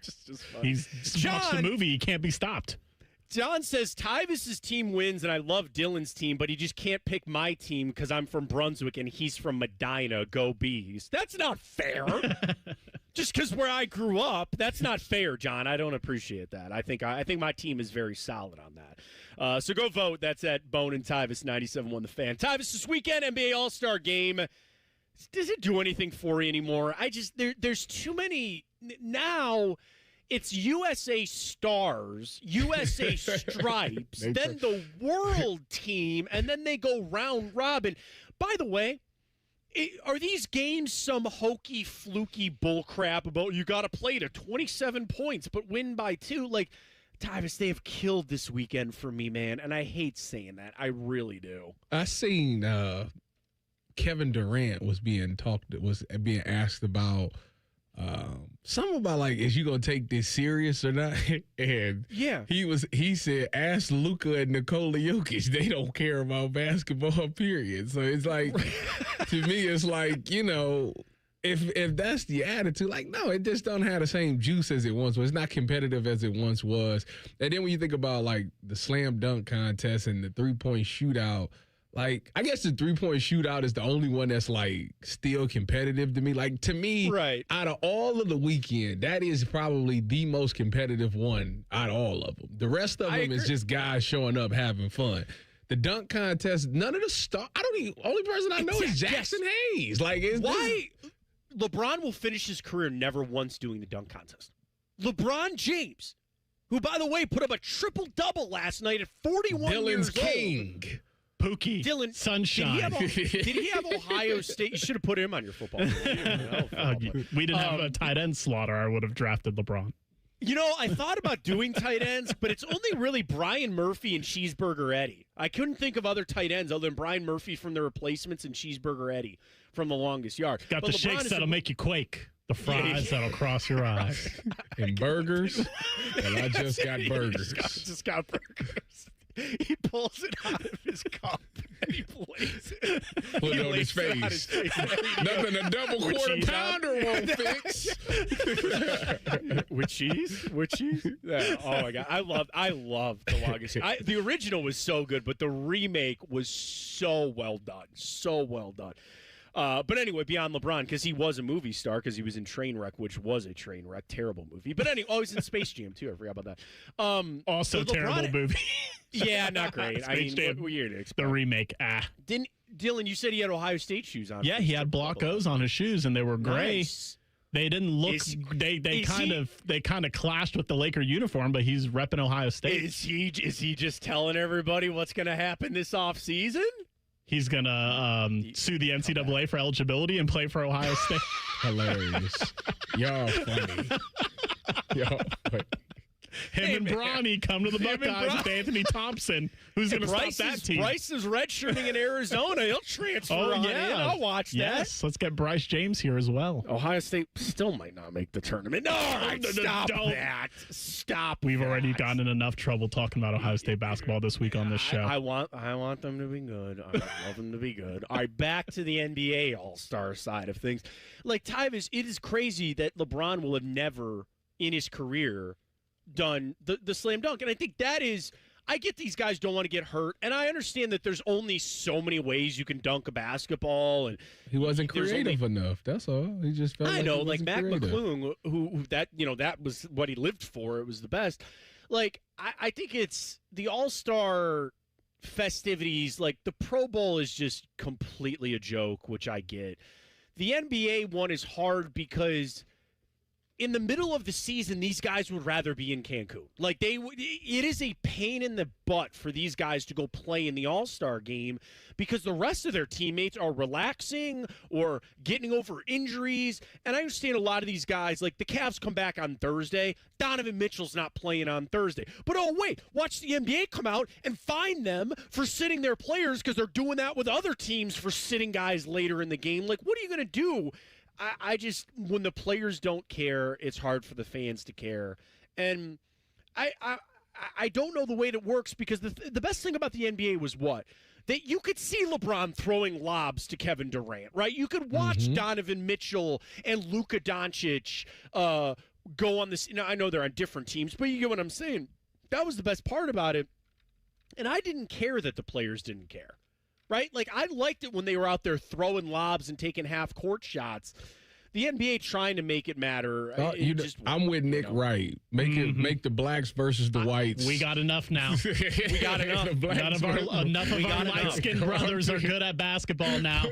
just funny.
He's watched the movie. He can't be stopped.
John says Tyvis' team wins, and I love Dylan's team, but he just can't pick my team because I'm from Brunswick and he's from Medina. Go Bees. That's not fair. Just because where I grew up, that's not fair, John. I don't appreciate that. I think my team is very solid on that. So go vote. That's at Bone and Tyvis 97.1 The Fan. Tyvis, this weekend NBA All-Star Game. Does it do anything for you anymore? There's too many now. It's USA Stars, USA Stripes, then the World Team, and then they go round robin. By the way, are these games some hokey, fluky bullcrap about you got to play to 27 points but win by 2? Like, Tyvis, they have killed this weekend for me, man, and I hate saying that. I really do.
I seen Kevin Durant was being asked about something about like, is you gonna take this serious or not? And
yeah,
he said, ask Luka and Nikola Jokic. They don't care about basketball, period. So it's like, to me, it's like, you know, if that's the attitude, like, no, it just don't have the same juice as it once was. It's not competitive as it once was. And then when you think about like the slam dunk contest and the 3-point shootout, like, I guess the 3-point shootout is the only one that's, like, still competitive to me. Like, to me,
right,
out of all of the weekend, that is probably the most competitive one out of all of them. The rest of them is just guys showing up having fun. The dunk contest, none of the stuff. Only person I know is Jackson Hayes. Like,
why? LeBron will finish his career never once doing the dunk contest. LeBron James, who, by the way, put up a triple-double last night at 41 years
King.
old.
Pookie,
Dylan,
Sunshine.
Did he have Ohio State? You should have put him on your football team.
We didn't have a tight end slaughter. I would have drafted LeBron.
You know, I thought about doing tight ends, but it's only really Brian Murphy and Cheeseburger Eddie. I couldn't think of other tight ends other than Brian Murphy from the replacements and Cheeseburger Eddie from the longest yard.
Got but the LeBron shakes that'll make you quake. The fries that'll cross your eyes.
And burgers. And I just got burgers.
Just got burgers. He pulls it out of his cup and he plays it.
Put it on his face. Nothing a double quarter pounder won't fix.
With cheese? Yeah. Oh my God. I love the longest. The original was so good, but the remake was so well done. So well done. But anyway, beyond LeBron, because he was a movie star, because he was in Trainwreck, which was a train wreck, terrible movie. But anyway, he's in Space Jam too. I forgot about that.
Also, so terrible movie.
Yeah, not great. Space Jam. What you're
the remake.
Didn't Dylan? You said he had Ohio State shoes on.
Yeah, he had Block O's on his shoes, and they were gray.
Nice.
They didn't look. They kind of clashed with the Laker uniform, but he's repping Ohio State.
Is he just telling everybody what's going to happen this offseason?
He's going to sue the NCAA for eligibility and play for Ohio State.
Hilarious. Y'all funny. Y'all funny.
Him and Bronny come to the Buckeyes with Anthony Thompson. Who's going to stop that team?
Bryce is redshirting in Arizona. He'll transfer on in. I'll watch that.
Yes, let's get Bryce James here as well.
Ohio State still might not make the tournament. No, stop that. Stop.
We've already gotten in enough trouble talking about Ohio State basketball this week on this show.
I want them to be good. I love them to be good. All right, back to the NBA All-Star side of things. Like, Tyvis, it is crazy that LeBron will have never in his career done the slam dunk. And I think that is, I get these guys don't want to get hurt, and I understand that there's only so many ways you can dunk a basketball, and
he wasn't creative enough. That's all. He just felt
like Mac McClung, who that was what he lived for. It was the best. Like, I think it's the All-Star festivities, like the Pro Bowl is just completely a joke, which I get. The NBA one is hard because in the middle of the season, these guys would rather be in Cancun. Like, it is a pain in the butt for these guys to go play in the All-Star game because the rest of their teammates are relaxing or getting over injuries. And I understand a lot of these guys, like the Cavs come back on Thursday. Donovan Mitchell's not playing on Thursday. But, oh, wait, watch the NBA come out and fine them for sitting their players because they're doing that with other teams for sitting guys later in the game. Like, what are you going to do? I just, when the players don't care, it's hard for the fans to care. And I don't know the way that works because the best thing about the NBA was what? That you could see LeBron throwing lobs to Kevin Durant, right? You could watch Donovan Mitchell and Luka Doncic go on this. I know they're on different teams, but you get what I'm saying. That was the best part about it. And I didn't care that the players didn't care. Right? Like, I liked it when they were out there throwing lobs and taking half-court shots. The NBA trying to make it matter.
I'm with Nick Wright. Make the blacks versus the whites.
We got enough now.
We got enough.
Enough of our light-skinned brothers are good at basketball now.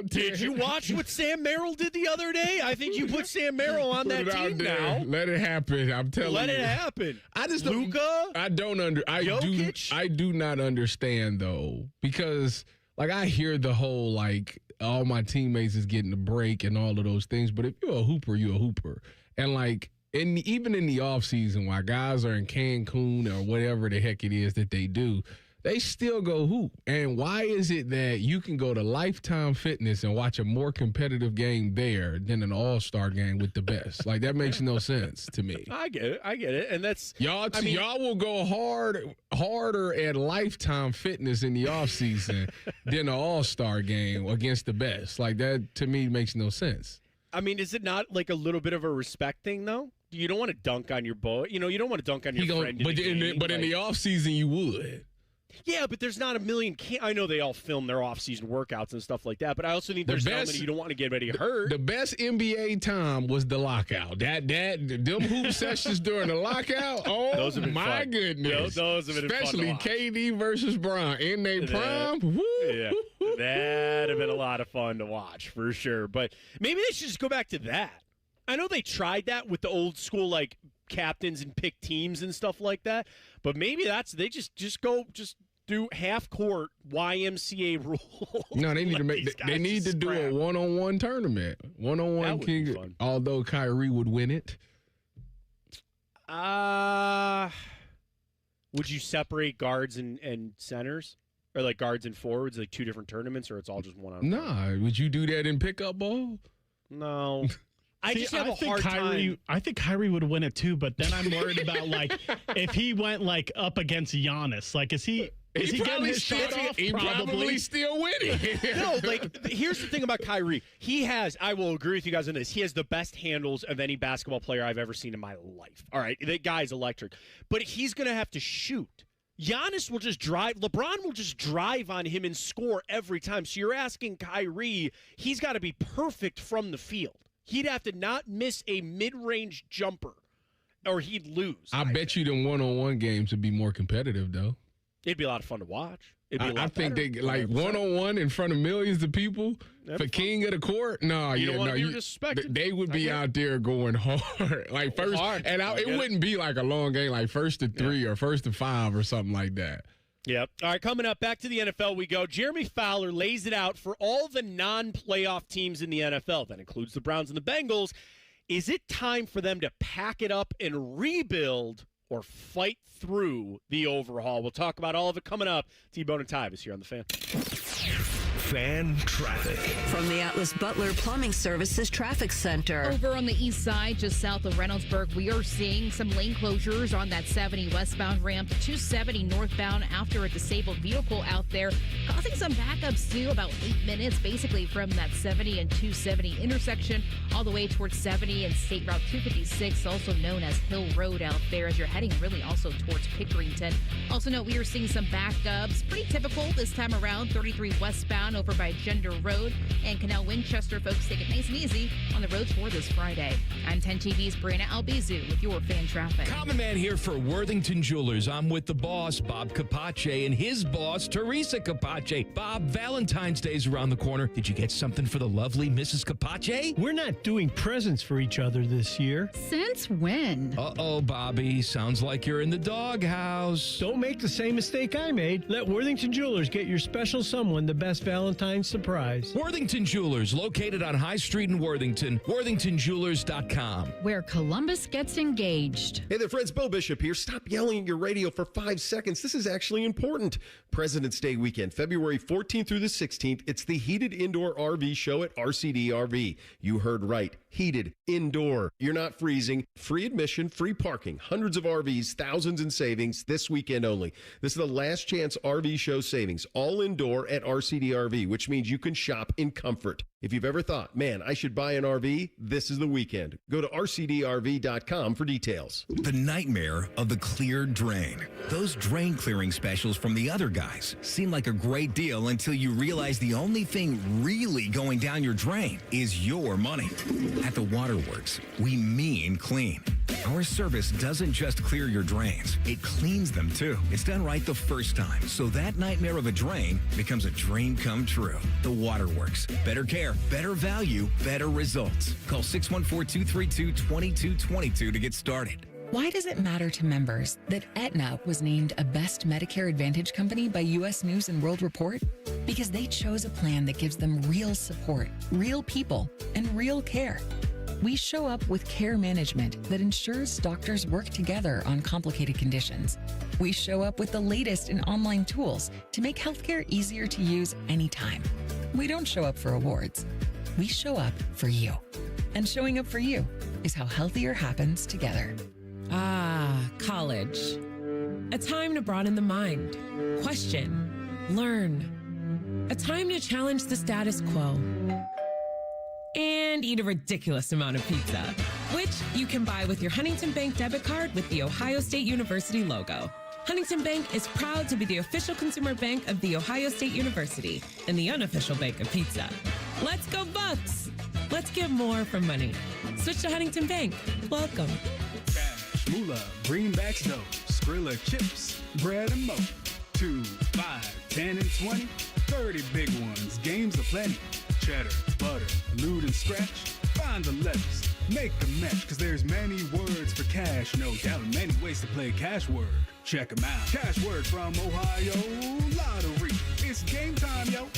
Did you watch what Sam Merrill did the other day? I think you put Sam Merrill on that team now.
Let it happen. I'm telling you.
Let it happen.
I just
Luka.
I do not understand though, because like I hear the whole like all my teammates is getting a break and all of those things, but if you're a hooper, you're a hooper. And like even in the off season while guys are in Cancun or whatever the heck it is that they do, they still go hoop. And why is it that you can go to Lifetime Fitness and watch a more competitive game there than an all-star game with the best? Like, that makes no sense to me.
I get it. And that's
y'all will go harder at Lifetime Fitness in the offseason than an all-star game against the best. Like, that to me makes no sense.
I mean, is it not like a little bit of a respect thing though? You don't want to dunk on your boy. You don't want to dunk on your friend.
But in the offseason you would.
Yeah, but there's not a million. I know they all film their off-season workouts and stuff like that, but I also think there's so many you don't want to get anybody hurt.
The best NBA time was the lockout. Them hoop sessions during the lockout. Oh,
those have been
my
fun.
goodness!
Those have been
especially
fun to watch.
KD versus Bron in their prime. Woo.
Yeah, that'd have been a lot of fun to watch for sure. But maybe they should just go back to that. I know they tried that with the old school like captains and pick teams and stuff like that, but maybe they just do half court YMCA rule.
No, they need to make. They need to do a one-on-one tournament. One-on-one king. Although Kyrie would win it.
Would you separate guards and centers, or like guards and forwards, like two different tournaments, or it's all just one-on-one?
Nah, would you do that in pickup ball?
No. I
think Kyrie would win it too, but then I'm worried about like if he went like up against Giannis, like is he getting his shot off?
He probably still winning.
No, like here's the thing about Kyrie. I will agree with you guys on this. He has the best handles of any basketball player I've ever seen in my life. All right, that guy's electric, but he's gonna have to shoot. Giannis will just drive. LeBron will just drive on him and score every time. So you're asking Kyrie, he's got to be perfect from the field. He'd have to not miss a mid-range jumper, or he'd lose.
I bet you them one-on-one games would be more competitive, though.
It'd be a lot of fun to watch.
I think they like 100%. One-on-one in front of millions of people for king of the court. No,
you don't want to be disrespected.
They would be out there going hard, like first, and it wouldn't be like a long game, like 1st to 3 or 1st to 5 or something like that.
Yep. All right, coming up, back to the NFL we go. Jeremy Fowler lays it out for all the non-playoff teams in the NFL. That includes the Browns and the Bengals. Is it time for them to pack it up and rebuild or fight through the overhaul? We'll talk about all of it coming up. T-Bone and Tyvis here on The Fan.
Fan traffic.
From the Atlas Butler Plumbing Services Traffic Center.
Over on the east side, just south of Reynoldsburg, we are seeing some lane closures on that 70 westbound ramp, 270 northbound after a disabled vehicle out there, causing some backups too, about 8 minutes, basically from that 70 and 270 intersection all the way towards 70 and State Route 256, also known as Hill Road out there, as you're heading really also towards Pickerington. Also note we are seeing some backups, pretty typical this time around, 33 westbound down over by Gender Road. And Canal Winchester folks take it nice and easy on the roads for this Friday. I'm 10 TV's Brianna Albizu with your fan traffic.
Common Man here for Worthington Jewelers. I'm with the boss, Bob Capace, and his boss, Teresa Capace. Bob, Valentine's Day's around the corner. Did you get something for the lovely Mrs. Capace?
We're not doing presents for each other this year.
Since when?
Uh-oh, Bobby. Sounds like you're in the doghouse.
Don't make the same mistake I made. Let Worthington Jewelers get your special someone the best Valentine's surprise.
Worthington Jewelers, located on High Street in Worthington. WorthingtonJewelers.com.
Where Columbus gets engaged.
Hey there, friends. Bill Bishop here. Stop yelling at your radio for 5 seconds. This is actually important. President's Day weekend, February 14th through the 16th. It's the Heated Indoor RV Show at RCD RV. You heard right. Heated, indoor. You're not freezing. Free admission, free parking. Hundreds of RVs, thousands in savings this weekend only. This is the last chance RV show savings. All indoor at RCD RV, which means you can shop in comfort. If you've ever thought, man, I should buy an RV, this is the weekend. Go to rcdrv.com for details.
The nightmare of the cleared drain. Those drain clearing specials from the other guys seem like a great deal until you realize the only thing really going down your drain is your money. At the Waterworks, we mean clean. Our service doesn't just clear your drains, it cleans them too. It's done right the first time, so that nightmare of a drain becomes a dream come true. The Waterworks. Better care, better value, better results. Call 614-232-2222 to get started.
Why does it matter to members that Aetna was named a Best Medicare Advantage company by U.S. News and World Report? Because they chose a plan that gives them real support, real people, and real care. We show up with care management that ensures doctors work together on complicated conditions. We show up with the latest in online tools to make healthcare easier to use anytime. We don't show up for awards. We show up for you. And showing up for you is how healthier happens together.
Ah, college. A time to broaden the mind, question, learn. A time to challenge the status quo. And eat a ridiculous amount of pizza, which you can buy with your Huntington Bank debit card with the Ohio State University logo. Huntington Bank is proud to be the official consumer bank of The Ohio State University and the unofficial bank of pizza. Let's go Bucks! Let's get more for money. Switch to Huntington Bank. Welcome.
Cash, moolah, greenbacks dough, Skrilla chips, bread and mo. 2, 5, 10 and 20, 30 big ones, games aplenty. Cheddar, butter, lewd and scratch. Find the letters, make a match, cause there's many words for cash, no doubt, many ways to play cash word. Check 'em out. Cash word from Ohio Lottery. It's game time, yo.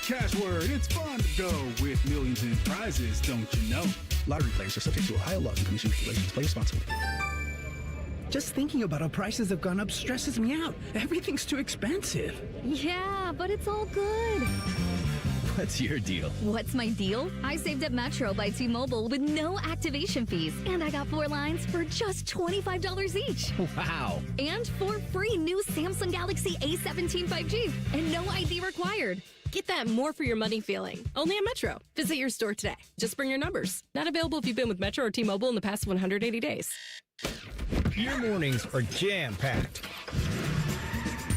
Cash word, it's fun to go with millions in prizes, don't you know?
Lottery players are subject to Ohio laws and commission regulations. Play responsibly. Just thinking about how prices have gone up stresses me out. Everything's too expensive.
Yeah, but it's all good.
What's your deal?
What's my deal? I saved at Metro by T-Mobile with no activation fees. And I got 4 lines for just $25 each.
Wow.
And 4 free new Samsung Galaxy A17 5G. And no ID required.
Get that more for your money feeling. Only at Metro. Visit your store today. Just bring your numbers. Not available if you've been with Metro or T-Mobile in the past 180 days.
Your mornings are jam-packed.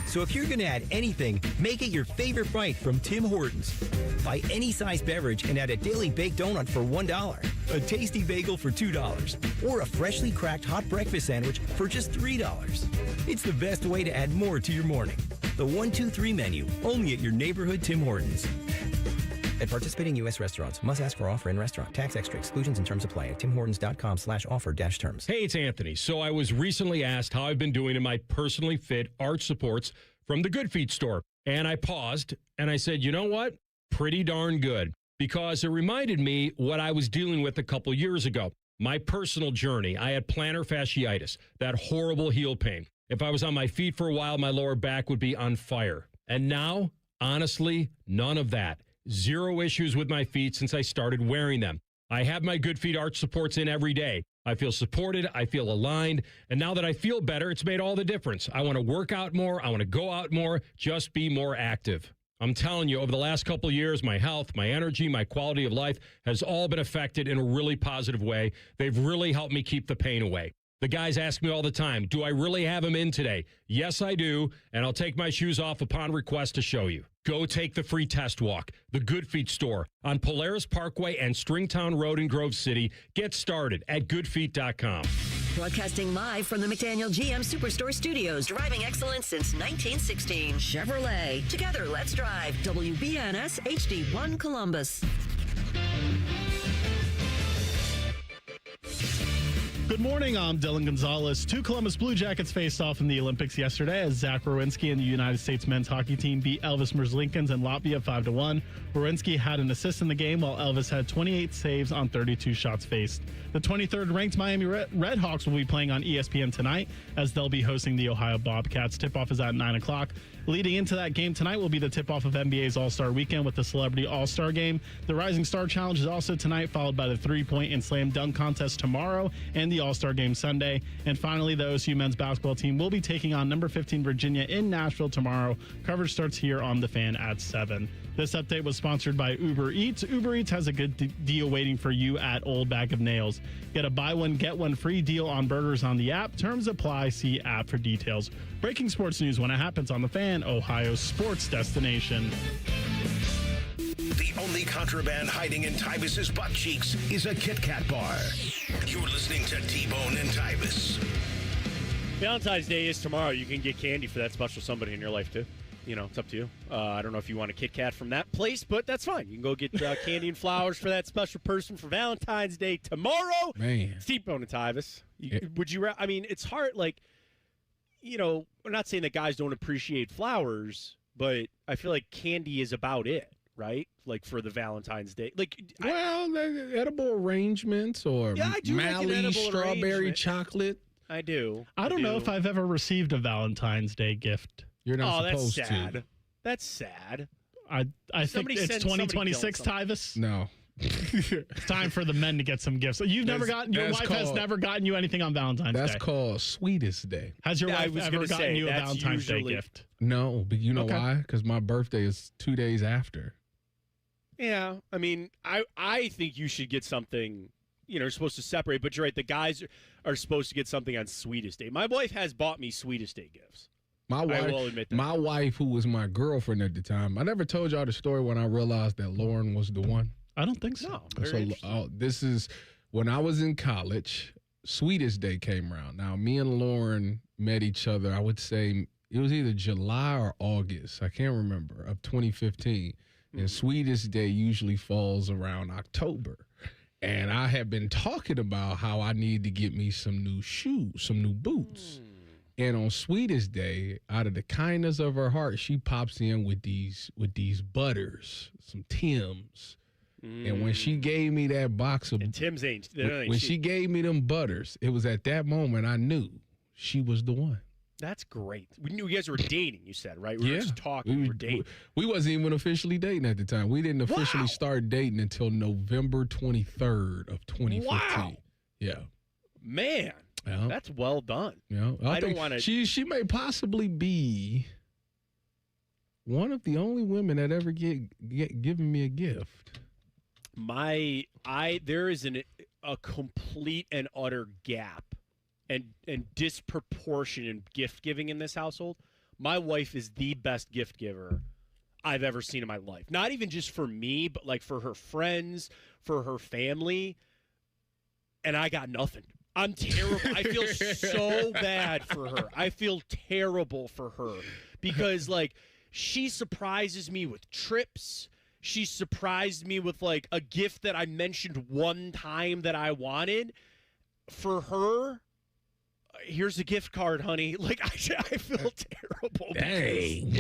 So if you're going to add anything, make it your favorite bite from Tim Hortons. Buy any size beverage and add a daily baked donut for $1, a tasty bagel for $2, or a freshly cracked hot breakfast sandwich for just $3. It's the best way to add more to your morning. The 1-2-3 menu, only at your neighborhood Tim Hortons. At participating U.S. restaurants, must ask for offer in restaurant. Tax extra exclusions and terms apply at timhortons.com/offer-terms.
Hey, it's Anthony. So I was recently asked how I've been doing in my personally fit arch supports from the Good Feet store. And I paused and I said, you know what? Pretty darn good. Because it reminded me what I was dealing with a couple years ago. My personal journey. I had plantar fasciitis, that horrible heel pain. If I was on my feet for a while, my lower back would be on fire. And now, honestly, none of that. 0 issues with my feet since I started wearing them. I have my Good Feet arch supports in every day. I feel supported. I feel aligned. And now that I feel better, it's made all the difference. I want to work out more. I want to go out more. Just be more active. I'm telling you, over the last couple of years, my health, my energy, my quality of life has all been affected in a really positive way. They've really helped me keep the pain away. The guys ask me all the time, do I really have them in today? Yes, I do. And I'll take my shoes off upon request to show you. Go take the free test walk. The Good Feet store on Polaris Parkway and Stringtown Road in Grove City. Get started at goodfeet.com.
Broadcasting live from the McDaniel GM Superstore Studios. Driving excellence since 1916. Chevrolet. Together, let's drive. WBNS HD1 Columbus.
Good morning, I'm Dylan Gonzalez. 2 Columbus Blue Jackets faced off in the Olympics yesterday as Zach Werenski and the United States men's hockey team beat Elvis Merzlikins and Latvia 5-1. Werenski had an assist in the game while Elvis had 28 saves on 32 shots faced. The 23rd ranked Miami Redhawks will be playing on ESPN tonight as they'll be hosting the Ohio Bobcats. Tip-off is at 9 o'clock. Leading into that game tonight will be the tip-off of NBA's All-Star Weekend with the Celebrity All-Star Game. The Rising Star Challenge is also tonight, followed by the three-point and slam dunk contest tomorrow and the All-Star Game Sunday. And finally, the OSU men's basketball team will be taking on number 15 Virginia in Nashville tomorrow. Coverage starts here on The Fan at 7. This update was sponsored by Uber Eats. Uber Eats has a good deal waiting for you at Old Bag of Nails. Get a buy one, get one free deal on burgers on the app. Terms apply. See app for details. Breaking sports news when it happens on The Fan, Ohio's sports destination.
The only contraband hiding in Tyvis's butt cheeks is a Kit Kat bar. You're listening to T-Bone and Tyvis.
Valentine's Day is tomorrow. You can get candy for that special somebody in your life, too. You know, it's up to you. I don't know if you want a Kit Kat from that place, but that's fine. You can go get candy and flowers for that special person for Valentine's Day tomorrow.
Man.
T-Bone and Tyvis. Would you? I mean, it's hard. Like, you know, I'm not saying that guys don't appreciate flowers, but I feel like candy is about it, right? Like for the Valentine's Day. Like,
edible arrangements or Mally strawberry chocolate.
I do.
I don't know if I've ever received a Valentine's Day gift.
You're not supposed
that's sad.
to.
That's sad.
I think it's 2026, Tyvis.
No.
It's time for the men to get some gifts. Your wife has never gotten you anything on Valentine's Day.
That's called Sweetest Day.
Has your wife ever gotten you a Valentine's Day gift?
No, but you know why? Because my birthday is 2 days after.
Yeah, I mean, I think you should get something. You know, you're supposed to separate, but you're right. The guys are supposed to get something on Sweetest Day. My wife has bought me Sweetest Day gifts.
I will admit that. My wife, who was my girlfriend at the time, I never told y'all the story when I realized that Lauren was the one.
I don't think so.
No,
this is when I was in college. Sweetest Day came around. Now, me and Lauren met each other. I would say it was either July or August. I can't remember, of 2015. And Sweetest Day usually falls around October. And I had been talking about how I need to get me some new shoes, some new boots. And on Sweetest Day, out of the kindness of her heart, she pops in with these butters, some Tims. And when she gave me that box of
Tim's ain't
when she gave me them butters, it was at that moment I knew she was the one.
That's great. We knew you guys were dating, you said, right? We were just talking. We were dating.
We wasn't even officially dating at the time. We didn't officially start dating until November 23rd of 2015.
Wow.
Yeah.
Man.
Yeah.
That's well done.
Yeah.
I don't want to.
She may possibly be one of the only women that ever given me a gift.
There is a complete and utter gap and disproportion in gift giving in this household. My wife is the best gift giver I've ever seen in my life. Not even just for me, but like for her friends, for her family. And I got nothing. I'm terrible. I feel so bad for her. I feel terrible for her because, like, she surprises me with trips. She surprised me with, like, a gift that I mentioned one time that I wanted. For her, here's a gift card, honey. Like, I feel terrible.
Dang.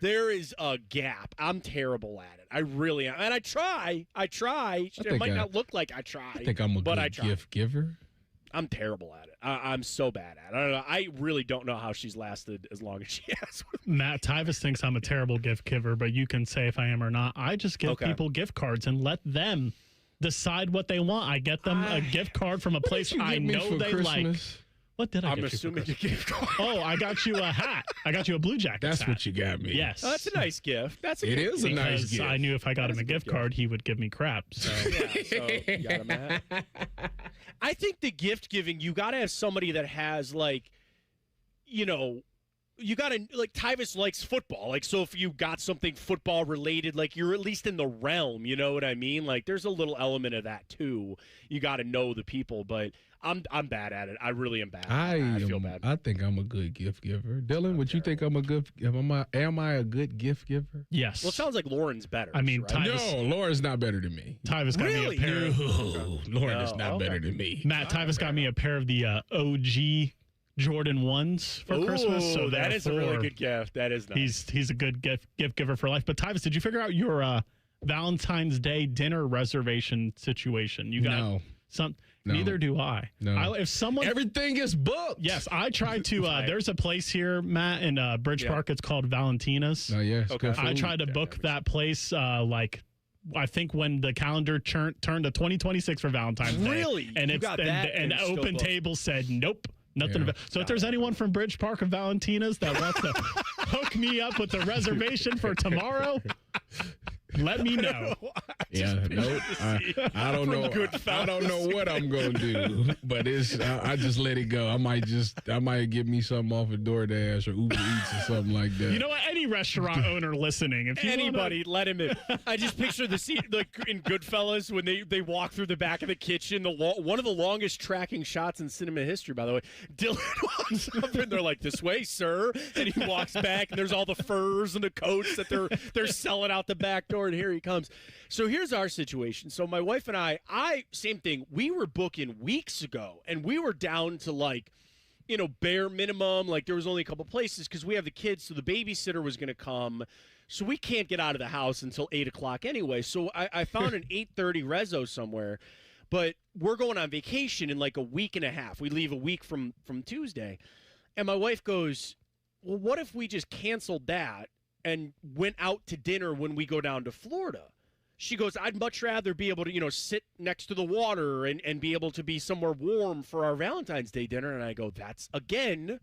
There is a gap. I'm terrible at it. I really am. And I try. It might not look like I try.
I think I'm a good gift giver.
I'm terrible at it. I'm so bad at it. I don't know. I really don't know how she's lasted as long as she has with me.
Matt Tyvis thinks I'm a terrible gift giver, but you can say if I am or not. I just give people gift cards and let them decide what they want. I get them a gift card from a place I know they like. What did I get you?
I'm assuming a gift card.
Oh, I got you a hat. I got you a Blue Jackets
That's
hat.
what you got me.
Yes.
Oh, that's a nice gift.
It is a nice gift.
I knew if I got him a gift card, he would give me crap. So.
You got him a hat. I think the gift giving, you got to have somebody that has, like, you know, you got to, like, Tyvis likes football. Like, so if you got something football related, like, you're at least in the realm, you know what I mean? Like, there's a little element of that, too. You got to know the people, but I'm bad at it. I really am bad. I feel bad.
I think I'm a good gift giver. Dylan, would you think I'm a good? Am I a good gift giver?
Yes.
Well, it sounds like Lauren's better.
I mean,
right?
No, Lauren's not better than me.
Tyvis got me a pair.
Lauren is not better than me.
Matt, Tyvis got me a pair of the OG Jordan 1s for Christmas. So
that is a really good gift. That is nice.
He's a good gift giver for life. But Tyvis, did you figure out your Valentine's Day dinner reservation situation? You got some. No. Neither do I.
No.
If someone,
everything is booked.
Yes, I tried to. There's a place here, Matt, in Bridge Park. It's called Valentina's.
Oh yes.
Okay.
I tried to book that place. I think when the calendar turned to 2026 for Valentine's Day.
Really?
And it's and Open Table said nope. Nothing. So if there's anyone from Bridge Park of Valentina's that wants to hook me up with a reservation for tomorrow, let me know.
I don't know. I don't know what I'm gonna do, but I just let it go. I might get me something off of DoorDash or Uber Eats or something like that.
You know what? Any restaurant owner listening, if you
anybody, let him in. I just picture the scene like in Goodfellas when they walk through the back of the kitchen. One of the longest tracking shots in cinema history, by the way. Dylan walks up and they're like, "This way, sir," and he walks back and there's all the furs and the coats that they're selling out the back door, and here he comes. So here's our situation. So my wife and I same thing. We were booking weeks ago, and we were down to bare minimum. Like there was only a couple places because we have the kids, so the babysitter was going to come. So we can't get out of the house until 8 o'clock anyway. So I found an 8:30 rezo somewhere. But we're going on vacation in like a week and a half. We leave a week from Tuesday. And my wife goes, well, what if we just canceled that and went out to dinner when we go down to Florida? She goes, I'd much rather be able to, sit next to the water and be able to be somewhere warm for our Valentine's Day dinner. And I go, that's, again,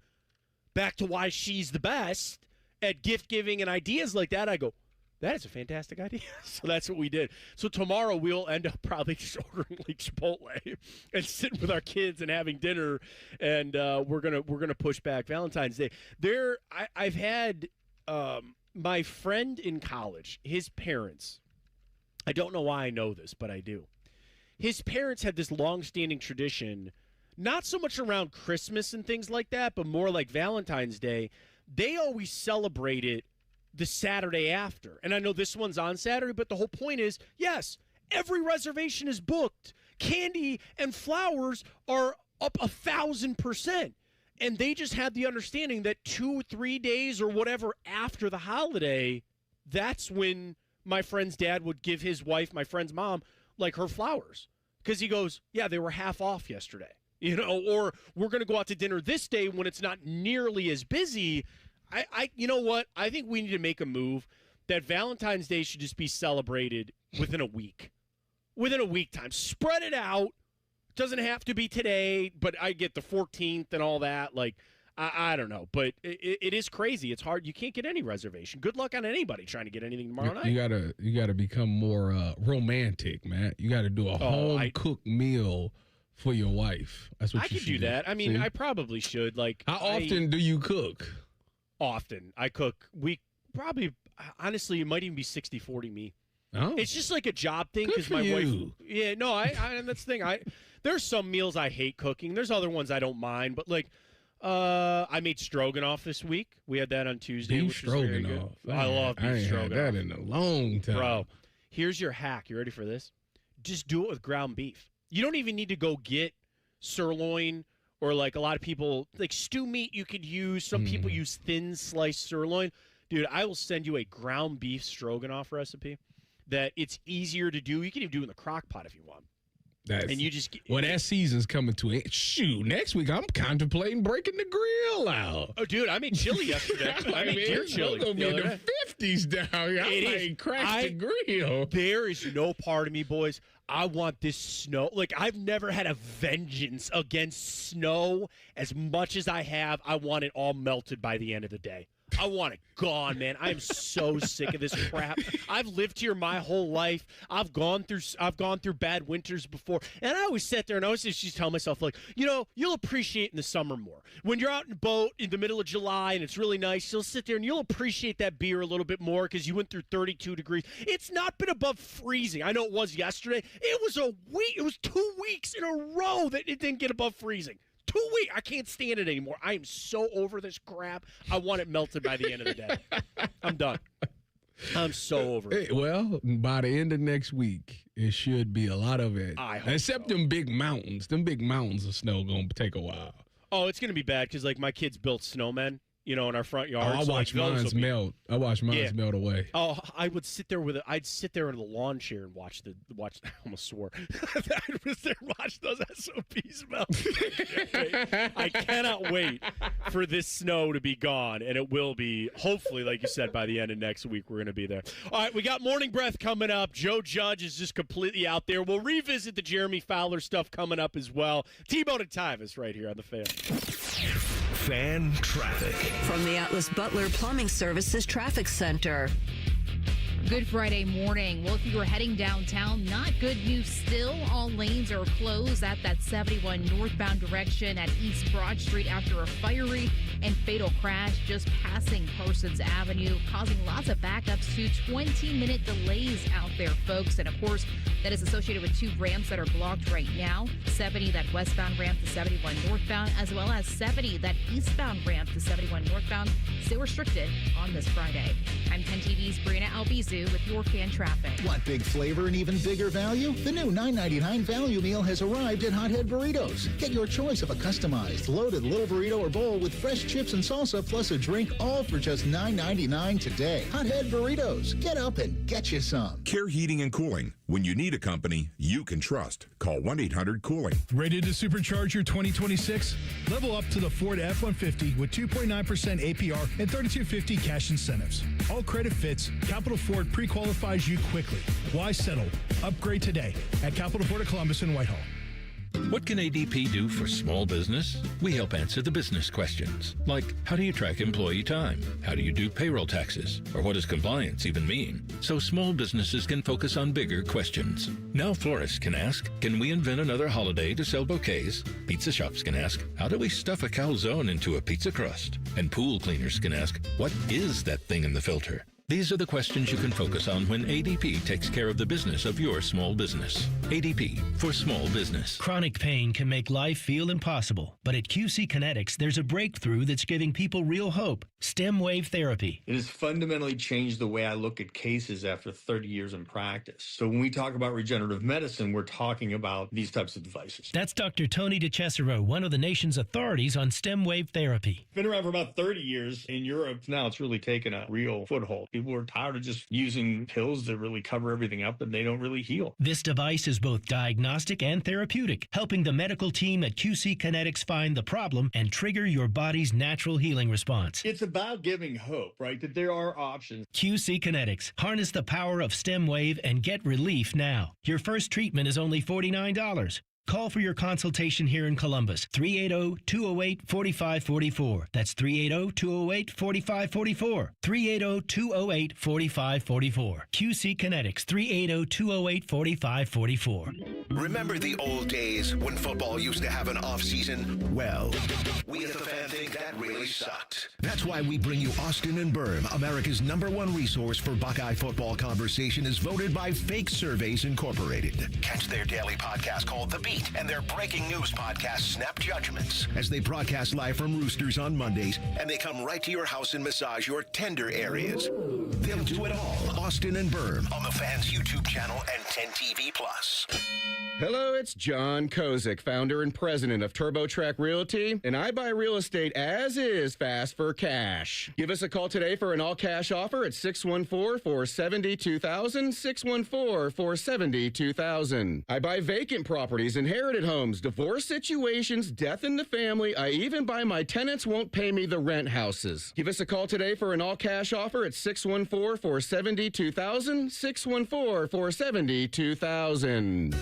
back to why she's the best at gift giving and ideas like that. I go, that is a fantastic idea. So that's what we did. So tomorrow we'll end up probably just ordering like Chipotle and sitting with our kids and having dinner. And we're gonna push back Valentine's Day. I've had my friend in college, his parents. I don't know why I know this, but I do. His parents had this long-standing tradition, not so much around Christmas and things like that, but more like Valentine's Day. They always celebrate it the Saturday after. And I know this one's on Saturday, but the whole point is, yes, every reservation is booked. Candy and flowers are up 1,000%. And they just had the understanding that 2-3 days or whatever after the holiday, that's when my friend's dad would give his wife, my friend's mom, like her flowers. Because he goes, yeah, they were half off yesterday. Or we're going to go out to dinner this day when it's not nearly as busy. You know what? I think we need to make a move that Valentine's Day should just be celebrated within a week. Within a week time. Spread it out. Doesn't have to be today, but I get the 14th and all that. Like, I don't know. But it is crazy. It's hard. You can't get any reservation. Good luck on anybody trying to get anything tomorrow night.
You gotta become more romantic, man. You got to do a home-cooked meal for your wife. That's what
I
you
could do that. I mean, I probably should. Like,
how often do you cook?
Often. I cook. We probably, honestly, it might even be 60-40 me.
Oh.
It's just like a job thing because my wife. Yeah, no, and that's the thing. There's some meals I hate cooking. There's other ones I don't mind. But like, I made stroganoff this week. We had that on Tuesday.
Beef stroganoff.
I love beef stroganoff.
I ain't had that in a long time.
Bro, here's your hack. You ready for this? Just do it with ground beef. You don't even need to go get sirloin. Or like a lot of people, like stew meat you could use. Some people use thin sliced sirloin. Dude, I will send you a ground beef stroganoff recipe that it's easier to do. You can even do it in the crock pot if you want. And you just
that season's coming to it. Shoot, next week I'm contemplating breaking the grill out.
Oh, dude, I made chili yesterday. I made deer chili.
It's gonna be in the 50s down here. I might crash the grill.
There is no part of me, boys. I want this snow. Like, I've never had a vengeance against snow as much as I have. I want it all melted by the end of the day. I want it gone, man. I am so sick of this crap. I've lived here my whole life. I've gone through bad winters before, and I always sit there and I always just tell myself, like, you'll appreciate in the summer more. When you're out in a boat in the middle of July and it's really nice, you'll sit there and you'll appreciate that beer a little bit more because you went through 32 degrees. It's not been above freezing. I know it was yesterday. It was a week. It was 2 weeks in a row that it didn't get above freezing. 2 weeks. I can't stand it anymore. I am so over this crap. I want it melted by the end of the day. I'm done. I'm so over it.
Hey, well, by the end of next week, it should be a lot of it.
I hope
Except
so.
them big mountains. Them big mountains of snow going to take a while.
Oh, it's going to be bad because, like, my kids built snowmen, in our front yard.
I watched mine melt. I watched mine melt away.
Oh, I would sit there I'd sit there in the lawn chair and watch. I almost swore. I was there and watch those SOPs melt. I cannot wait for this snow to be gone, and it will be, hopefully, like you said, by the end of next week, we're going to be there. All right, we got Morning Breath coming up. Joe Judge is just completely out there. We'll revisit the Jeremy Fowler stuff coming up as well. T-Bone and Tyvis right here on The Fan.
Fan traffic.
From the Atlas Butler Plumbing Services Traffic Center.
Good Friday morning. Well, if you were heading downtown, not good news still. All lanes are closed at that 71 northbound direction at East Broad Street after a fiery and fatal crash just passing Parsons Avenue, causing lots of backups to 20-minute delays out there, folks. And, of course, that is associated with two ramps that are blocked right now. 70, that westbound ramp to 71 northbound, as well as 70, that eastbound ramp to 71 northbound, still restricted on this Friday. I'm 10 TV's Brianna Albizu with your fan traffic.
Want big flavor and even bigger value? The new $9.99 value meal has arrived at Hothead Burritos. Get your choice of a customized, loaded little burrito or bowl with fresh chips and salsa plus a drink, all for just $9.99 today. Hothead Burritos. Get up and get you some.
Care Heating and Cooling. When you need a company you can trust, call 1-800-COOLING.
Ready to supercharge your 2026? Level up to the Ford F-150 with 2.9% APR and $3,250 cash incentives. All credit fits. Capital Ford pre-qualifies you quickly. Why settle? Upgrade today at Capital Ford of Columbus and Whitehall.
What can ADP do for small business? We help answer the business questions, like how do you track employee time? How do you do payroll taxes? Or what does compliance even mean? So small businesses can focus on bigger questions. Now florists can ask, can we invent another holiday to sell bouquets? Pizza shops can ask, how do we stuff a calzone into a pizza crust? And pool cleaners can ask, what is that thing in the filter? These are the questions you can focus on when ADP takes care of the business of your small business. ADP for small business.
Chronic pain can make life feel impossible, but at QC Kinetics, there's a breakthrough that's giving people real hope. Stem wave therapy.
It has fundamentally changed the way I look at cases after 30 years in practice. So when we talk about regenerative medicine, we're talking about these types of devices.
That's Dr. Tony DeCesaro, one of the nation's authorities on stem wave therapy.
Been around for about 30 years in Europe. Now it's really taken a real foothold. People are tired of just using pills that really cover everything up and they don't really heal.
This device is both diagnostic and therapeutic, helping the medical team at QC Kinetics find the problem and trigger your body's natural healing response.
It's about giving hope, right? That there are options.
QC Kinetics. Harness the power of stem wave and get relief now. Your first treatment is only $49. Call for your consultation here in Columbus, 380-208-4544. That's 380-208-4544. 380-208-4544. QC Kinetics, 380-208-4544.
Remember the old days when football used to have an off-season? Well, we at The Fan think that really sucked. That's why we bring you Austin and Berm, America's #1 resource for Buckeye football conversation, is voted by Fake Surveys Incorporated. Catch their daily podcast called The Beat and their breaking news podcast, Snap Judgments, as they broadcast live from Roosters on Mondays, and they come right to your house and massage your tender areas. They'll do it all. Austin and Berm on the Fan's YouTube channel and 10 TV Plus.
Hello, it's John Kozik, founder and president of TurboTrack Realty, and I buy real estate as is, fast for cash. Give us a call today for an all-cash offer at 614-470-2000, 614-470-2000. I buy vacant properties, inherited homes, divorce situations, death in the family. I even buy my tenants won't pay me the rent houses. Give us a call today for an all-cash offer at 614-470-2000, 614-470-2000.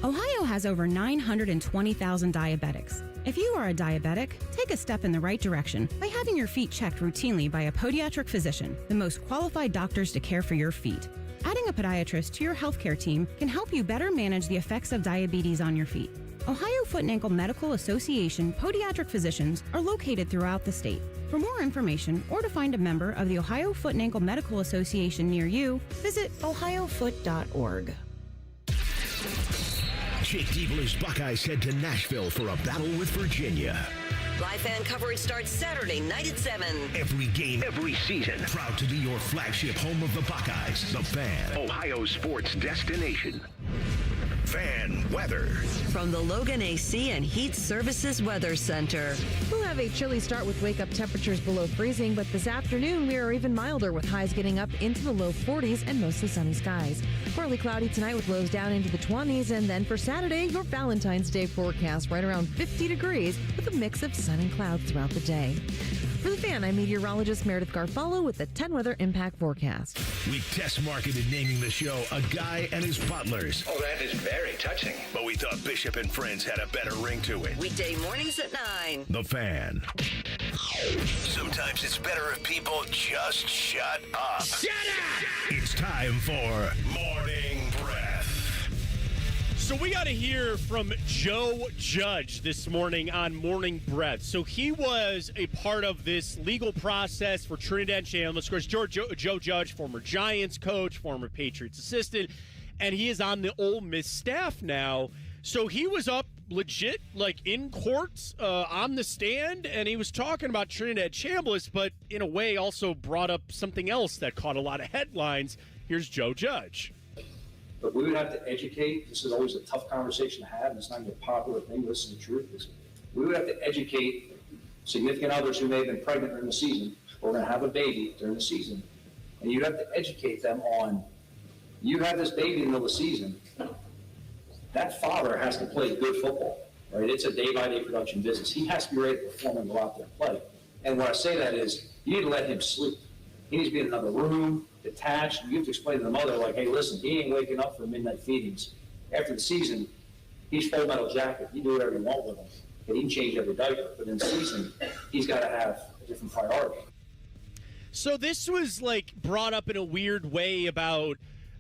Ohio has over 920,000 diabetics. If you are a diabetic, take a step in the right direction by having your feet checked routinely by a podiatric physician, the most qualified doctors to care for your feet. Adding a podiatrist to your healthcare team can help you better manage the effects of diabetes on your feet. Ohio Foot and Ankle Medical Association podiatric physicians are located throughout the state. For more information or to find a member of the Ohio Foot and Ankle Medical Association near you, visit ohiofoot.org.
Jake Diebler's Buckeyes head to Nashville for a battle with Virginia.
Live fan coverage starts Saturday night at 7.
Every game, every season. Proud to be your flagship home of the Buckeyes. The Fan, Ohio sports destination. Fan weather.
From the Logan AC and Heat Services Weather Center.
We'll have a chilly start with wake-up temperatures below freezing, but this afternoon we are even milder with highs getting up into the low 40s and mostly sunny skies. Partly cloudy tonight with lows down into the 20s, and then for Saturday, your Valentine's Day forecast right around 50 degrees with a mix of sun and clouds throughout the day. For the Fan, I'm meteorologist Meredith Garfalo with the 10 Weather Impact Forecast.
We test marketed naming the show A Guy and His Butlers.
Oh, that is very touching.
But we thought Bishop and Friends had a better ring to it.
Weekday mornings at 9.
The Fan. Sometimes it's better if people just shut up.
Shut up!
It's time for Morning Breath.
So we got to hear from Joe Judge this morning on Morning Breath. So he was a part of this legal process for Trinidad and Chambliss. Of course, Joe Judge, former Giants coach, former Patriots assistant, and he is on the Ole Miss staff now. So he was up legit, like in court, on the stand, and he was talking about Trinidad Chambliss, but in a way also brought up something else that caught a lot of headlines. Here's Joe Judge.
But we would have to educate. This is always a tough conversation to have, and it's not a popular thing. This is the truth. We would have to educate significant others who may have been pregnant during the season or going to have a baby during the season. And you'd have to educate them on, you have this baby in the middle of the season. That father has to play good football, right? It's a day-by-day production business. He has to be ready to perform and go out there and play. And when I say that is, you need to let him sleep. He needs to be in another room, detached. You have to explain to the mother, like, hey, listen, he ain't waking up for midnight feedings. After the season, he's full metal jacket. You do whatever you want with him. He can change every diaper. But in the season, he's got to have a different priority.
So this was, like, brought up in a weird way about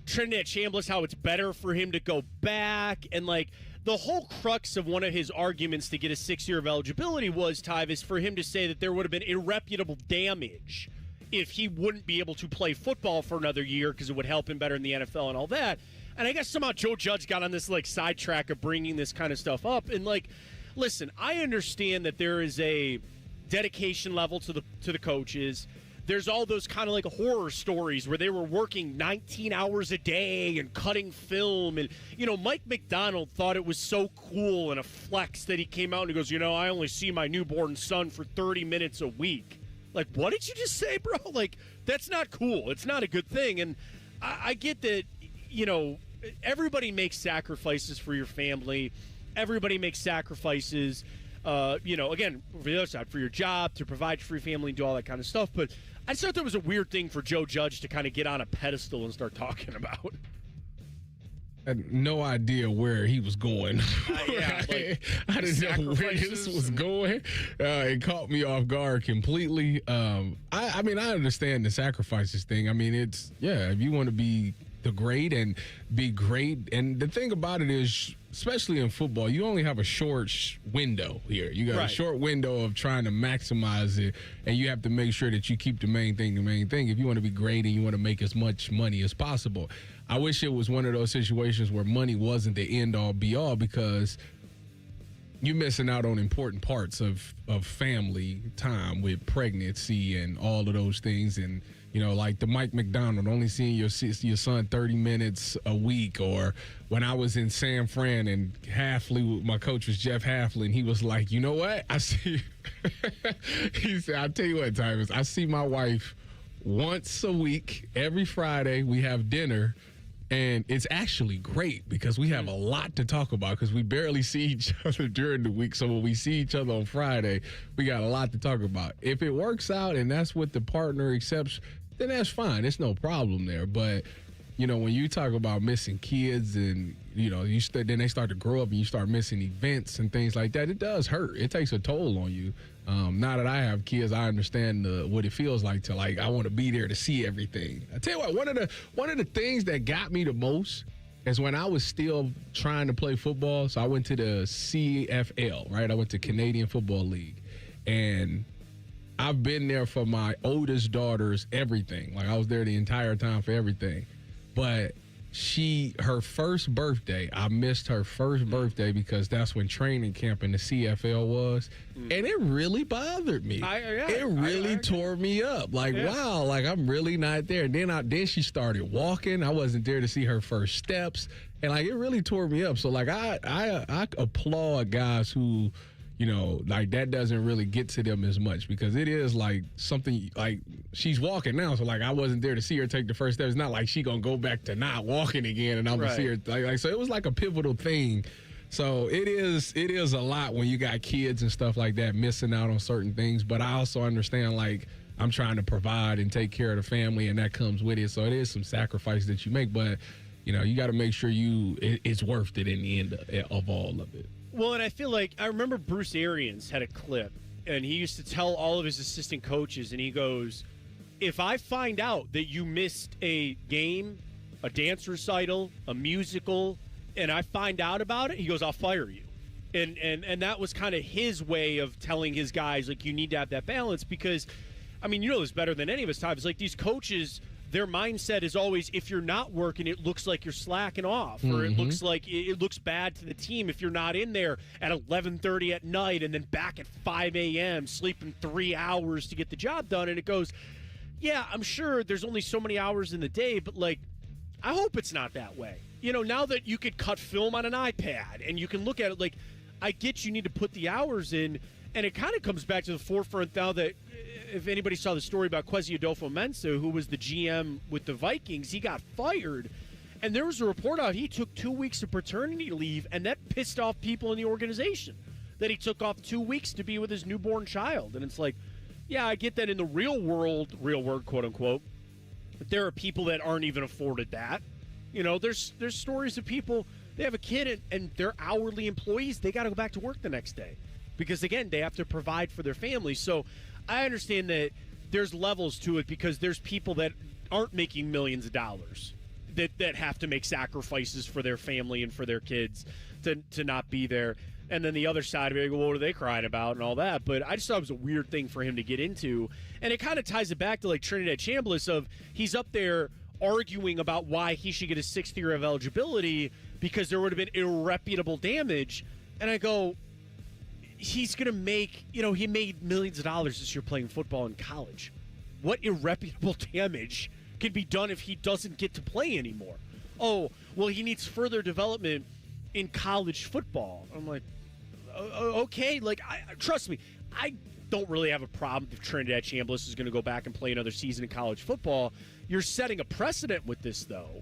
Trinidad Chambliss, how it's better for him to go back. And, like, the whole crux of one of his arguments to get a 6-year of eligibility was, Tyvis, for him to say that there would have been irreparable damage if he wouldn't be able to play football for another year because it would help him better in the NFL and all that. And I guess somehow Joe Judge got on this, like, sidetrack of bringing this kind of stuff up. And, like, listen, I understand that there is a dedication level to the coaches. There's all those kind of like horror stories where they were working 19 hours a day and cutting film. And, you know, Mike McDonald thought it was so cool and a flex that he came out and he goes, you know, I only see my newborn son for 30 minutes a week. Like, what did you just say, bro? Like, that's not cool. It's not a good thing. And I get that, you know, everybody makes sacrifices for your family. Everybody makes sacrifices, you know, again, for the other side, for your job, to provide for your family and do all that kind of stuff. But I just thought that was a weird thing for Joe Judge to kind of get on a pedestal and start talking about.
I had no idea where he was going.
Yeah, like,
I didn't know where this was going. It caught me off guard completely. I mean, I understand the sacrifices thing. I mean, it's, yeah, if you want to be the great and be great. And the thing about it is, especially in football, you only have a short window here. You got a short window of trying to maximize it, and you have to make sure that you keep the main thing if you want to be great and you want to make as much money as possible. I wish it was one of those situations where money wasn't the end-all, be-all, because you're missing out on important parts of family time with pregnancy and all of those things. And, you know, like the Mike McDonald, only seeing your son 30 minutes a week. Or when I was in San Fran and Halfley, my coach was Jeff Halfley, and he was like, you know what? I see. He said, I'll tell you what, Tyvis, I see my wife once a week. Every Friday we have dinner. And it's actually great because we have a lot to talk about because we barely see each other during the week. So when we see each other on Friday, we got a lot to talk about. If it works out and that's what the partner accepts, then that's fine. It's no problem there. But, when you talk about missing kids and, then they start to grow up and you start missing events and things like that, it does hurt. It takes a toll on you. Now that I have kids, I understand what it feels like to, I want to be there to see everything. I tell you what, one of the things that got me the most is when I was still trying to play football. So I went to the CFL, right? I went to Canadian Football League. And I've been there for my oldest daughter's everything. I was there the entire time for everything. But her first birthday, I missed her first birthday because that's when training camp in the CFL was. And it really bothered me. It really tore me up. Wow, I'm really not there. And then she started walking. I wasn't there to see her first steps. And it really tore me up. So I applaud guys who, that doesn't really get to them as much because it is something she's walking now. So I wasn't there to see her take the first step. It's not like she going to go back to not walking again and I'm going to see her. So it was a pivotal thing. So it is a lot when you got kids and stuff like that missing out on certain things. But I also understand I'm trying to provide and take care of the family and that comes with it. So it is some sacrifice that you make, but you got to make sure it's worth it in the end of all of it.
Well, and I feel I remember Bruce Arians had a clip, and he used to tell all of his assistant coaches, and he goes, if I find out that you missed a game, a dance recital, a musical, and I find out about it, he goes, I'll fire you. And that was kind of his way of telling his guys, you need to have that balance because, you know this better than any of us, Tyvis. These coaches, their mindset is always, if you're not working, it looks like you're slacking off, or it looks like it looks bad to the team if you're not in there at 11:30 at night and then back at 5 a.m. sleeping 3 hours to get the job done. And it goes, yeah, I'm sure there's only so many hours in the day, but I hope it's not that way. Now that you could cut film on an iPad and you can look at it, I get you need to put the hours in, and it kind of comes back to the forefront now that. If anybody saw the story about Kwesi Adolfo-Mensah, who was the GM with the Vikings, he got fired. And there was a report out he took 2 weeks of paternity leave, and that pissed off people in the organization, that he took off 2 weeks to be with his newborn child. And it's yeah, I get that in the real world, quote unquote, but there are people that aren't even afforded that. There's stories of people, they have a kid and they're hourly employees. They got to go back to work the next day because, again, they have to provide for their family. So I understand that there's levels to it because there's people that aren't making millions of dollars that have to make sacrifices for their family and for their kids to not be there. And then the other side of it, well, what are they crying about and all that? But I just thought it was a weird thing for him to get into. And it kind of ties it back to Trinidad Chambliss of he's up there arguing about why he should get a 6th year of eligibility because there would have been irreparable damage. And I go, he's going to make, he made millions of dollars this year playing football in college. What irreparable damage can be done if he doesn't get to play anymore? Oh, well, he needs further development in college football. I'm okay. Trust me, I don't really have a problem if Trinidad Chambliss is going to go back and play another season in college football. You're setting a precedent with this, though,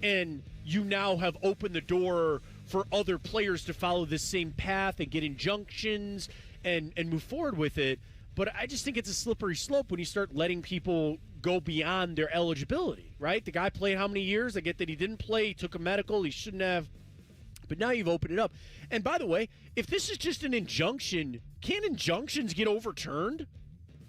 and you now have opened the door for other players to follow this same path and get injunctions and move forward with it. But I just think it's a slippery slope when you start letting people go beyond their eligibility, right? The guy played how many years? I get that he didn't play. He took a medical. He shouldn't have. But now you've opened it up. And by the way, if this is just an injunction, can injunctions get overturned?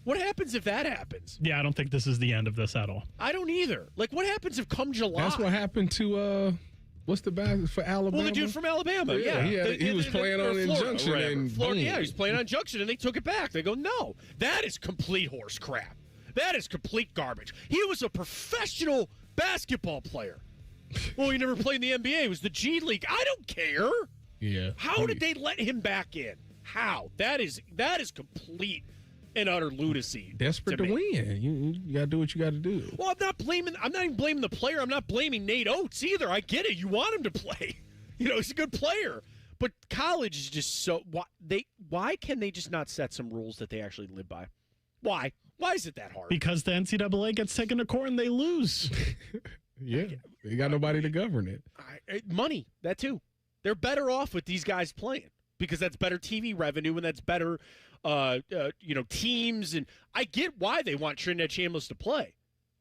What happens if that happens?
Yeah, I don't think this is the end of this at all.
I don't either. What happens if come July?
That's what happened to what's the bad for Alabama?
Well, the dude from Alabama, yeah.
He was playing on injunction. And
Florida, yeah, he was playing on injunction, and they took it back. They go, no, that is complete horse crap. That is complete garbage. He was a professional basketball player. Well, he never played in the NBA. It was the G League. I don't care.
Yeah.
How did they let him back in? How? That is complete and utter lunacy.
Desperate to win. You got to do what you got to do.
Well, I'm not even blaming the player. I'm not blaming Nate Oates either. I get it. You want him to play. He's a good player. But college is just so why can they just not set some rules that they actually live by? Why? Why is it that hard?
Because the NCAA gets taken to court and they lose.
Yeah. They got nobody to govern it.
Money, that too. They're better off with these guys playing because that's better TV revenue and that's better teams, and I get why they want Trinidad Chambliss to play.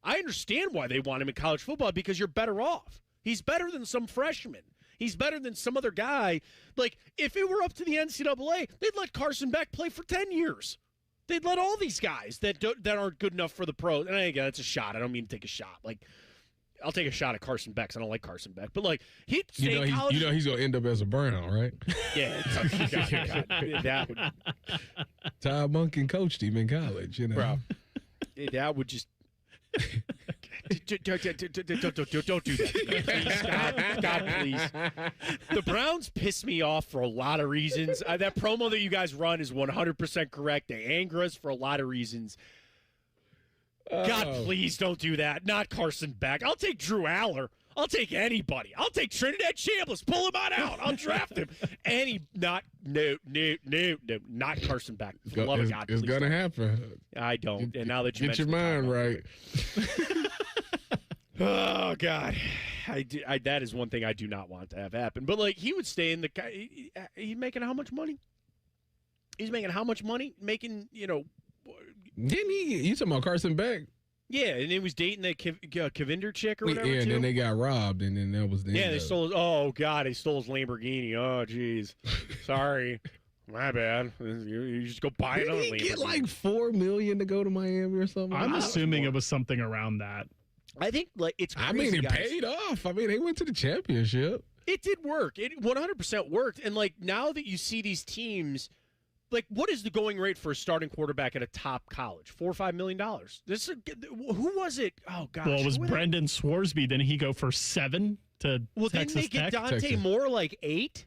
I understand why they want him in college football because you're better off. He's better than some freshman. He's better than some other guy. Like, if it were up to the NCAA, they'd let Carson Beck play for 10 years. They'd let all these guys that aren't good enough for the pros. And again, that's a shot. I don't mean to take a shot. Like, I'll take a shot at Carson Beck. I don't like Carson Beck. But, like, he'd stay in college.
You know he's going to end up as a Brown, right?
Yeah. God. That would.
Todd Monken coached him in college, you know.
Bro, that would just. Don't do that. Please, God, please. The Browns piss me off for a lot of reasons. That promo that you guys run is 100% correct. They anger us for a lot of reasons. God, please don't do that. Not Carson Beck. I'll take Drew Aller. I'll take anybody. I'll take Trinidad Chambliss. Pull him on out. I'll draft him. Not Carson Beck. Love of God,
it's going to happen.
I don't. And now that you
get your mind right.
Oh, God. That is one thing I do not want to have happen. But, like, he would stay in the – he's making how much money? He's making how much money? Making,
Didn't he? You talking about Carson Beck?
Yeah, and he was dating that Kavinder chick or whatever,
yeah, and
too.
then they got robbed, and then that was the end
they
of
stole his – oh, God, they stole his Lamborghini. Oh, jeez. Sorry. My bad. You just go buy another Lamborghini.
Did he get like $4 million to go to Miami or something?
I'm assuming it was something around that.
I think like it's crazy,
I mean, it
guys.
paid off. I mean, they went to the championship.
It did work. It 100% worked. And, like, now that you see these teams, like, what is the going rate for a starting quarterback at a top college? $4 or $5 million. Who was it? Oh, gosh.
Well, it was Brendan Swarsby. Didn't he go for $7 to Texas
didn't they get
Tech?
Dante Moore like $8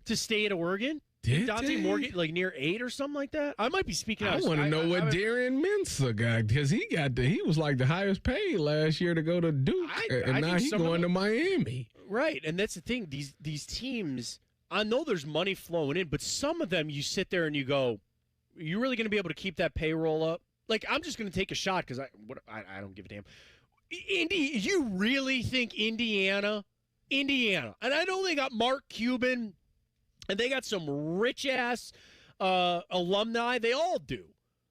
to stay at Oregon?
Did
Dante
they?
Moore get like near $8 or something like that? I might be speaking out.
I want to know what Darren Mensah got, because he was like the highest paid last year to go to Duke, and now he's going to Miami.
Right, and that's the thing. These teams, I know there's money flowing in, but some of them you sit there and you go, are you really going to be able to keep that payroll up? Like, I'm just going to take a shot because I don't give a damn. You really think Indiana, and I know they got Mark Cuban, and they got some rich-ass alumni. They all do.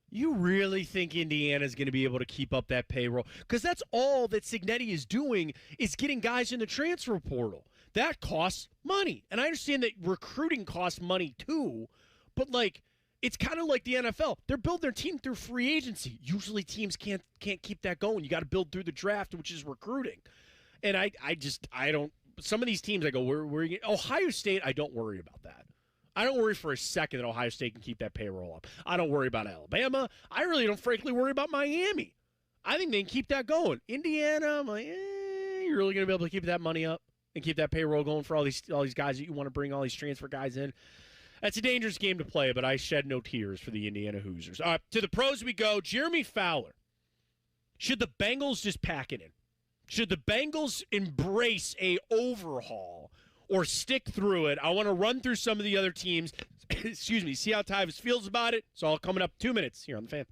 You really think Indiana's going to be able to keep up that payroll? Because that's all that Cignetti is doing is getting guys in the transfer portal. That costs money. And I understand that recruiting costs money too, but, like, it's kind of like the NFL. They're building their team through free agency. Usually teams can't keep that going. You got to build through the draft, which is recruiting. And I don't. Some of these teams, I go, where Ohio State, I don't worry about that. I don't worry for a second that Ohio State can keep that payroll up. I don't worry about Alabama. I really don't, frankly, worry about Miami. I think they can keep that going. Indiana, I'm like, you're really going to be able to keep that money up and keep that payroll going for all these guys that you want to bring, all these transfer guys in? That's a dangerous game to play, but I shed no tears for the Indiana Hoosiers. To the pros we go. Jeremy Fowler. Should the Bengals just pack it in? Should the Bengals embrace a overhaul or stick through it? I want to run through some of the other teams. Excuse me. See how Tyvis feels about it. It's all coming up 2 minutes here on The Fan.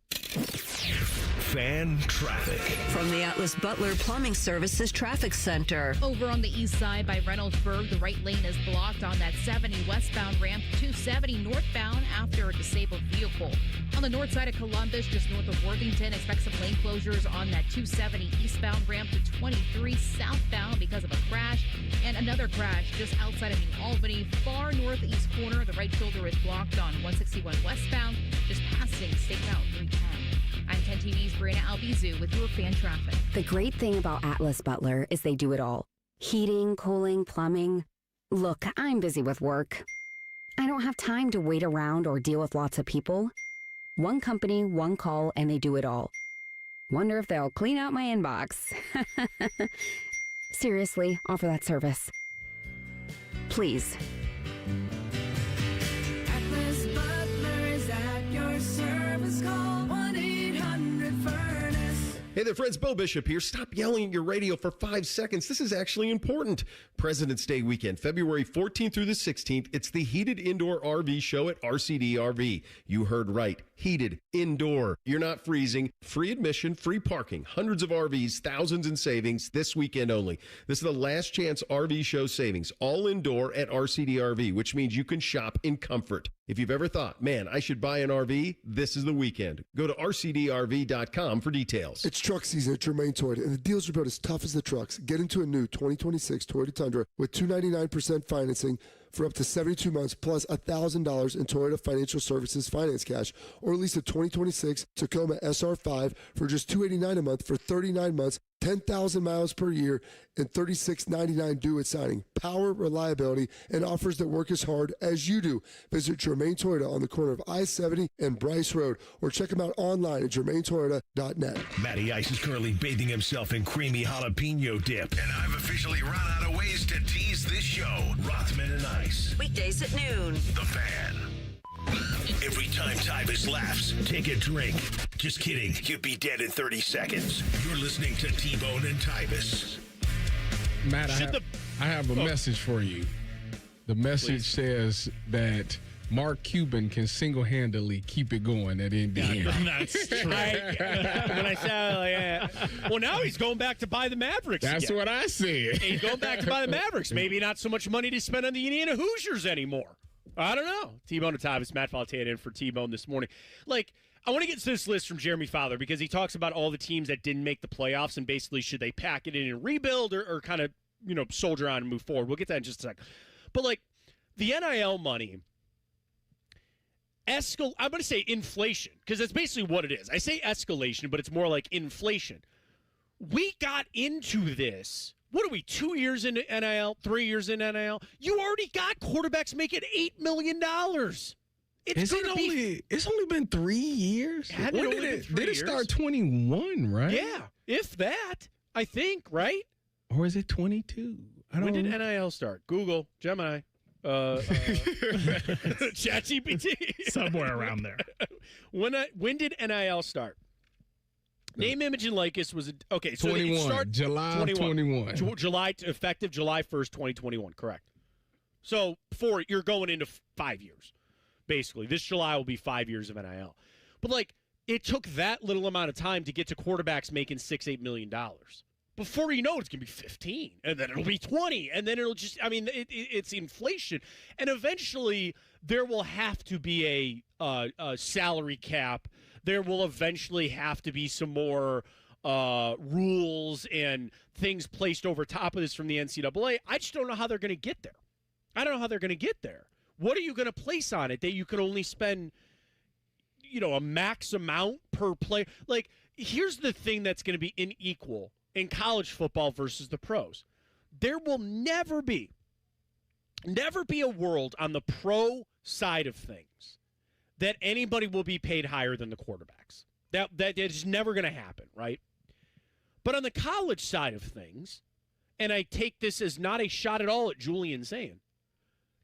Fan traffic.
From the Atlas Butler Plumbing Services Traffic Center.
Over on the east side by Reynoldsburg, the right lane is blocked on that 70 westbound ramp, 270 northbound after a disabled vehicle. On the north side of Columbus, just north of Worthington, expect some lane closures on that 270 eastbound ramp to 23 southbound because of a crash. And another crash just outside of New Albany, far northeast corner. The right shoulder is blocked on 161 westbound, just passing State Route 310. I'm 10 TV's Brianna Albizu with your fan traffic.
The great thing about Atlas Butler is they do it all. Heating, cooling, plumbing. Look, I'm busy with work. I don't have time to wait around or deal with lots of people. One company, one call, and they do it all. Wonder if they'll clean out my inbox. Seriously, offer that service. Please.
Atlas Butler is at your service. Call 1-800-FURNACE.
Hey there, friends. Bo Bishop here. Stop yelling at your radio for 5 seconds. This is actually important. President's Day weekend, February 14th through the 16th. It's the Heated Indoor RV Show at RCD RV. You heard right. Heated, indoor. You're not freezing. Free admission, free parking. Hundreds of RVs, thousands in savings this weekend only. This is the last chance RV show savings. All indoor at RCD RV, which means you can shop in comfort. If you've ever thought, man, I should buy an RV, this is the weekend. Go to rcdrv.com for details.
It's truck season at Germain Toyota, and the deals are about as tough as the trucks. Get into a new 2026 Toyota Tundra with $299% financing for up to 72 months, plus $1,000 in Toyota Financial Services finance cash, or lease a 2026 Tacoma SR5 for just $289 a month for 39 months, 10,000 miles per year, and $36.99 due at signing. Power, reliability, and offers that work as hard as you do. Visit Germain Toyota on the corner of I-70 and Bryce Road, or check them out online at germaintoyota.net.
Matty Ice is currently bathing himself in creamy jalapeno dip, and I've officially run out of ways to tease this show. Rothman and Ice.
Weekdays at noon.
The Fan. Every time Tyvis laughs, take a drink. Just kidding. You'd be dead in 30 seconds. You're listening to T-Bone and Tyvis.
Matt, I have a message for you. The message says that Mark Cuban can single-handedly keep it going at Indiana.
That's true.
When I said, well, now he's going back to buy the Mavericks.
That's
again.
what I said.
He's going back to buy the Mavericks. Maybe not so much money to spend on the Indiana Hoosiers anymore. I don't know. T-Bone and Tyvis, Matt Valentine in for T-Bone this morning. I want to get to this list from Jeremy Fowler because he talks about all the teams that didn't make the playoffs and basically should they pack it in and rebuild or kind of, soldier on and move forward. We'll get to that in just a second. But, the NIL money, I'm going to say inflation because that's basically what it is. I say escalation, but it's more like inflation. We got into this. What are we, 2 years into NIL, 3 years in NIL? You already got quarterbacks making $8 million. It's
only been 3 years? When did it start 21, right?
Yeah, if that, I think, right?
Or is it 22?
When did NIL start? Google, Gemini, ChatGPT.
Somewhere around there.
When did NIL start? Name, image, and likeness was okay. So
21, July 21.
July effective July 1st, 2021. Correct. So you're going into 5 years, basically. This July will be 5 years of NIL. But it took that little amount of time to get to quarterbacks making $6-8 million. Before you know it, it's going to be 15, and then it'll be 20, and then it'll just. It's inflation, and eventually there will have to be a salary cap. There will eventually have to be some more rules and things placed over top of this from the NCAA. I just don't know how they're going to get there. I don't know how they're going to get there. What are you going to place on it that you can only spend, a max amount per player? Here's the thing that's going to be unequal in college football versus the pros. There will never be a world on the pro side of things that anybody will be paid higher than the quarterbacks. That is never going to happen, right? But on the college side of things, and I take this as not a shot at all at Julian saying,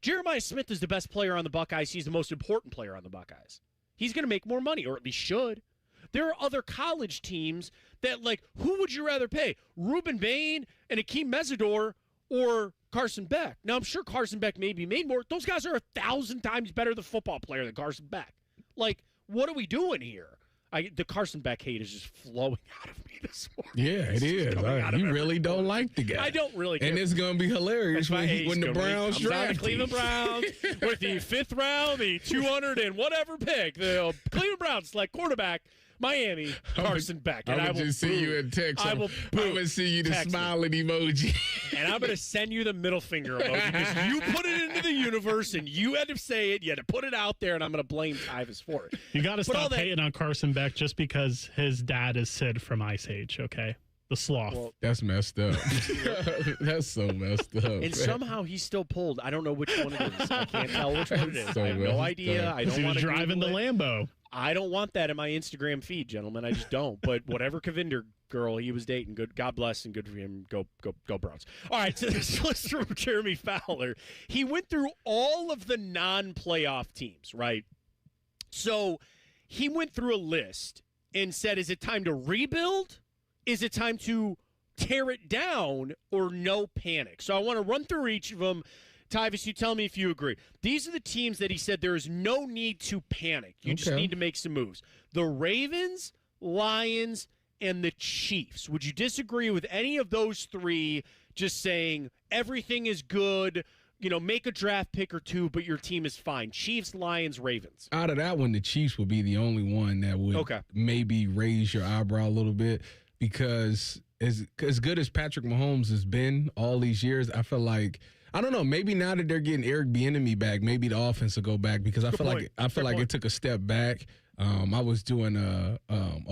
Jeremiah Smith is the best player on the Buckeyes. He's the most important player on the Buckeyes. He's going to make more money, or at least should. There are other college teams that, who would you rather pay? Ruben Bain and Akeem Mesidor or Carson Beck? Now, I'm sure Carson Beck maybe made more. Those guys are 1,000 times better the football player than Carson Beck. What are we doing here? The Carson Beck hate is just flowing out of me this morning.
Yeah, it is. You really don't like the guy.
I don't really care.
And it's going to be hilarious when the Browns draft
the Cleveland Browns with the 5th round, the 200 and whatever pick. The Cleveland Browns select quarterback, Miami, Carson Beck. And
I will just see you in text. I will see you the smiling emoji.
And I'm going to send you the middle finger emoji because you put it into the universe and you had to say it. You had to put it out there, and I'm going to blame Tyvis for it.
You got to stop hating on Carson Beck just because his dad is Sid from Ice Age, okay? The sloth. Well,
that's messed up. That's so messed up.
And somehow he's still pulled. I don't know which one it is. I can't tell which one it is. I have no idea. I don't want to
driving the Lambo.
I don't want that in my Instagram feed, gentlemen. I just don't. But whatever Kavinder girl he was dating, good, God bless, and good for him. Go Browns. All right, so this list from Jeremy Fowler. He went through all of the non-playoff teams, right? So he went through a list and said, is it time to rebuild? Is it time to tear it down, or no panic? So I want to run through each of them. Tyvis, you tell me if you agree. These are the teams that he said there is no need to panic. You just need to make some moves. The Ravens, Lions, and the Chiefs. Would you disagree with any of those three just saying everything is good, make a draft pick or two, but your team is fine. Chiefs, Lions, Ravens.
Out of that one, the Chiefs would be the only one that would maybe raise your eyebrow a little bit, because as good as Patrick Mahomes has been all these years, I feel like, I don't know, maybe now that they're getting Eric Bieniemy back, maybe the offense will go back, because I feel like it took a step back. I was doing a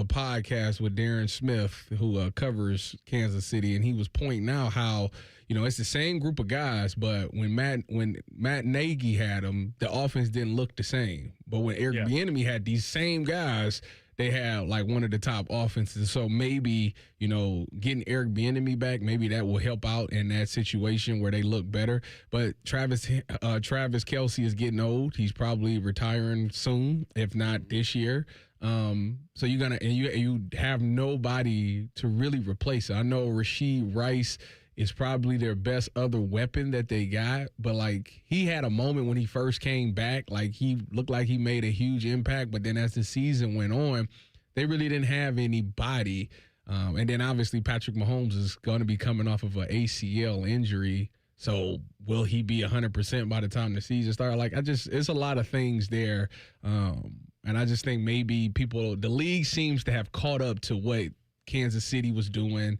podcast with Darren Smith, who covers Kansas City, and he was pointing out how, it's the same group of guys, but when Matt Nagy had them, the offense didn't look the same. But when Eric Bieniemy had these same guys, they had like one of the top offenses. So maybe, getting Eric Bieniemy back, maybe that will help out in that situation where they look better. But Travis Kelce is getting old. He's probably retiring soon, if not this year. So you have nobody to really replace it. I know Rashee Rice is probably their best other weapon that they got, but like, he had a moment when he first came back, like he looked like he made a huge impact, but then as the season went on, they really didn't have anybody. And then obviously Patrick Mahomes is going to be coming off of an ACL injury. So will he be 100% by the time the season starts? Like, it's a lot of things there. And I just think maybe the league seems to have caught up to what Kansas City was doing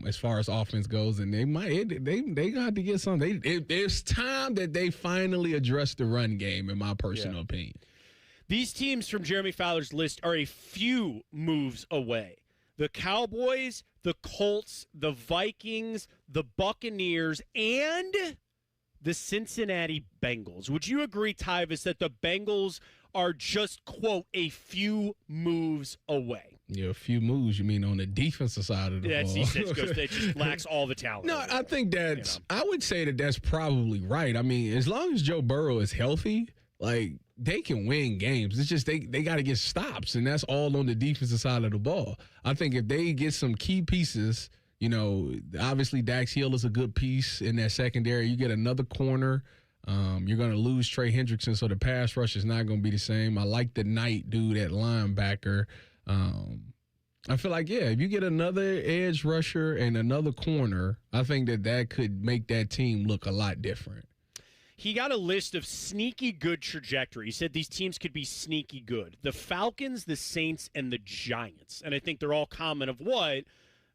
as far as offense goes, and they got to get something. It's time that they finally address the run game, in my personal opinion.
These teams from Jeremy Fowler's list are a few moves away. The Cowboys, the Colts, the Vikings, the Buccaneers, and the Cincinnati Bengals. Would you agree, Tyvis, that the Bengals are just, quote, a few moves away?
Yeah, a few moves, you mean on the defensive side of the ball.
It just lacks all the talent.
No, I think I would say that's probably right. I mean, as long as Joe Burrow is healthy, like, they can win games. It's just they got to get stops, and that's all on the defensive side of the ball. I think if they get some key pieces, obviously Dax Hill is a good piece in that secondary. You get another corner. You're going to lose Trey Hendrickson, so the pass rush is not going to be the same. I like the Knight dude at linebacker. I feel like, if you get another edge rusher and another corner, I think that could make that team look a lot different.
He got a list of sneaky good trajectory. He said these teams could be sneaky good. The Falcons, the Saints, and the Giants. And I think they're all common of what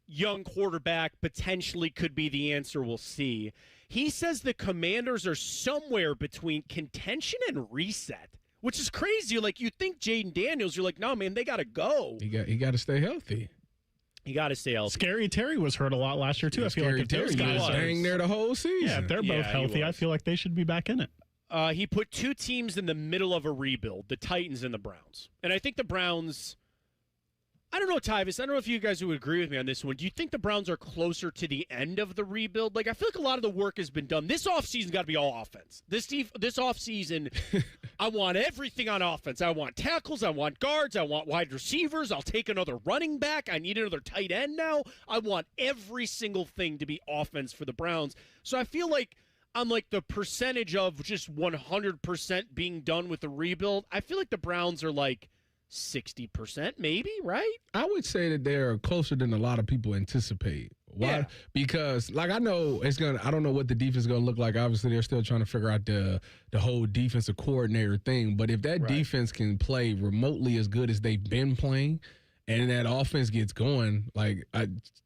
young quarterback potentially could be the answer. We'll see. He says the Commanders are somewhere between contention and reset, which is crazy. Like, you think Jaden Daniels, you're like, no, man, they got to go.
He got to stay healthy.
You got to stay healthy.
Scary Terry was hurt a lot last year, too. I feel like if those guys
was hanging there the whole season.
Yeah, if they're both healthy, I feel like they should be back in it.
He put two teams in the middle of a rebuild, the Titans and the Browns. And I think the Browns, I don't know, Tyvis, I don't know if you guys would agree with me on this one. Do you think the Browns are closer to the end of the rebuild? Like, I feel like a lot of the work has been done. This offseason's got to be all offense. This offseason, I want everything on offense. I want tackles. I want guards. I want wide receivers. I'll take another running back. I need another tight end now. I want every single thing to be offense for the Browns. So I feel like on like the percentage of just 100% being done with the rebuild, I feel like the Browns are like 60%, maybe, right?
I would say that they're closer than a lot of people anticipate. Why? Yeah. Because, like, I don't know what the defense is going to look like. Obviously, they're still trying to figure out the whole defensive coordinator thing. But if that defense can play remotely as good as they've been playing, and that offense gets going, like,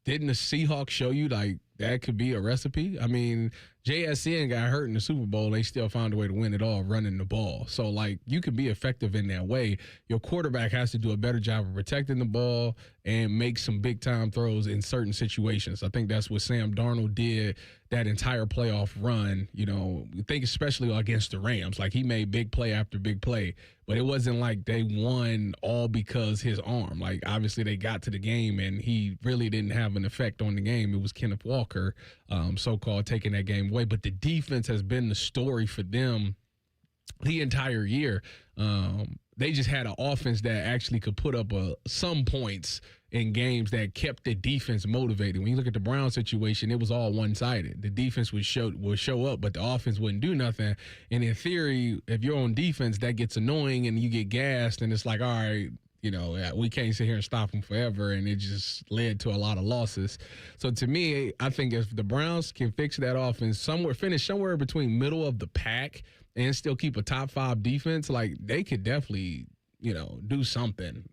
didn't the Seahawks show you, like, that could be a recipe? I mean, JSN got hurt in the Super Bowl. They still found a way to win it all running the ball. So, like, you can be effective in that way. Your quarterback has to do a better job of protecting the ball and make some big-time throws in certain situations. I think that's what Sam Darnold did that entire playoff run. I think especially against the Rams. Like, he made big play after big play. But it wasn't like they won all because his arm. Like, obviously they got to the game, and he really didn't have an effect on the game. It was Kenneth Walker, so-called, taking that game away. But the defense has been the story for them the entire year. They just had an offense that actually could put up some points in games that kept the defense motivated. When you look at the Browns situation, it was all one-sided. The defense would show up, but the offense wouldn't do nothing. And in theory, if you're on defense, that gets annoying and you get gassed, and it's like, all right, we can't sit here and stop them forever, and it just led to a lot of losses. So to me, I think if the Browns can fix that offense finish somewhere between middle of the pack and still keep a top 5 defense, like they could definitely, do something,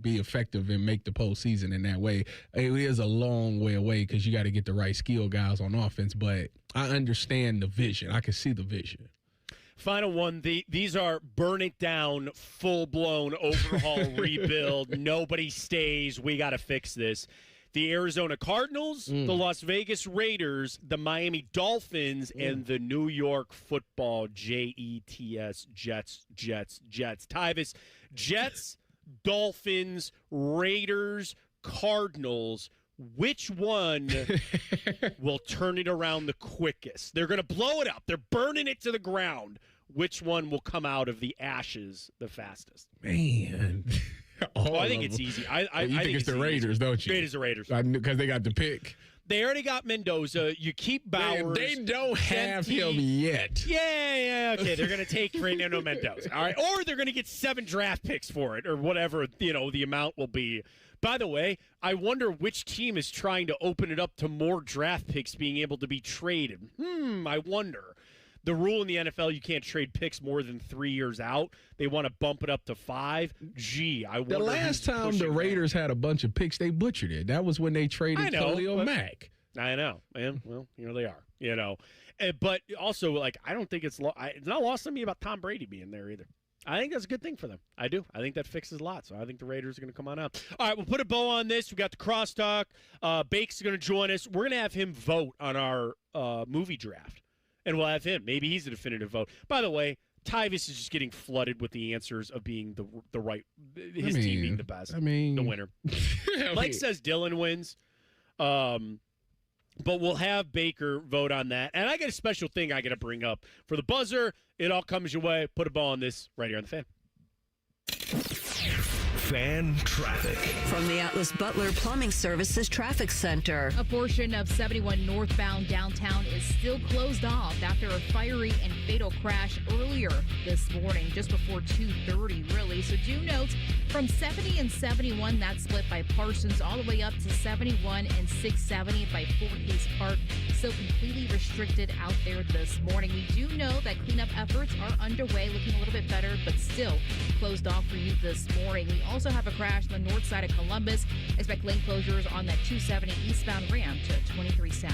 be effective and make the postseason in that way. It is a long way away because you got to get the right skill guys on offense, but I understand the vision. I can see the vision.
Final one. These are burn it down, full-blown overhaul, rebuild. Nobody stays. We got to fix this. The Arizona Cardinals, the Las Vegas Raiders, the Miami Dolphins, and the New York Football Jets. Tyvis, Jets, Dolphins, Raiders, Cardinals. Which one will turn it around the quickest? They're going to blow it up. They're burning it to the ground. Which one will come out of the ashes the fastest?
Man.
I think it's easy. I
think it's the Raiders, don't you?
It is the Raiders.
Because they got the pick.
They already got Mendoza. You keep Bowers.
They don't have him yet.
Yeah. Okay, they're going to take Fernando Mendoza. All right, or they're going to get 7 draft picks for it, or whatever the amount will be. By the way, I wonder which team is trying to open it up to more draft picks being able to be traded. I wonder. The rule in the NFL, you can't trade picks more than 3 years out. They want to bump it up to 5. Gee, I wonder.
The last time the Raiders had a bunch of picks, they butchered it. That was when they traded Khalil Mack.
I know, man. Well, they are. But also, I don't think it's not lost on me about Tom Brady being there either. I think that's a good thing for them. I do. I think that fixes a lot. So I think the Raiders are going to come on out. All right, we'll put a bow on this. We got the crosstalk. Bake's going to join us. We're going to have him vote on our movie draft. And we'll have him. Maybe he's the definitive vote. By the way, Tyvis is just getting flooded with the answers of being the right, team being the best, the winner. Mike says Dylan wins, but we'll have Baker vote on that. And I got a special thing I got to bring up for the buzzer. It all comes your way. Put a ball on this right here on the Fan.
Fan traffic.
From the Atlas Butler Plumbing Services Traffic Center.
A portion of 71 northbound downtown is still closed off after a fiery and fatal crash earlier this morning, just before 2:30, really. So do note, from 70 and 71, that's split by Parsons, all the way up to 71 and 670 by Fort Case Park. Still completely restricted out there this morning. We do know that cleanup efforts are underway, looking a little bit better, but still closed off for you this morning. We also have a crash on the north side of Columbus. Expect lane closures on that 270 eastbound ramp to 23 south.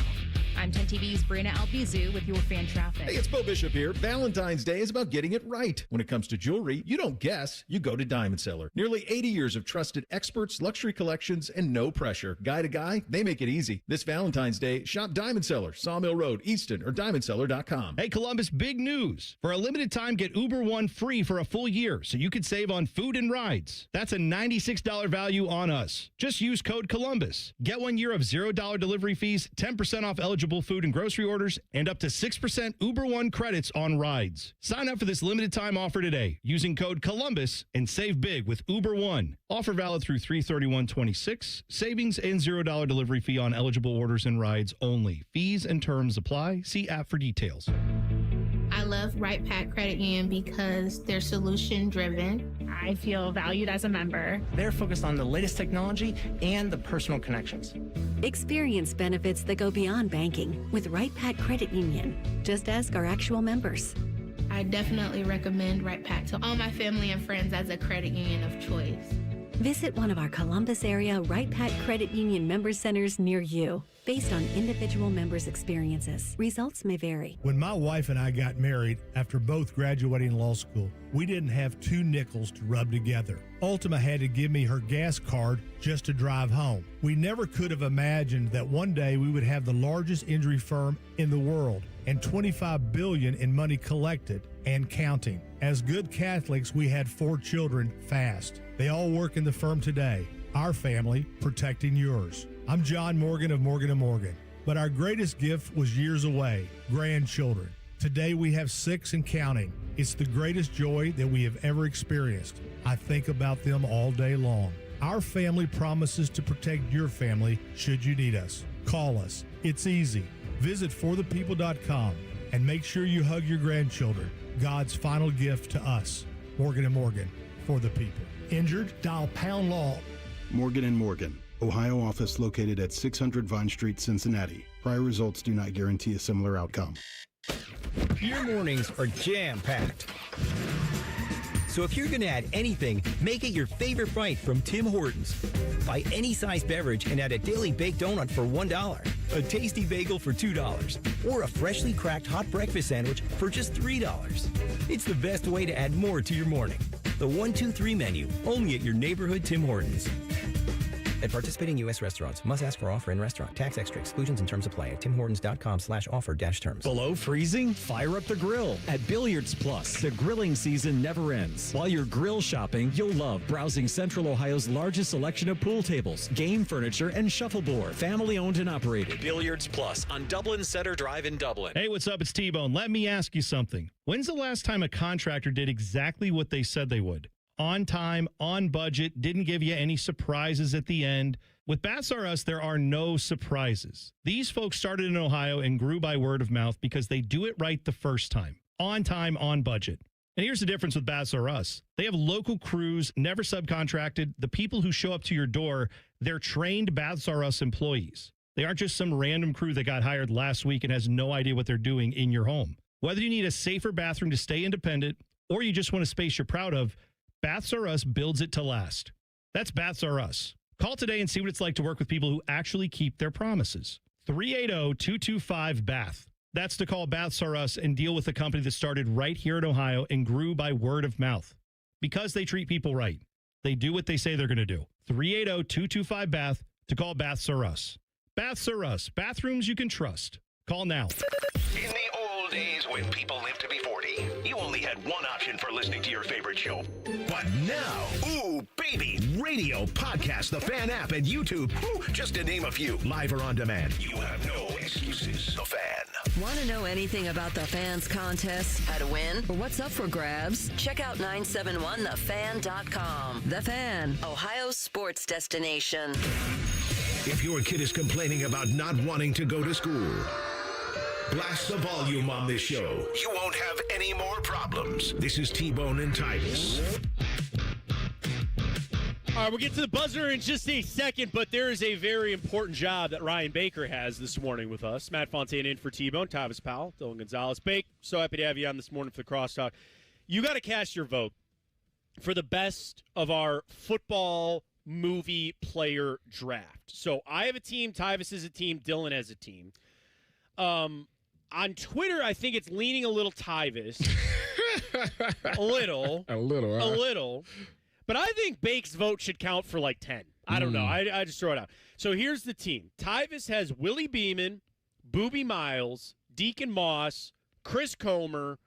I'm 10 TV's Brianna Albizu with your fan traffic.
Hey, it's Bo Bishop here. Valentine's Day is about getting it right. When it comes to jewelry, you don't guess, you go to Diamond Seller. Nearly 80 years of trusted experts, luxury collections, and no pressure. Guy to guy, they make it easy. This Valentine's Day, shop Diamond Seller, Sawmill Road, Easton, or diamondseller.com.
Hey, Columbus, big news. For a limited time, get Uber One free for a full year so you could save on food and rides. That's a $96 value on us. Just use code Columbus. Get 1 year of $0 delivery fees, 10% off eligible food and grocery orders, and up to 6% Uber One credits on rides. Sign up for this limited time offer today using code Columbus and save big with Uber One. Offer valid through 3/31/26. Savings and $0 delivery fee on eligible orders and rides only. Fees and terms apply. See app for details.
I love Right Pack Credit Union because they're solution driven. I feel valued as a member.
They're focused on the latest technology and the personal connections.
Experience benefits that go beyond banking with Right Pack Credit Union. Just ask our actual members.
I definitely recommend Right Pack to all my family and friends as a credit union of choice.
Visit one of our Columbus area Right Pack Credit Union member centers near you. Based on individual members' experiences, results may vary.
When my wife and I got married after both graduating law school, we didn't have 2 nickels to rub together. Ultima had to give me her gas card just to drive home. We never could have imagined that one day we would have the largest injury firm in the world and $25 billion in money collected and counting. As good Catholics, we had 4 children fast. They all work in the firm today. Our family protecting yours. I'm John Morgan of Morgan & Morgan, but our greatest gift was years away, grandchildren. Today we have 6 and counting. It's the greatest joy that we have ever experienced. I think about them all day long. Our family promises to protect your family should you need us. Call us. It's easy. Visit forthepeople.com and make sure you hug your grandchildren. God's final gift to us. Morgan & Morgan, for the people. Injured? Dial pound law.
Morgan & Morgan, Ohio office located at 600 Vine Street, Cincinnati. Prior results do not guarantee a similar outcome.
Your mornings are jam-packed. So if you're going to add anything, make it your favorite bite from Tim Hortons. Buy any size beverage and add a daily baked donut for $1, a tasty bagel for $2, or a freshly cracked hot breakfast sandwich for just $3. It's the best way to add more to your morning. The 1-2-3 menu, only at your neighborhood Tim Hortons. At participating U.S. restaurants, must ask for offer in restaurant. Tax extra. Exclusions and terms apply at timhortons.com/offer-terms.
Below freezing? Fire up the grill. At Billiards Plus, the grilling season never ends. While you're grill shopping, you'll love browsing Central Ohio's largest selection of pool tables, game furniture, and shuffleboard. Family owned and operated. Billiards Plus on Dublin Center Drive in Dublin.
Hey, what's up? It's T-Bone. Let me ask you something. When's the last time a contractor did exactly what they said they would? On time, on budget, didn't give you any surprises at the end. With Bats R Us, there are no surprises. These folks started in Ohio and grew by word of mouth because they do it right the first time. On time, on budget. And here's the difference with Bats R Us. They have local crews, never subcontracted. The people who show up to your door, they're trained Bats R Us employees. They aren't just some random crew that got hired last week and has no idea what they're doing in your home. Whether you need a safer bathroom to stay independent or you just want a space you're proud of, Baths R Us builds it to last. That's Baths R Us. Call today and see what it's like to work with people who actually keep their promises. 380-225-BATH. That's to call Baths R Us and deal with a company that started right here in Ohio and grew by word of mouth. Because they treat people right. They do what they say they're going to do. 380-225-BATH to call Baths R Us. Baths R Us. Bathrooms you can trust. Call now.
In the old days when people lived to be 40, you only had one option for listening to your favorite show. But now, ooh, baby, radio, podcast, the Fan app, and YouTube, just to name a few, live or on demand. You have no excuses. The Fan.
Want to know anything about the Fan's contest, how to win, or what's up for grabs? Check out 971thefan.com. The Fan, Ohio's sports destination.
If your kid is complaining about not wanting to go to school, blast the volume on this show. You won't have any more problems. This is T-Bone and Tyvis.
All right, we'll get to the buzzer in just a second, but there is a very important job that Ryan Baker has this morning with us. Matt Fontaine in for T-Bone, Tyvis Powell, Dylan Gonzalez. Bake, so happy to have you on this morning for the Crosstalk. You got to cast your vote for the best of our football movie player draft. So I have a team, Tyvis has a team, Dylan has a team. On Twitter, I think it's leaning a little Tyvis. A little. But I think Bake's vote should count for like 10. I don't know. I just throw it out. So here's the team. Tyvis has Willie Beeman, Boobie Miles, Deacon Moss, Chris Comer,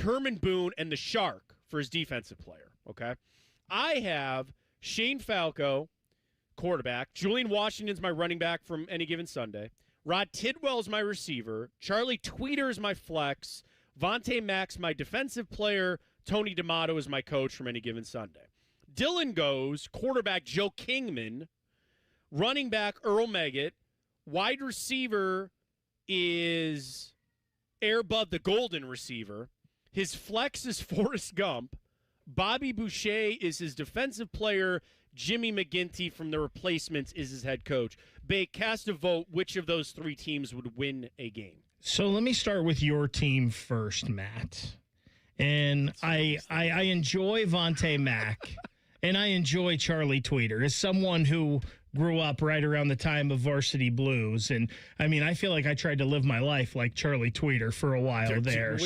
Herman Boone, and the Shark for his defensive player. Okay? I have Shane Falco, quarterback. Julian Washington's my running back from Any Given Sunday. Rod Tidwell's my receiver. Charlie Tweeter is my flex. Vontae Max, my defensive player. Tony D'Amato is my coach from Any Given Sunday. Dylan goes quarterback Joe Kingman. Running back Earl Meggett. Wide receiver is Air Bud, the golden receiver. His flex is Forrest Gump. Bobby Boucher is his defensive player. Jimmy McGinty from the Replacements is his head coach. Bake, cast a vote. Which of those three teams would win a game?
So let me start with your team first, Matt. And I enjoy Vontae Mack, and I enjoy Charlie Tweeter as someone who grew up right around the time of Varsity Blues. And, I mean, I feel like I tried to live my life like Charlie Tweeter for a while there.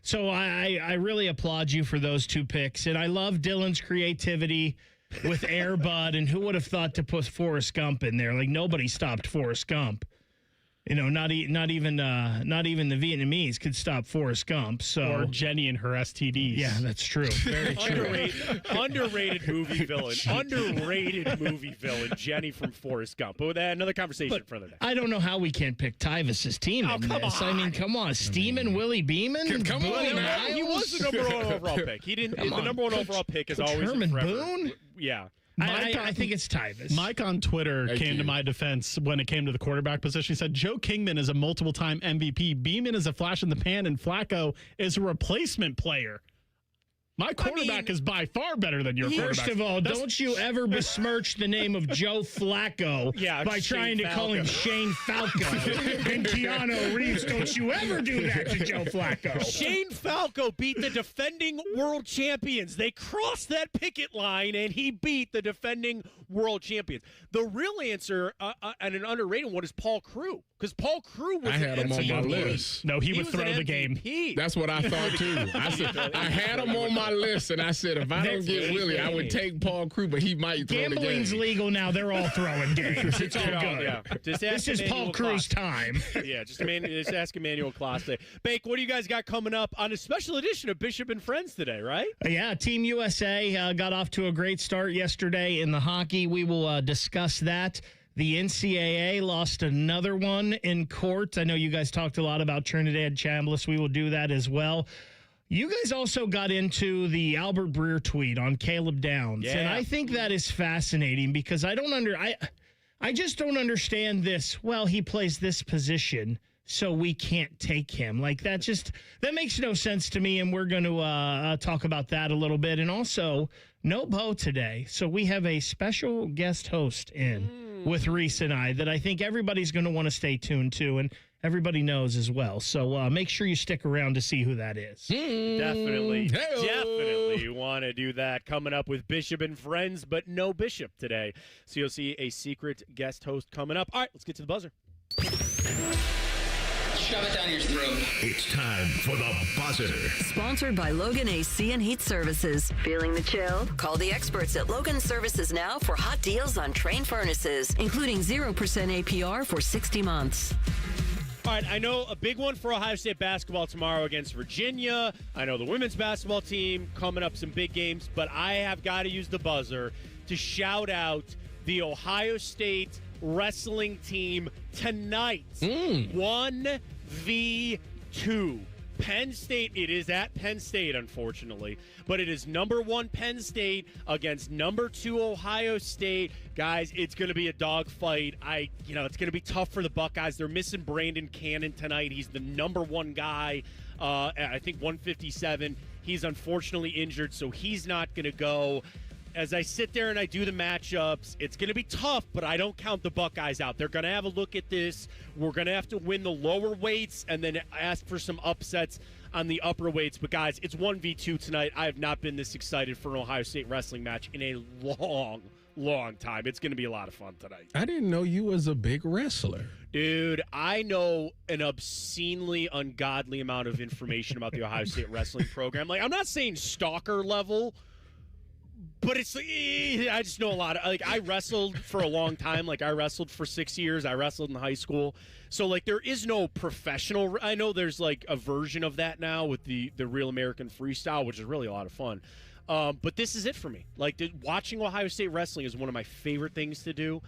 So I really applaud you for those two picks. And I love Dylan's creativity with Air Bud. And who would have thought to put Forrest Gump in there? Like, nobody stopped Forrest Gump. You know, not even the Vietnamese could stop Forrest Gump. So or Jenny and her STDs. Yeah, that's true. Very true.
Underrated movie villain. Underrated movie villain. Jenny from Forrest Gump. But another conversation for another day.
I don't know how we can't pick Tyvis's team in this. I mean, come on, Steeman Willie Beeman.
Come on, man. He was the number one overall pick. He didn't. The number one overall pick is always
Herman Boone.
Yeah.
I think it's Tyvis.
Mike on Twitter came to my defense when it came to the quarterback position. He said Joe Kingman is a multiple-time MVP. Beeman is a flash in the pan, and Flacco is a replacement player.
My quarterback is by far better than your quarterback.
First of all, don't you ever besmirch the name of Joe Flacco by trying to call him Shane Falco. And Keanu Reeves, don't you ever do that to Joe Flacco.
Shane Falco beat the defending world champions. They crossed that picket line, and he beat the defending world champions. The real answer, and an underrated one, is Paul Crewe. Because Paul Crewe was
I had him on my list.
No, he would throw the game.
That's what I thought, too. I had him on my list, and I said, if I don't get Willie, I would take Paul Crewe, but he might throw the game.
Gambling's legal now. They're all throwing games. It's all good.
Yeah.
This is Paul Crewe's time.
Yeah, just ask Emmanuel Classe. Bake, what do you guys got coming up on a special edition of Bishop and Friends today, right?
Yeah, Team USA got off to a great start yesterday in the hockey. We will discuss that. The NCAA lost another one in court. I know you guys talked a lot about Trinidad Chambliss. We will do that as well. You guys also got into the Albert Breer tweet on Caleb Downs.
Yeah.
And I think that is fascinating because I just don't understand this. Well, he plays this position, so we can't take him. Like that makes no sense to me. And we're going to talk about that a little bit. And also, no Bo today. So we have a special guest host in with Reese and I that I think everybody's going to want to stay tuned to, and everybody knows as well. So make sure you stick around to see who that is.
Definitely want to do that. Coming up with Bishop and Friends, but no Bishop today. So you'll see a secret guest host coming up. All right, let's get to the buzzer.
Shove it down your throat.
It's time for the buzzer.
Sponsored by Logan AC and Heat Services. Feeling the chill? Call the experts at Logan Services now for hot deals on Train furnaces, including 0% APR for 60 months.
All right, I know a big one for Ohio State basketball tomorrow against Virginia. I know the women's basketball team coming up some big games, but I have got to use the buzzer to shout out the Ohio State wrestling team tonight. 1v2. Penn State, it is at Penn State, unfortunately, but it is number 1 Penn State against number 2 Ohio State. Guys, it's going to be a dogfight. It's going to be tough for the Buckeyes. They're missing Brandon Cannon tonight. He's the number 1 guy, I think 157. He's unfortunately injured, so he's not going to go. As I sit there and I do the matchups, it's going to be tough, but I don't count the Buckeyes out. They're going to have a look at this. We're going to have to win the lower weights and then ask for some upsets on the upper weights. But, guys, it's 1v2 tonight. I have not been this excited for an Ohio State wrestling match in a long time. It's going to be a lot of fun tonight.
I didn't know you was a big wrestler.
Dude, I know an obscenely ungodly amount of information about the Ohio State wrestling program. Like, I'm not saying stalker level, but it's I just know a lot. I wrestled for a long time. I wrestled for 6 years. I wrestled in high school. So, there is no professional. I know there's, a version of that now with the Real American Freestyle, which is really a lot of fun. But this is it for me. Watching Ohio State wrestling is one of my favorite things to do.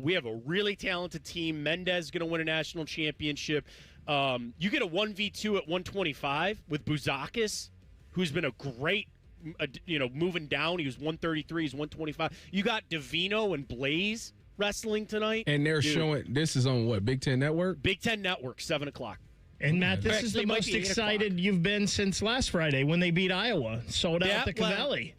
We have a really talented team. Mendez is going to win a national championship. You get a 1v2 at 125 with Bouzakis, who's been a great moving down. He was 133, he's 125. You got Davino and Blaze wrestling tonight.
And they're showing, this is on what, Big Ten Network?
Big Ten Network, 7 o'clock.
And, Matt, this is the most excited you've been since last Friday when they beat Iowa. Sold out the Cavelli.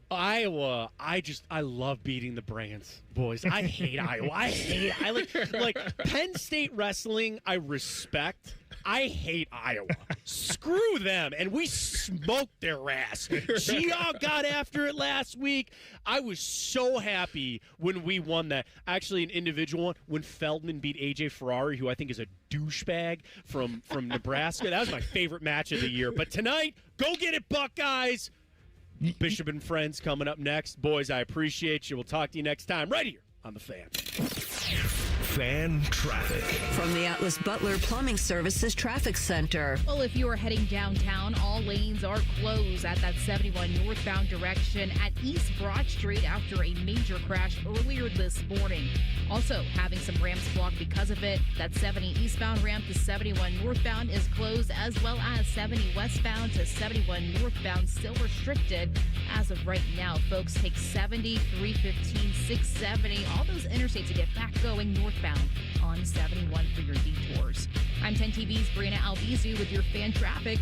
Iowa, I love beating the Brands, boys. I hate Iowa. I like Penn State wrestling, I respect. I hate Iowa. Screw them. And we smoked their ass. Geog got after it last week. I was so happy when we won that. Actually, an individual one, when Feldman beat A.J. Ferrari, who I think is a douchebag from Nebraska. That was my favorite match of the year. But tonight, go get it, Buckeyes. Bishop and Friends coming up next. Boys, I appreciate you. We'll talk to you next time right here on The Fan.
Fan traffic.
From the Atlas Butler Plumbing Services Traffic Center.
Well, if you are heading downtown, all lanes are closed at that 71 northbound direction at East Broad Street after a major crash earlier this morning. Also having some ramps blocked because of it. That 70 eastbound ramp to 71 northbound is closed, as well as 70 westbound to 71 northbound still restricted as of right now. Folks, take 70, 315, 670, all those interstates to get back going northbound on 71 for your detours. I'm 10 TV's Brianna Albizu with your fan traffic.